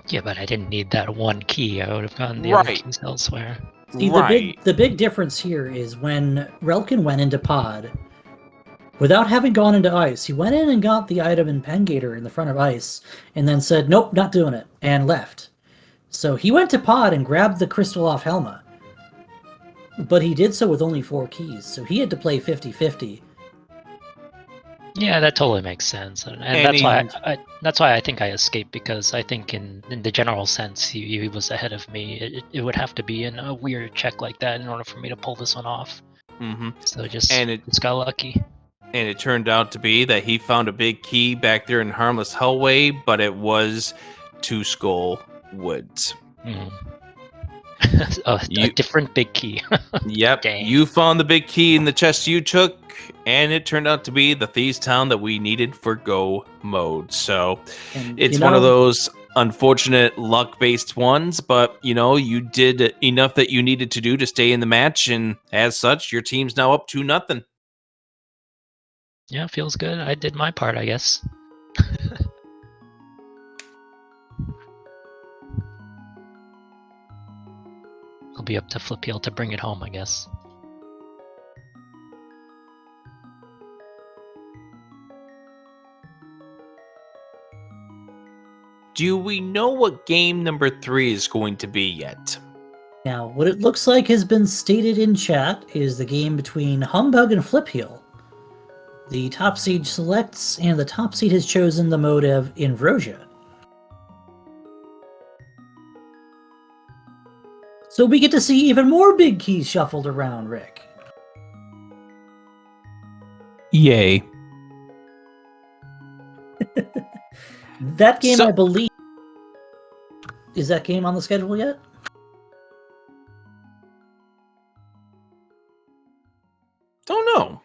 Yeah, but I didn't need that one key. I would have gotten the other keys elsewhere. See, the big difference here is when Relkin went into Pod, without having gone into Ice, he went in and got the item in Pengator in the front of Ice, and then said, nope, not doing it, and left. So he went to Pod and grabbed the crystal off Helma. But he did so with only 4 keys, so he had to play 50-50. Yeah, that totally makes sense, and that's why I think I escaped, because I think in the general sense he was ahead of me. It would have to be in a weird check like that in order for me to pull this one off. Mm-hmm. So just got lucky. And it turned out to be that he found a big key back there in Harmless Hellway, but it was Two Skull Woods. Mm. A different big key. Yep. Dang. You found the big key in the chest you took, and it turned out to be the Thieves' Town that we needed for Go mode. So it's one of those unfortunate luck-based ones, but you did enough that you needed to do to stay in the match, and as such, your team's now up 2-0. Yeah, feels good. I did my part, I guess. It'll be up to Flipeel to bring it home, I guess. Do we know what game number 3 is going to be yet? Now, what it looks like has been stated in chat is the game between Humbug and Flipheel. The top seed selects, and the top seed has chosen the mode of Invrosia. So we get to see even more big keys shuffled around, Rick. Yay. That game, I believe... Is that game on the schedule yet? Don't know.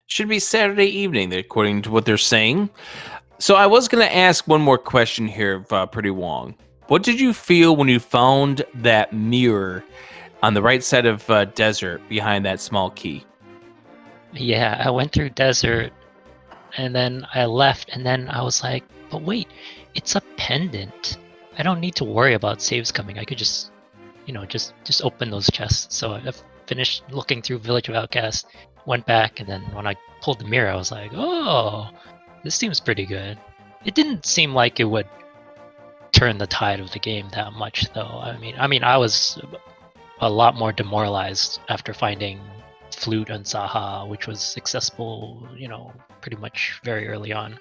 Should be Saturday evening, according to what they're saying. So I was going to ask one more question here of Pretty Wong. What did you feel when you found that mirror on the right side of Desert behind that small key? Yeah, I went through Desert, and then I left, and then I was like, but wait, it's a pendant. I don't need to worry about saves coming. I could just, just open those chests. So I finished looking through Village of Outcasts, went back, and then when I pulled the mirror, I was like, oh, this seems pretty good. It didn't seem like it would turn the tide of the game that much, though. I mean, I was a lot more demoralized after finding Flute and Saha, which was accessible, pretty much very early on.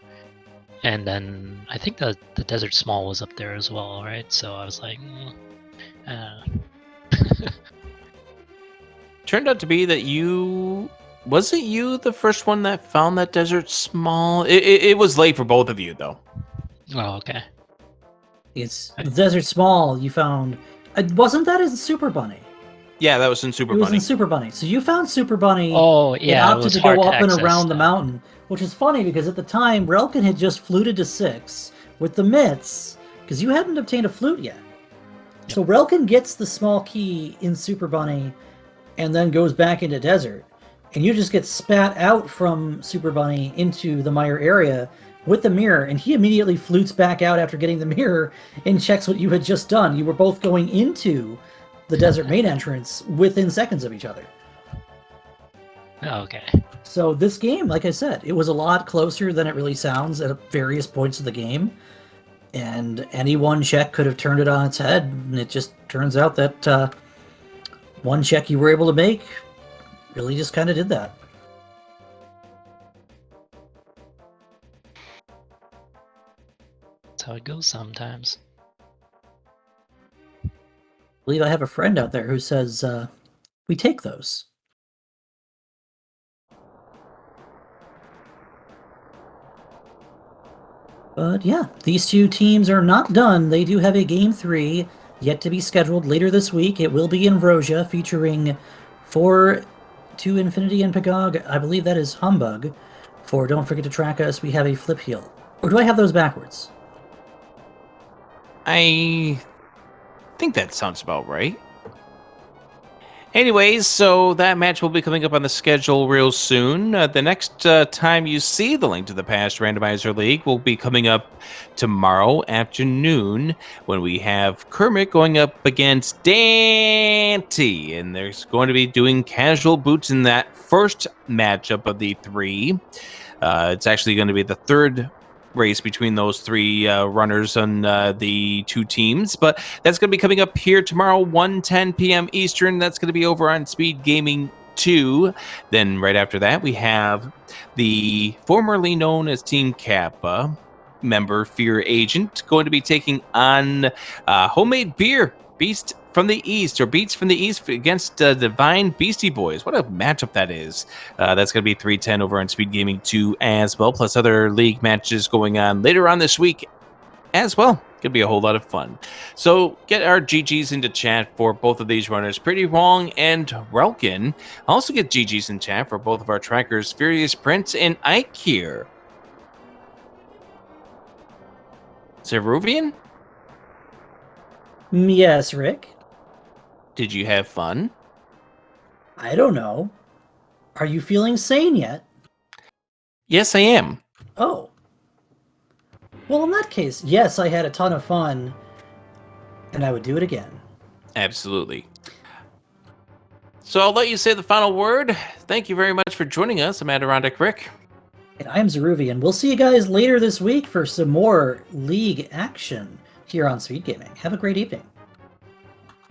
And then I think the Desert Small was up there as well, right? So I was like, Turned out to be that wasn't you the first one that found that Desert Small? It was late for both of you, though. Oh, okay. It's Desert Small you found. Wasn't that in Super Bunny? Yeah, that was in Super Bunny. It was in Super Bunny. So you found Super Bunny. Oh, yeah. And opted to go up and around the mountain, which is funny because at the time, Relkin had just fluted to 6 with the mitts because you hadn't obtained a flute yet. Yep. So Relkin gets the small key in Super Bunny and then goes back into Desert. And you just get spat out from Super Bunny into the mire area with the mirror, and he immediately flutes back out after getting the mirror and checks what you had just done. You were both going into the Desert main entrance within seconds of each other. Okay. So this game, like I said, it was a lot closer than it really sounds at various points of the game, and any one check could have turned it on its head, and it just turns out that one check you were able to make really just kind of did that. That's how it goes sometimes. I believe I have a friend out there who says we take those. But yeah, these two teams are not done. They do have a Game 3 yet to be scheduled later this week. It will be in Rosia, featuring For To Infinity and Pgog, I believe that is Humbug. For Don't Forget to Track Us, we have a Flip Heel. Or do I have those backwards? I think that sounds about right. Anyways, so that match will be coming up on the schedule real soon. The next time you see the Link to the Past Randomizer League will be coming up tomorrow afternoon when we have Kermit going up against Dante. And there's going to be doing casual boots in that first matchup of the three. It's actually going to be the third race between those three runners on the two teams, but that's going to be coming up here tomorrow, 1:10 p.m. Eastern. That's going to be over on SpeedGaming 2. Then right after that, we have the formerly known as Team Kappa member Fear Agent going to be taking on Homemade Beer Beast from the East, or Beats from the East against Divine Beastie Boys. What a matchup that is. That's going to be 3:10 over on Speed Gaming 2 as well, plus other league matches going on later on this week as well. Going to be a whole lot of fun. So get our GGs into chat for both of these runners, Pretty Wrong and Relkin. Also get GGs in chat for both of our trackers, Furious Prince and Ike here. Zeruvian? Yes, Rick? Did you have fun? I don't know. Are you feeling sane yet? Yes, I am. Oh. Well, in that case, yes, I had a ton of fun, and I would do it again. Absolutely. So I'll let you say the final word. Thank you very much for joining us. I'm Adirondack Rick. And I'm Zeruvian. We'll see you guys later this week for some more League action here on Speed Gaming. Have a great evening.